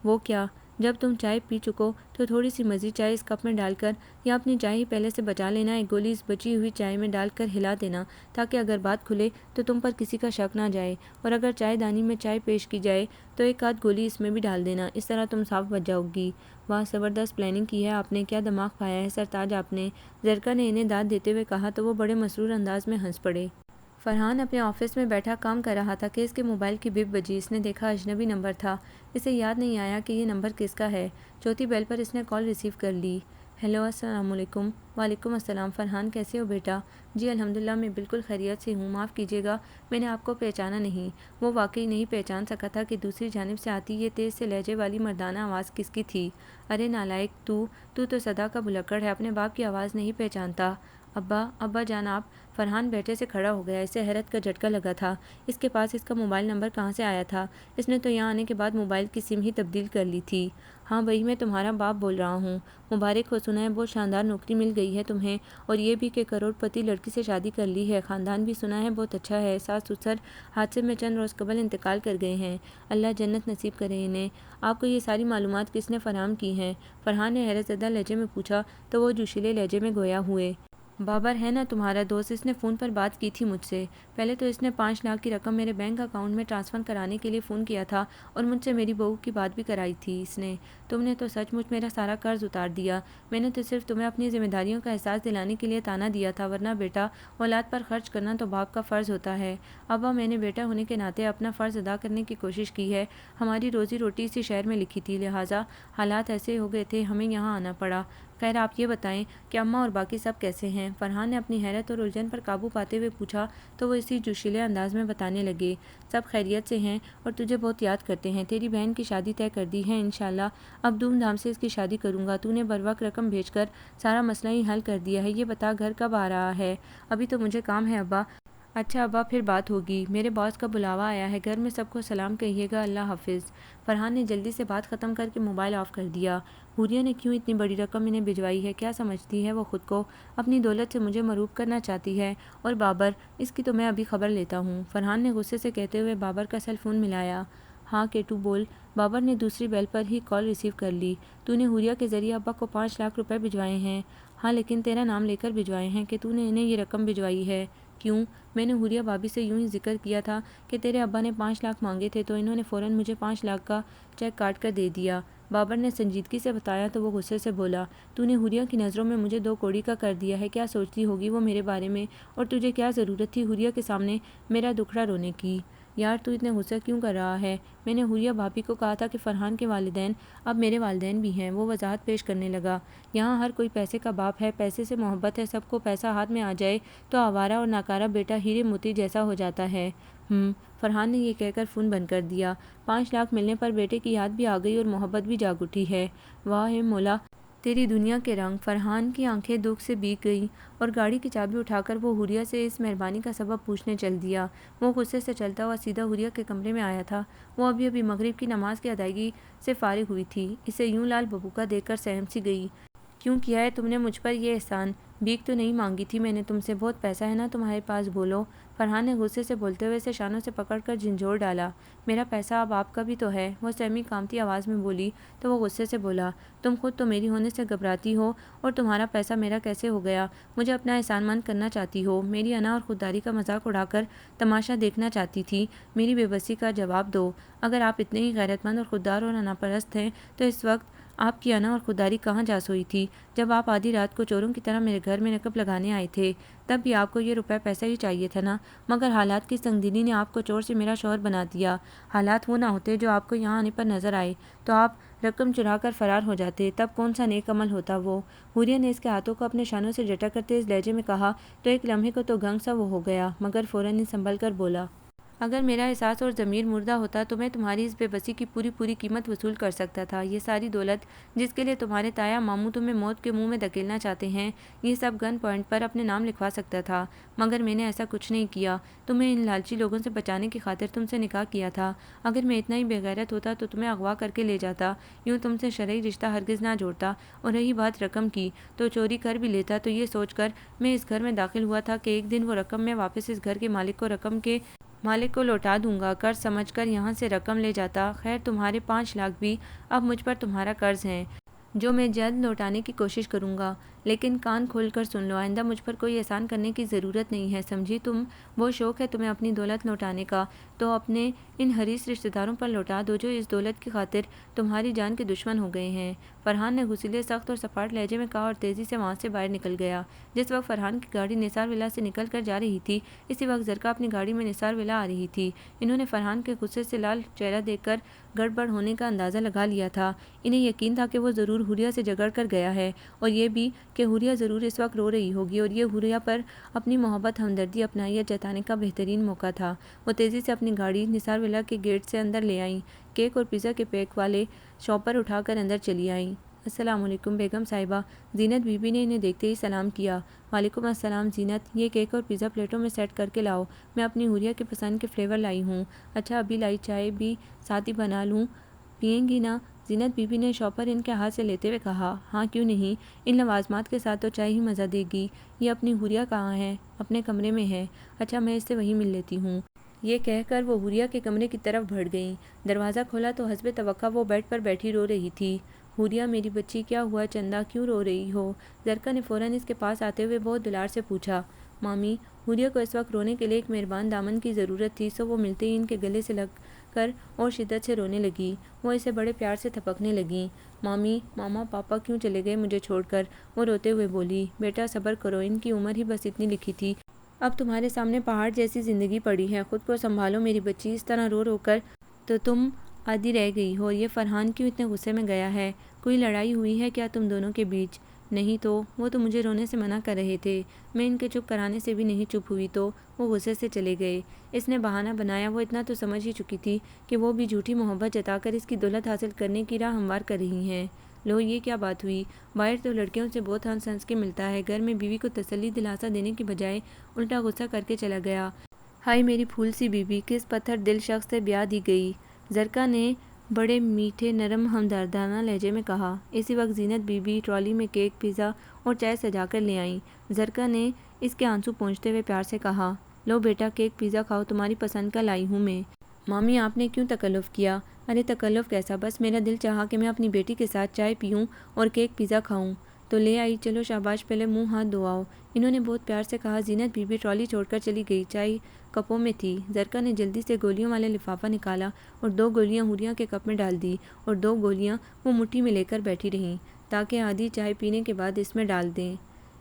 وہ کیا؟ جب تم چائے پی چکو تو تھوڑی سی مزید چائے اس کپ میں ڈال کر یا اپنی چائے ہی پہلے سے بچا لینا، ایک گولی اس بچی ہوئی چائے میں ڈال کر ہلا دینا تاکہ اگر بات کھلے تو تم پر کسی کا شک نہ جائے، اور اگر چائے دانی میں چائے پیش کی جائے تو ایک آدھ گولی اس میں بھی ڈال دینا، اس طرح تم صاف بچ جاؤ گی۔ واہ زبردست پلاننگ کی ہے آپ نے، کیا دماغ کھایا ہے سرتاج آپ نے؟ زرکا نے انہیں داد دیتے ہوئے کہا تو وہ بڑے مسرور انداز میں ہنس پڑے۔ فرحان اپنے آفس میں بیٹھا کام کر رہا تھا کہ اس کے موبائل کی بپ بجی۔ اس نے دیکھا اجنبی نمبر تھا، اسے یاد نہیں آیا کہ یہ نمبر کس کا ہے۔ چوتھی بیل پر اس نے کال ریسیو کر لی۔ ہیلو السلام علیکم۔ وعلیکم السلام۔ فرحان کیسے ہو بیٹا؟ جی الحمدللہ میں بالکل خیریت سے ہوں، معاف کیجیے گا میں نے آپ کو پہچانا نہیں۔ وہ واقعی نہیں پہچان سکا تھا کہ دوسری جانب سے آتی یہ تیز سے لہجے والی مردانہ آواز کس کی تھی۔ ارے نالائق، تو صدا کا بھلکڑ ہے، اپنے باپ کی آواز نہیں پہچانتا؟ ابا جان آپ؟ فرحان بیٹھے سے کھڑا ہو گیا، اسے حیرت کا جھٹکا لگا تھا۔ اس کے پاس اس کا موبائل نمبر کہاں سے آیا تھا؟ اس نے تو یہاں آنے کے بعد موبائل کی سم ہی تبدیل کر لی تھی۔ ہاں وہی میں تمہارا باپ بول رہا ہوں۔ مبارک ہو، سنا ہے بہت شاندار نوکری مل گئی ہے تمہیں، اور یہ بھی کہ کروڑ پتی لڑکی سے شادی کر لی ہے، خاندان بھی سنا ہے بہت اچھا ہے، ساس سسر حادثے میں چند روز قبل انتقال کر گئے ہیں، اللہ جنت نصیب کرے انہیں۔ آپ کو یہ ساری معلومات کس نے فراہم کی ہیں؟ فرحان نے حیرت زدہ لہجے میں پوچھا تو وہ جوشیلے لہجے میں گویا ہوئے۔ بابر ہے نا تمہارا دوست، اس نے فون پر بات کی تھی مجھ سے۔ پہلے تو اس نے 5 لاکھ کی رقم میرے بینک اکاؤنٹ میں ٹرانسفر کرانے کے لیے فون کیا تھا اور مجھ سے میری بہو کی بات بھی کرائی تھی اس نے۔ تم نے تو سچ مچ میرا سارا قرض اتار دیا، میں نے تو صرف تمہیں اپنی ذمہ داریوں کا احساس دلانے کے لیے تانا دیا تھا، ورنہ بیٹا اولاد پر خرچ کرنا تو باپ کا فرض ہوتا ہے۔ ابا میں نے بیٹا ہونے کے ناطے اپنا فرض ادا کرنے کی کوشش کی ہے، ہماری روزی روٹی اسی شہر میں لکھی تھی، لہٰذا حالات ایسے ہو گئے تھے ہمیں یہاں آنا پڑا۔ خیر آپ یہ بتائیں کہ اماں اور باقی سب کیسے ہیں؟ فرحان نے اپنی حیرت اور الجھن پر قابو پاتے ہوئے پوچھا تو وہ اسی جوشیلے انداز میں بتانے لگے۔ سب خیریت سے ہیں اور تجھے بہت یاد کرتے ہیں، تیری بہن کی شادی طے کر دی ہے انشاءاللہ، اب دھوم دھام سے اس کی شادی کروں گا، تو نے بروقت رقم بھیج کر سارا مسئلہ ہی حل کر دیا ہے۔ یہ بتا گھر کب آ رہا ہے؟ ابھی تو مجھے کام ہے ابا۔ اچھا ابا پھر بات ہوگی، میرے باس کا بلاوا آیا ہے، گھر میں سب کو سلام کہیے گا، اللہ حافظ۔ فرحان نے جلدی سے بات ختم کر کے موبائل آف کر دیا۔ حوریہ نے کیوں اتنی بڑی رقم انہیں بھجوائی ہے؟ کیا سمجھتی ہے وہ خود کو؟ اپنی دولت سے مجھے مروب کرنا چاہتی ہے؟ اور بابر، اس کی تو میں ابھی خبر لیتا ہوں۔ فرحان نے غصے سے کہتے ہوئے بابر کا سیل فون ملایا۔ ہاں کیٹو بول۔ بابر نے دوسری بیل پر ہی کال ریسیو کر لی۔ تو نے حوریہ کے ذریعے ابا کو 5 لاکھ روپے بھجوائے ہیں؟ ہاں لیکن تیرا نام لے کر بھجوائے ہیں کہ تو نے انہیں یہ رقم بھجوائی ہے۔ کیوں؟ میں نے حوریہ بھابھی سے یوں ہی ذکر کیا تھا کہ تیرے ابا نے 5 لاکھ مانگے تھے تو انہوں نے فوراً مجھے 5 لاکھ کا چیک کاٹ کر دے دیا۔ بابر نے سنجیدگی سے بتایا تو وہ غصے سے بولا، تو نے حوریہ کی نظروں میں مجھے 2 کوڑی کا کر دیا ہے، کیا سوچتی ہوگی وہ میرے بارے میں؟ اور تجھے کیا ضرورت تھی حوریہ کے سامنے میرا دکھڑا رونے کی؟ یار تو اتنے غصہ کیوں کر رہا ہے؟ میں نے حوریہ بھابھی کو کہا تھا کہ فرحان کے والدین اب میرے والدین بھی ہیں، وہ وضاحت پیش کرنے لگا۔ یہاں ہر کوئی پیسے کا باپ ہے، پیسے سے محبت ہے، سب کو پیسہ ہاتھ میں آ جائے تو آوارہ اور ناکارہ بیٹا ہیرے موتی جیسا ہو جاتا ہے۔ فرحان نے یہ کہہ کر فون بند کر دیا۔ 5 لاکھ ملنے پر بیٹے کی یاد بھی آ گئی اور محبت بھی جاگ اٹھی ہے۔ واہ اے مولا، تیری دنیا کے رنگ۔ فرحان کی آنکھیں دکھ سے بھیگ گئیں اور گاڑی کی چابی اٹھا کر وہ حوریہ سے اس مہربانی کا سبب پوچھنے چل دیا۔ وہ غصے سے چلتا ہوا سیدھا حوریہ کے کمرے میں آیا تھا۔ وہ ابھی ابھی مغرب کی نماز کی ادائیگی سے فارغ ہوئی تھی۔ اسے یوں لال ببوکا دیکھ کر سہم سی گئی۔ کیوں کیا ہے تم نے مجھ پر یہ احسان؟ بھیک تو نہیں مانگی تھی میں نے تم سے، بہت پیسہ ہے نا تمہارے پاس، بولو۔ فرحان نے غصے سے بولتے ہوئے اسے شانوں سے پکڑ کر جھنجھوڑ ڈالا۔ میرا پیسہ اب آپ کا بھی تو ہے، وہ سہمی کانپتی آواز میں بولی تو وہ غصے سے بولا، تم خود تو میری ہونے سے گھبراتی ہو اور تمہارا پیسہ میرا کیسے ہو گیا؟ مجھے اپنا احسان مند کرنا چاہتی ہو، میری انا اور خودداری کا مذاق اڑا کر تماشا دیکھنا چاہتی تھی؟ میری بے بسی کا جواب دو۔ اگر آپ اتنے ہی غیرت مند اور خوددار اور انا پرست ہیں تو اس وقت آپ کی انا اور خودداری کہاں جا سوئی تھی؟ جب آپ آدھی رات کو چوروں کی طرح میرے گھر میں نقب لگانے آئے تھے تب بھی آپ کو یہ روپے پیسہ ہی چاہیے تھا نا؟ مگر حالات کی سنگ دلی نے آپ کو چور سے میرا شوہر بنا دیا۔ حالات وہ نہ ہوتے جو آپ کو یہاں آنے پر نظر آئے تو آپ رقم چرا کر فرار ہو جاتے، تب کون سا نیک عمل ہوتا وہ؟ حوریہ نے اس کے ہاتھوں کو اپنے شانوں سے جھٹک کر تیز لہجے میں کہا تو ایک لمحے کو تو گنگ سا وہ ہو گیا، مگر فوراً ہی سنبھل کر بولا، اگر میرا احساس اور ضمیر مردہ ہوتا تو میں تمہاری اس بے بسی کی پوری پوری قیمت وصول کر سکتا تھا۔ یہ ساری دولت جس کے لیے تمہارے تایا ماموں تمہیں موت کے منہ میں دھکیلنا چاہتے ہیں، یہ سب گن پوائنٹ پر اپنے نام لکھوا سکتا تھا، مگر میں نے ایسا کچھ نہیں کیا۔ تمہیں ان لالچی لوگوں سے بچانے کی خاطر تم سے نکاح کیا تھا۔ اگر میں اتنا ہی بے غیرت ہوتا تو تمہیں اغوا کر کے لے جاتا، یوں تم سے شرعی رشتہ ہرگز نہ جوڑتا۔ اور رہی بات رقم کی، تو چوری کر بھی لیتا تو یہ سوچ کر میں اس گھر میں داخل ہوا تھا کہ ایک دن وہ رقم میں واپس اس گھر کے مالک کو لوٹا دوں گا، قرض سمجھ کر یہاں سے رقم لے جاتا۔ خیر تمہارے 5 لاکھ بھی اب مجھ پر تمہارا قرض ہے جو میں جلد لوٹانے کی کوشش کروں گا، لیکن کان کھول کر سن لو، آئندہ مجھ پر کوئی احسان کرنے کی ضرورت نہیں ہے، سمجھی تم؟ وہ شوق ہے تمہیں اپنی دولت لوٹانے کا تو اپنے ان حریص رشتہ داروں پر لوٹا دو جو اس دولت کی خاطر تمہاری جان کے دشمن ہو گئے ہیں۔ فرحان نے غصیلے سخت اور سپاٹ لہجے میں کہا اور تیزی سے وہاں سے باہر نکل گیا۔ جس وقت فرحان کی گاڑی نثار ولا سے نکل کر جا رہی تھی اسی وقت زرکا اپنی گاڑی میں نثار ولا آ رہی تھی۔ انہوں نے فرحان کے غصے سے لال چہرہ دیکھ کر گڑبڑ ہونے کا اندازہ لگا لیا تھا۔ انہیں یقین تھا کہ وہ ضرور حوریہ سے جھگڑ کر گیا ہے، اور یہ بھی کہ حوریہ ضرور اس وقت رو رہی ہوگی، اور یہ حوریہ پر اپنی محبت ہمدردی اپنائیت جتانے کا بہترین موقع تھا۔ وہ تیزی سے اپنی گاڑی نثار ولا کے گیٹ سے اندر لے آئیں، کیک اور پیزا کے پیک والے شاپر اٹھا کر اندر چلی آئیں۔ السلام علیکم بیگم صاحبہ، زینت بی بی نے انہیں دیکھتے ہی سلام کیا۔ وعلیکم السلام زینت، یہ کیک اور پیزا پلیٹوں میں سیٹ کر کے لاؤ، میں اپنی حوریہ کے پسند کے فلیور لائی ہوں۔ اچھا ابھی لائی، چائے بھی ساتھ ہی بنا لوں، پئیں گی نا؟ زینت بی بی نے شاپر ان کے ہاتھ سے لیتے ہوئے کہا۔ ہاں کیوں نہیں، ان لوازمات کے ساتھ تو چائے ہی مزہ دے گی۔ یہ اپنی حوریہ کہاں ہے؟ اپنے کمرے میں ہے۔ اچھا میں اس سے وہیں مل لیتی ہوں۔ یہ کہہ کر وہ حوریہ کے کمرے کی طرف بڑھ گئیں۔ دروازہ کھولا تو حسب توقع وہ بیڈ پر بیٹھی رو رہی تھی۔ حوریہ میری بچی کیا ہوا چندا، کیوں رو رہی ہو؟ زرکا نے فوراً اس کے پاس آتے ہوئے بہت دلار سے پوچھا۔ مامی، حوریہ کو اس وقت رونے کے لیے ایک مہربان دامن کی ضرورت تھی، سو وہ ملتے ہی ان کے گلے سے لگ کر اور شدت سے رونے لگی۔ وہ اسے بڑے پیار سے تھپکنے لگیں۔ مامی، ماما پاپا کیوں چلے گئے مجھے چھوڑ کر؟ وہ روتے ہوئے بولی۔ بیٹا صبر کرو، ان کی عمر ہی بس اتنی لکھی تھی، اب تمہارے سامنے پہاڑ جیسی زندگی پڑی ہے، خود کو سنبھالو میری بچی، اس طرح رو رو کر تو تم آدھی رہ گئی ہو۔ یہ فرحان کیوں اتنے غصے میں گیا ہے؟ کوئی لڑائی ہوئی ہے کیا تم دونوں کے بیچ؟ نہیں تو، وہ تو مجھے رونے سے منع کر رہے تھے، میں ان کے چپ کرانے سے بھی نہیں چپ ہوئی تو وہ غصے سے چلے گئے۔ اس نے بہانہ بنایا، وہ اتنا تو سمجھ ہی چکی تھی کہ وہ بھی جھوٹی محبت جتا کر اس کی دولت حاصل کرنے کی راہ ہموار کر رہی ہیں۔ لو یہ کیا بات ہوئی؟ باہر تو لڑکیوں سے بہت ہنس ہنس کے ملتا ہے، گھر میں بیوی کو تسلی دلاسا دینے کی بجائے الٹا غصہ کر کے چلا گیا۔ ہائے میری پھول سی بیوی، کس پتھر دل شخص سے بیاہ دی گئی، زرکا نے بڑے میٹھے نرم ہمدردانہ لہجے میں کہا۔ اسی وقت زینت بی بی ٹرالی میں کیک، پیزا اور چائے سجا کر لے آئیں۔ زرکا نے اس کے آنسو پونچھتے ہوئے پیار سے کہا، لو بیٹا کیک پیزا کھاؤ، تمہاری پسند کا لائی ہوں میں۔ مامی آپ نے کیوں تکلف کیا؟ ارے تکلف کیسا، بس میرا دل چاہا کہ میں اپنی بیٹی کے ساتھ چائے پیوں اور کیک پیزا کھاؤں تو لے آئی، چلو شاباش، پہلے منہ ہاتھ دھو آؤ، انہوں نے بہت پیار سے کہا۔ زینت بی بی ٹرالی چھوڑ کر چلی گئی، چائے کپوں میں تھی۔ زرکا نے جلدی سے گولیوں والے لفافہ نکالا اور 2 گولیاں حوریہ کے کپ میں ڈال دی اور 2 گولیاں وہ مٹھی میں لے کر بیٹھی رہیں تاکہ آدھی چائے پینے کے بعد اس میں ڈال دیں۔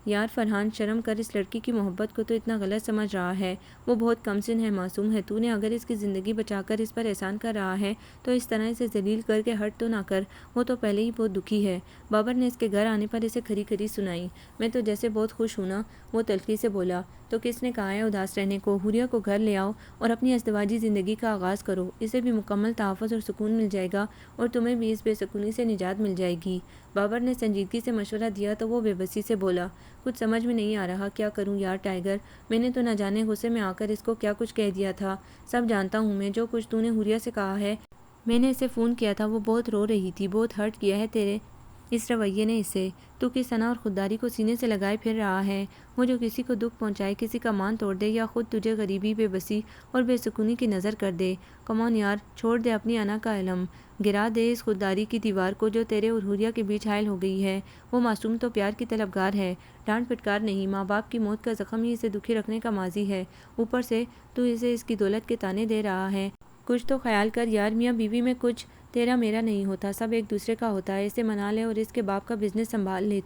یار فرحان، شرم کر، اس لڑکی کی محبت کو تو اتنا غلط سمجھ رہا ہے، وہ بہت کم سن ہے، معصوم ہے، تو نے اگر اس کی زندگی بچا کر اس پر احسان کر رہا ہے تو اس طرح اسے ذلیل کر کے ہٹ تو نہ کر، وہ تو پہلے ہی بہت دکھی ہے۔ بابر نے اس کے گھر آنے پر اسے کھری کھری سنائی۔ میں تو جیسے بہت خوش ہوں نا، وہ تلخی سے بولا۔ تو کس نے کہا ہے اداس رہنے کو؟ حوریہ کو گھر لے آؤ اور اپنی ازدواجی زندگی کا آغاز کرو، اسے بھی مکمل تحفظ اور سکون مل جائے گا اور تمہیں بھی اس بے سکونی سے نجات مل جائے گی۔ بابر نے سنجیدگی سے مشورہ دیا تو وہ بے بسی سے بولا، کچھ سمجھ میں نہیں آ رہا، کیا کروں یار ٹائیگر، میں نے تو نہ جانے غصے میں آ کر اس کو کیا کچھ کہہ دیا تھا۔ سب جانتا ہوں میں، جو کچھ تو نے حوریہ سے کہا ہے، میں نے اسے فون کیا تھا، وہ بہت رو رہی تھی، بہت ہرٹ کیا ہے تیرے اس رویے نے اسے۔ تو کس ثنا اور خودداری کو سینے سے لگائے پھر رہا ہے؟ وہ جو کسی کو دکھ پہنچائے، کسی کا مان توڑ دے یا خود تجھے غریبی، بے بسی اور بے سکونی کی نظر کر دے۔ کمان یار، چھوڑ دے اپنی انا کا علم، گرا دے اس خودداری کی دیوار کو جو تیرے اور حوریہ کے بیچ حائل ہو گئی ہے۔ وہ معصوم تو پیار کی طلبگار ہے، ڈانٹ پھٹکار نہیں۔ ماں باپ کی موت کا زخم ہی اسے دکھی رکھنے کا ماضی ہے، اوپر سے تو اسے اس کی دولت کے تانے دے رہا ہے۔ کچھ تو خیال کر یار، میاں بیوی میں کچھ تیرا میرا نہیں ہوتا، سب ایک دوسرے کا ہوتا ہے، اسے منا لے اور اس کے باپ کا بزنس سنبھال لے۔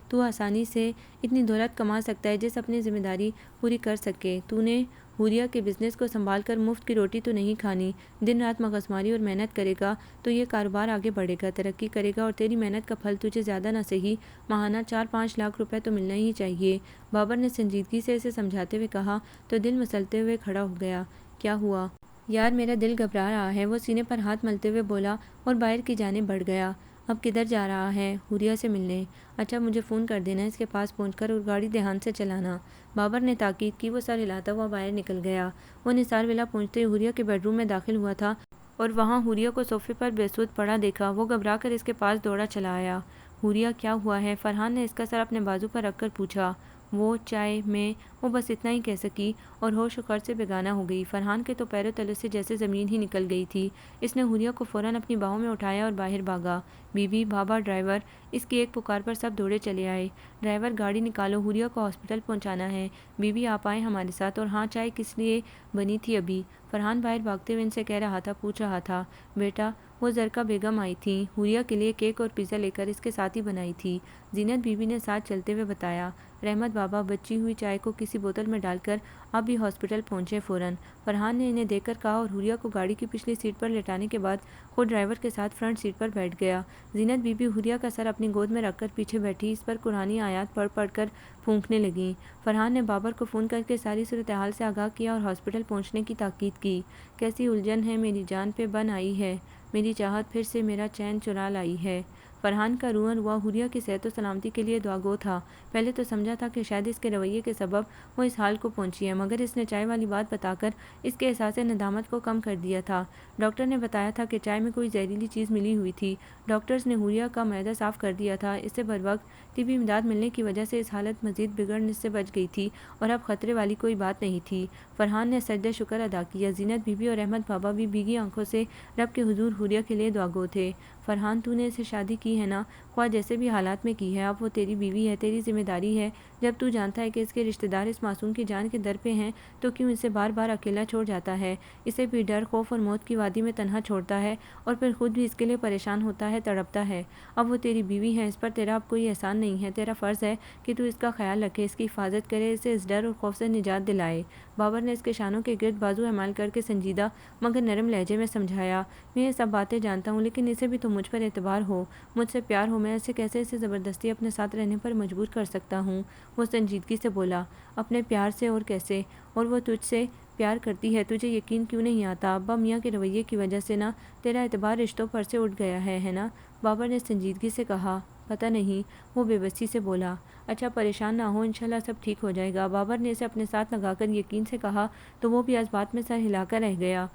تو آسانی سے اتنی دولت کما سکتا ہے جس اپنی ذمہ داری پوری کر سکے۔ تو نے حوریہ کے بزنس کو سنبھال کر مفت کی روٹی تو نہیں کھانی، دن رات مغزماری اور محنت کرے گا تو یہ کاروبار آگے بڑھے گا، ترقی کرے گا اور تیری محنت کا پھل تجھے زیادہ نہ صحیح ماہانہ 4-5 لاکھ روپے تو ملنا ہی چاہیے۔ بابر نے سنجیدگی سے اسے سمجھاتے ہوئے کہا تو دل مسلتے ہوئے کھڑا ہو گیا۔ کیا ہوا یار، میرا دل گھبرا رہا ہے، وہ سینے پر ہاتھ ملتے ہوئے بولا اور باہر کی جانب بڑھ گیا۔ اب کدھر جا رہا ہے؟ حوریہ سے ملنے۔ اچھا مجھے فون کر دینا اس کے پاس پہنچ کر اور گاڑی دھیان سے چلانا۔ بابر نے تاکید کی، وہ سر ہلاتا ہوا باہر نکل گیا۔ وہ نثار ولا پہنچتے ہی حوریہ کے بیڈ روم میں داخل ہوا تھا اور وہاں حوریہ کو صوفے پر بے سود پڑا دیکھا۔ وہ گھبرا کر اس کے پاس دوڑا چلا آیا۔ حوریہ کیا ہوا ہے؟ فرحان نے اس کا سر اپنے بازو پر رکھ کر پوچھا۔ وہ چائے میں، وہ بس اتنا ہی کہہ سکی اور ہوش و خرچ سے بیگانہ ہو گئی۔ فرحان کے تو پیروں تلے سے جیسے زمین ہی نکل گئی تھی۔ اس نے حوریہ کو فوراً اپنی باہوں میں اٹھایا اور باہر بھاگا۔ بیوی، بابا، ڈرائیور، اس کی ایک پکار پر سب دوڑے چلے آئے۔ ڈرائیور گاڑی نکالو، حوریہ کو ہاسپٹل پہنچانا ہے۔ بیوی آپ آئیں ہمارے ساتھ، اور ہاں چائے کس لیے بنی تھی ابھی؟ فرحان باہر بھاگتے ہوئے ان سے کہہ رہا تھا، پوچھ رہا تھا۔ بیٹا وہ زرکا بیگم آئی تھیں، حوریہ کے لیے کیک اور پیزا لے کر اس کے ساتھ ہی بنائی تھی، زینت بیوی نے ساتھ چلتے ہوئے بتایا۔ رحمت بابا بچی ہوئی چائے کو کسی بوتل میں ڈال کر آپ بھی ہاسپٹل پہنچے فوراً، فرحان نے انہیں دیکھ کر کہا اور حوریہ کو گاڑی کی پچھلی سیٹ پر لٹانے کے بعد خود ڈرائیور کے ساتھ فرنٹ سیٹ پر بیٹھ گیا۔ زینت بی بی حوریہ کا سر اپنی گود میں رکھ کر پیچھے بیٹھی اس پر قرآنی آیات پڑھ پڑھ کر پھونکنے لگیں۔ فرحان نے بابر کو فون کر کے ساری صورتحال سے آگاہ کیا اور ہاسپٹل پہنچنے کی تاکید کی۔ کیسی الجھن ہے، میری جان پہ بن آئی ہے، میری چاہت پھر سے میرا چین چرا لائی ہے۔ فرحان کا رونا روا حوریہ کی صحت و سلامتی کے لیے دعا گو تھا۔ پہلے تو سمجھا تھا کہ شاید اس کے رویے کے سبب وہ اس حال کو پہنچی ہے، مگر اس نے چائے والی بات بتا کر اس کے احساس ندامت کو کم کر دیا تھا۔ ڈاکٹر نے بتایا تھا کہ چائے میں کوئی زہریلی چیز ملی ہوئی تھی۔ ڈاکٹرز نے حوریہ کا معدہ صاف کر دیا تھا، اس سے بروقت طبی امداد ملنے کی وجہ سے اس حالت مزید بگڑنے سے بچ گئی تھی اور اب خطرے والی کوئی بات نہیں تھی۔ فرحان نے سجدہ شکر ادا کیا۔ زینت بی بی اور احمد بابا بھی بھیگی آنکھوں سے رب کے حضور حوریہ کے لیے دعا گو تھے۔ فرحان تو نے اسے شادی کی ہے نا، خواہ جیسے بھی حالات میں کی ہے، اب وہ تیری بیوی ہے، تیری ذمہ داری ہے۔ جب تو جانتا ہے کہ اس کے رشتہ دار اس معصوم کی جان کے در پہ ہیں تو کیوں اسے بار بار اکیلا چھوڑ جاتا ہے، اسے بھی ڈر، خوف اور موت کی وادی میں تنہا چھوڑتا ہے اور پھر خود بھی اس کے لیے پریشان ہوتا ہے، تڑپتا ہے۔ اب وہ تیری بیوی ہے، اس پر تیرا اب کوئی احسان نہیں ہے، تیرا فرض ہے کہ تو اس کا خیال رکھے، اس کی حفاظت کرے، اسے اس ڈر اور خوف سے نجات دلائے۔ بابر نے اس کے شانوں کے گرد بازو اعمال کر کے سنجیدہ مگر نرم لہجے میں سمجھایا، میں یہ سب باتیں جانتا ہوں، لیکن اسے بھی تو مجھ پر اعتبار ہو، مجھ سے پیار ہو، میں اسے کیسے اسے زبردستی اپنے ساتھ رہنے پر مجبور کر سکتا ہوں؟ وہ سنجیدگی سے بولا، اپنے پیار سے اور کیسے؟ اور وہ تجھ سے پیار کرتی ہے، تجھے یقین کیوں نہیں آتا؟ ابا میاں کے رویے کی وجہ سے نا تیرا اعتبار رشتوں پر سے اٹھ گیا ہے نا؟ بابر نے سنجیدگی سے کہا، پتہ نہیں، وہ بے بسی سے بولا۔ اچھا پریشان نہ ہو، انشاءاللہ سب ٹھیک ہو جائے گا، بابر نے اسے اپنے ساتھ لگا کر یقین سے کہا تو وہ بھی اس بات میں سر ہلا کر رہ گیا۔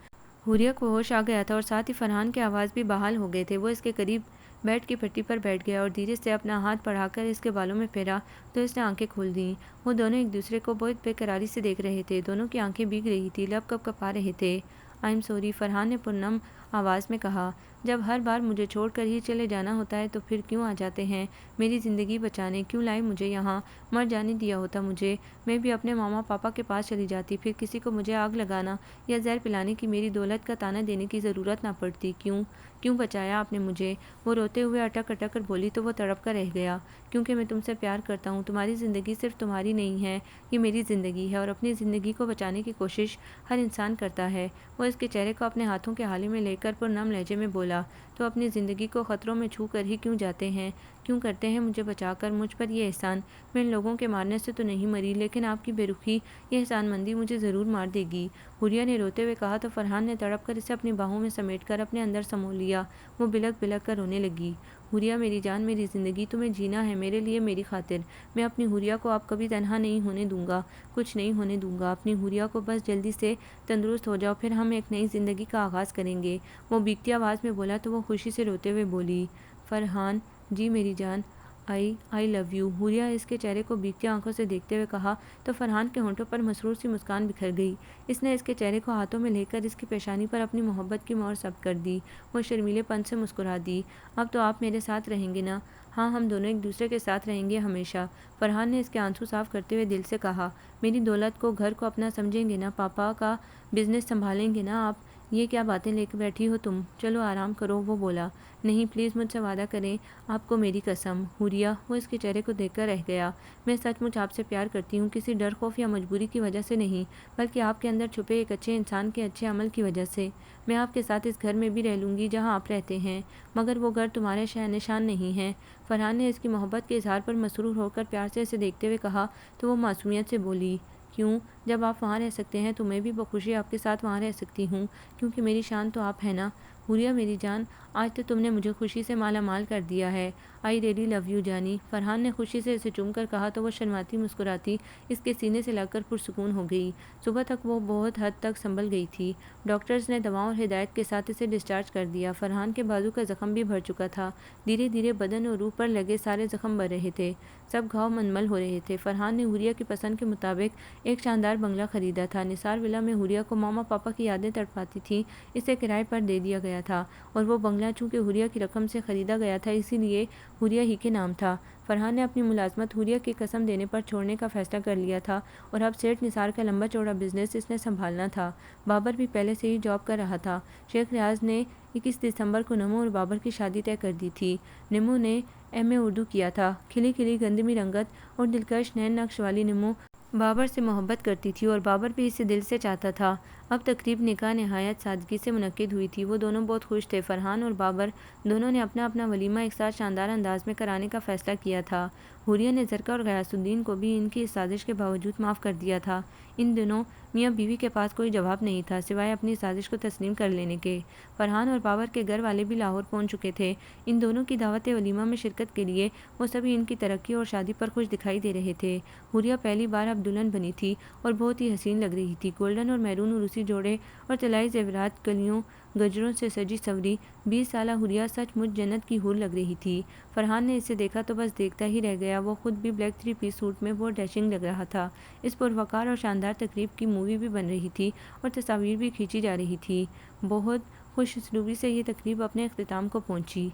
حوریہ کو ہوش آ گیا تھا اور ساتھ ہی فرحان کے آواز بھی بحال ہو گئے تھے۔ وہ اس کے قریب بیڈ کی پٹی پر بیٹھ گیا اور دھیرے سے اپنا ہاتھ بڑھا کر اس کے بالوں میں پھیرا تو اس نے آنکھیں کھول دیں۔ وہ دونوں ایک دوسرے کو بہت بے قراری سے دیکھ رہے تھے، دونوں کی آنکھیں بھیگ رہی تھی، لب کپ کپا رہے تھے۔ آئی ایم سوری، فرحان نے پرنم آواز میں کہا، جب ہر بار مجھے چھوڑ کر ہی چلے جانا ہوتا ہے تو پھر کیوں آ جاتے ہیں میری زندگی بچانے؟ کیوں لائے مجھے یہاں؟ مر جانے دیا ہوتا مجھے، میں بھی اپنے ماما پاپا کے پاس چلی جاتی، پھر کسی کو مجھے آگ لگانا یا زہر پلانے کی میری دولت کا تانا دینے کی ضرورت نہ پڑتی۔ کیوں بچایا آپ نے مجھے؟ وہ روتے ہوئے اٹک اٹک کر بولی تو وہ تڑپ کر رہ گیا، کیونکہ میں تم سے پیار کرتا ہوں، تمہاری زندگی صرف تمہاری نہیں ہے، یہ میری زندگی ہے اور اپنی زندگی کو بچانے کی کوشش ہر انسان کرتا ہے۔ وہ اس کے چہرے کو اپنے ہاتھوں کے حالے میں لے کر پرنم لہجے میں بولا، تو اپنی زندگی کو خطروں میں چھو کر ہی کیوں جاتے ہیں؟ کیوں کرتے ہیں مجھے بچا کر مجھ پر یہ احسان؟ میں ان لوگوں کے مارنے سے تو نہیں مری، لیکن آپ کی بے رخی، یہ احسان مندی مجھے ضرور مار دے گی۔ حوریہ نے روتے ہوئے کہا تو فرحان نے تڑپ کر اسے اپنی باہوں میں سمیٹ کر اپنے اندر سمو لیا۔ وہ بلک بلک کر رونے لگی۔ حوریہ میری جان، میری زندگی تمہیں جینا ہے، میرے لیے، میری خاطر۔ میں اپنی حوریہ کو اب کبھی تنہا نہیں ہونے دوں گا، کچھ نہیں ہونے دوں گا۔ اپنی حوریہ کو بس جلدی سے تندرست ہو جاؤ، پھر ہم ایک نئی زندگی کا آغاز کریں گے۔ وہ بیگتی آواز میں بولا تو وہ خوشی سے روتے ہوئے بولی، فرحان جی میری جان، آئی لو یو۔ حوریہ اس کے چہرے کو بیگتی آنکھوں سے دیکھتے ہوئے کہا تو فرحان کے ہونٹوں پر مسرور سی مسکان بکھر گئی۔ اس نے اس کے چہرے کو ہاتھوں میں لے کر اس کی پیشانی پر اپنی محبت کی مہر ثبت کر دی۔ وہ شرمیلے پن سے مسکرا دی، اب تو آپ میرے ساتھ رہیں گے نا؟ ہاں، ہم دونوں ایک دوسرے کے ساتھ رہیں گے ہمیشہ۔ فرحان نے اس کے آنسو صاف کرتے ہوئے دل سے کہا، میری دولت کو، گھر کو اپنا سمجھیں گے نا؟ پاپا کا بزنس سنبھالیں گے نا آپ؟ یہ کیا باتیں لے کے بیٹھی ہو تم؟ چلو آرام کرو۔ وہ بولا، نہیں پلیز مجھ سے وعدہ کریں، آپ کو میری قسم۔ حوریہ، وہ اس کے چہرے کو دیکھ کر رہ گیا۔ میں سچ مچ آپ سے پیار کرتی ہوں، کسی ڈر، خوف یا مجبوری کی وجہ سے نہیں، بلکہ آپ کے اندر چھپے ایک اچھے انسان کے اچھے عمل کی وجہ سے۔ میں آپ کے ساتھ اس گھر میں بھی رہ لوں گی جہاں آپ رہتے ہیں، مگر وہ گھر تمہارے شأن نشان نہیں ہے۔ فرحان نے اس کی محبت کے اظہار پر مسرور ہو کر پیار سے اسے دیکھتے ہوئے کہا تو وہ معصومیت سے بولی، کیوں؟ جب آپ وہاں رہ سکتے ہیں تو میں بھی بخوشی آپ کے ساتھ وہاں رہ سکتی ہوں، کیونکہ میری شان تو آپ ہے نا؟ حوریہ میری جان، آج تو تم نے مجھے خوشی سے مالا مال کر دیا ہے۔ آئی ریئلی لو یو جانی۔ فرحان نے خوشی سے اسے چوم کر کہا تو وہ شرماتی مسکراتی اس کے سینے سے لگ کر پرسکون ہو گئی۔ صبح تک وہ بہت حد تک سنبھل گئی تھی۔ ڈاکٹرز نے دواؤں اور ہدایت کے ساتھ اسے ڈسچارج کر دیا۔ فرحان کے بازو کا زخم بھی بھر چکا تھا، دھیرے دھیرے بدن اور روح پر لگے سارے زخم بھر رہے تھے، سب گھاؤ منمل ہو رہے تھے۔ فرحان نے حوریہ کی پسند کے مطابق ایک شاندار بنگلہ خریدا تھا۔ نثار ولا میں حوریہ کو ماما پاپا کی یادیں تڑپاتی تھیں، اسے کرائے پر دے دیا گیا تھا، اور وہ بنگلہ چونکہ حوریہ کی رقم سے خریدا گیا تھا اسی لیے حوریہ ہی کے نام تھا۔ فرحان نے اپنی ملازمت حوریہ کی قسم دینے پر چھوڑنے کا فیصلہ کر لیا تھا، اور اب سیٹھ نثار کا لمبا چوڑا بزنس اس نے سنبھالنا تھا۔ بابر بھی پہلے سے ہی جاب کر رہا تھا۔ شیخ ریاض نے 21 دسمبر کو نمو اور بابر کی شادی طے کر دی تھی۔ نمو نے ایم اے اردو کیا تھا۔ کھلی کھلی گندمی رنگت اور دلکش نین نقش والی نمو بابر سے محبت کرتی تھی، اور بابر بھی اسے دل سے چاہتا تھا۔ اب تقریب نکاح نہایت سادگی سے منعقد ہوئی تھی۔ وہ دونوں بہت خوش تھے۔ فرحان اور بابر دونوں نے اپنا اپنا ولیمہ ایک ساتھ شاندار انداز میں کرانے کا فیصلہ کیا تھا۔ حوریہ نے زرکا اور غیاث الدین کو بھی ان کی اس سازش کے باوجود معاف کر دیا تھا۔ ان دنوں میاں بیوی کے پاس کوئی جواب نہیں تھا سوائے اپنی سازش کو تسلیم کر لینے کے۔ فرحان اور بابر کے گھر والے بھی لاہور پہنچ چکے تھے۔ ان دونوں کی دعوت ولیمہ میں شرکت کے لیے وہ سبھی ان کی ترقی اور شادی پر خوش دکھائی دے رہے تھے۔ حوریہ پہلی بار اب دلہن بنی تھی اور بہت ہی حسین لگ رہی تھی۔ گولڈن اور میرون عروسی جوڑے اور طلائی زیورات، کلیوں گجروں سے سجی سوری 20 سالہ حوریہ سچ مچ جنت کی حور لگ رہی تھی۔ فرحان نے اسے دیکھا تو بس دیکھتا ہی رہ گیا۔ وہ خود بھی بلیک 3 پیس سوٹ میں بہت ڈیشنگ لگ رہا تھا۔ اس پروقار اور شاندار تقریب کی مووی بھی بن رہی تھی اور تصاویر بھی کھینچی جا رہی تھی۔ بہت خوش اسلوبی سے یہ تقریب اپنے اختتام کو پہنچی۔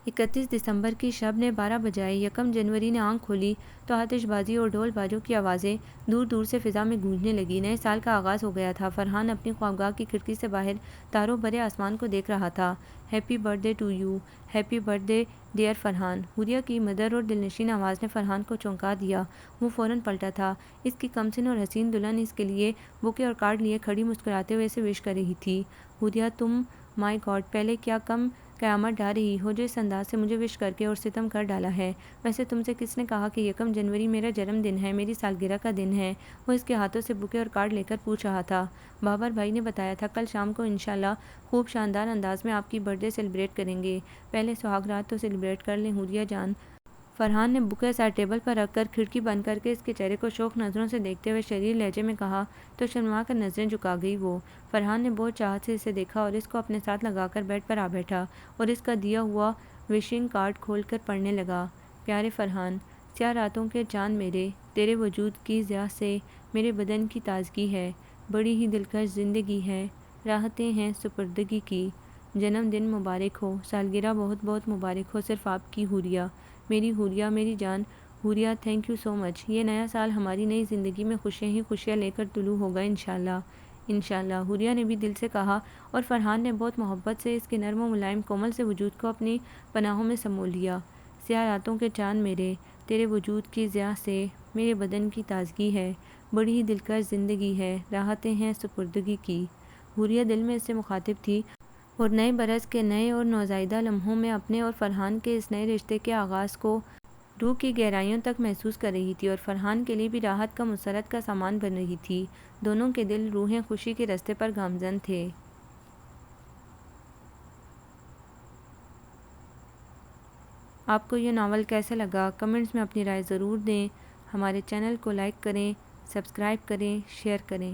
31 دسمبر کی شب نے 12 بجائے۔ 1 جنوری نے آنکھ کھولی تو آتش بازی اور ڈھول بازوں کی آوازیں دور دور سے فضا میں گونجنے لگی۔ نئے سال کا آغاز ہو گیا تھا۔ فرحان اپنی خوابگاہ کی کھڑکی سے باہر تاروں بھرے آسمان کو دیکھ رہا تھا۔ Happy birthday to you, happy birthday dear Farhan. Hooria کی مدر اور دلنشین آواز نے فرحان کو چونکا دیا۔ وہ فوراً پلٹا تھا۔ اس کی کمسن اور حسین دلہن اس کے لیے بوکے اور کارڈ لیے کھڑی مسکراتے ہوئے اسے وش کر رہی تھی۔ حوریہ تم، مائی گاڈ، پہلے کیا کم قیامت ڈھا رہی ہو جو اس انداز سے مجھے وش کر کے اور ستم کر ڈالا ہے۔ ویسے تم سے کس نے کہا کہ 1 جنوری میرا جنم دن ہے، میری سالگرہ کا دن ہے؟ وہ اس کے ہاتھوں سے بوکے اور کارڈ لے کر پوچھ رہا تھا۔ بابر بھائی نے بتایا تھا کل شام کو انشاءاللہ خوب شاندار انداز میں آپ کی برتھ ڈے سیلیبریٹ کریں گے۔ پہلے سہاگ رات تو سیلیبریٹ کر لیں حوریہ جان۔ فرحان نے بوکے ساتھ ٹیبل پر رکھ کر کھڑکی بند کر کے اس کے چہرے کو شوق نظروں سے دیکھتے ہوئے شریر لہجے میں کہا تو شرما کر نظریں جھکا گئی وہ۔ فرحان نے بہت چاہت سے اسے دیکھا اور اس کو اپنے ساتھ لگا کر بیڈ پر آ بیٹھا اور اس کا دیا ہوا وشنگ کارڈ کھول کر پڑھنے لگا۔ پیارے فرحان، سیاہ راتوں کے چاند میرے، تیرے وجود کی ضیاء سے میرے بدن کی تازگی ہے، بڑی ہی دلکش زندگی ہے، راحتیں ہیں سپردگی کی، جنم دن مبارک ہو، سالگرہ بہت بہت مبارک ہو صرف آپ کی حوریہ، میری حوریہ، میری جان حوریہ، تھینک یو سو مچ۔ یہ نیا سال ہماری نئی زندگی میں خوشیاں ہی خوشیاں لے کر طلوع ہوگا انشاءاللہ، انشاءاللہ، حوریہ نے بھی دل سے کہا، اور فرحان نے بہت محبت سے اس کے نرم و ملائم کومل سے وجود کو اپنی پناہوں میں سمو لیا۔ سیاہ راتوں کے چاند میرے، تیرے وجود کی ضیاء سے میرے بدن کی تازگی ہے، بڑی ہی دلکش زندگی ہے، راحتیں ہیں سپردگی کی۔ حوریہ دل میں اس سے مخاطب تھی اور نئے برس کے نئے اور نوزائیدہ لمحوں میں اپنے اور فرحان کے اس نئے رشتے کے آغاز کو روح کی گہرائیوں تک محسوس کر رہی تھی، اور فرحان کے لیے بھی راحت کا مسرت کا سامان بن رہی تھی۔ دونوں کے دل روحیں خوشی کے راستے پر گامزن تھے۔ آپ کو یہ ناول کیسا لگا؟ کمنٹس میں اپنی رائے ضرور دیں۔ ہمارے چینل کو لائک کریں، سبسکرائب کریں، شیئر کریں۔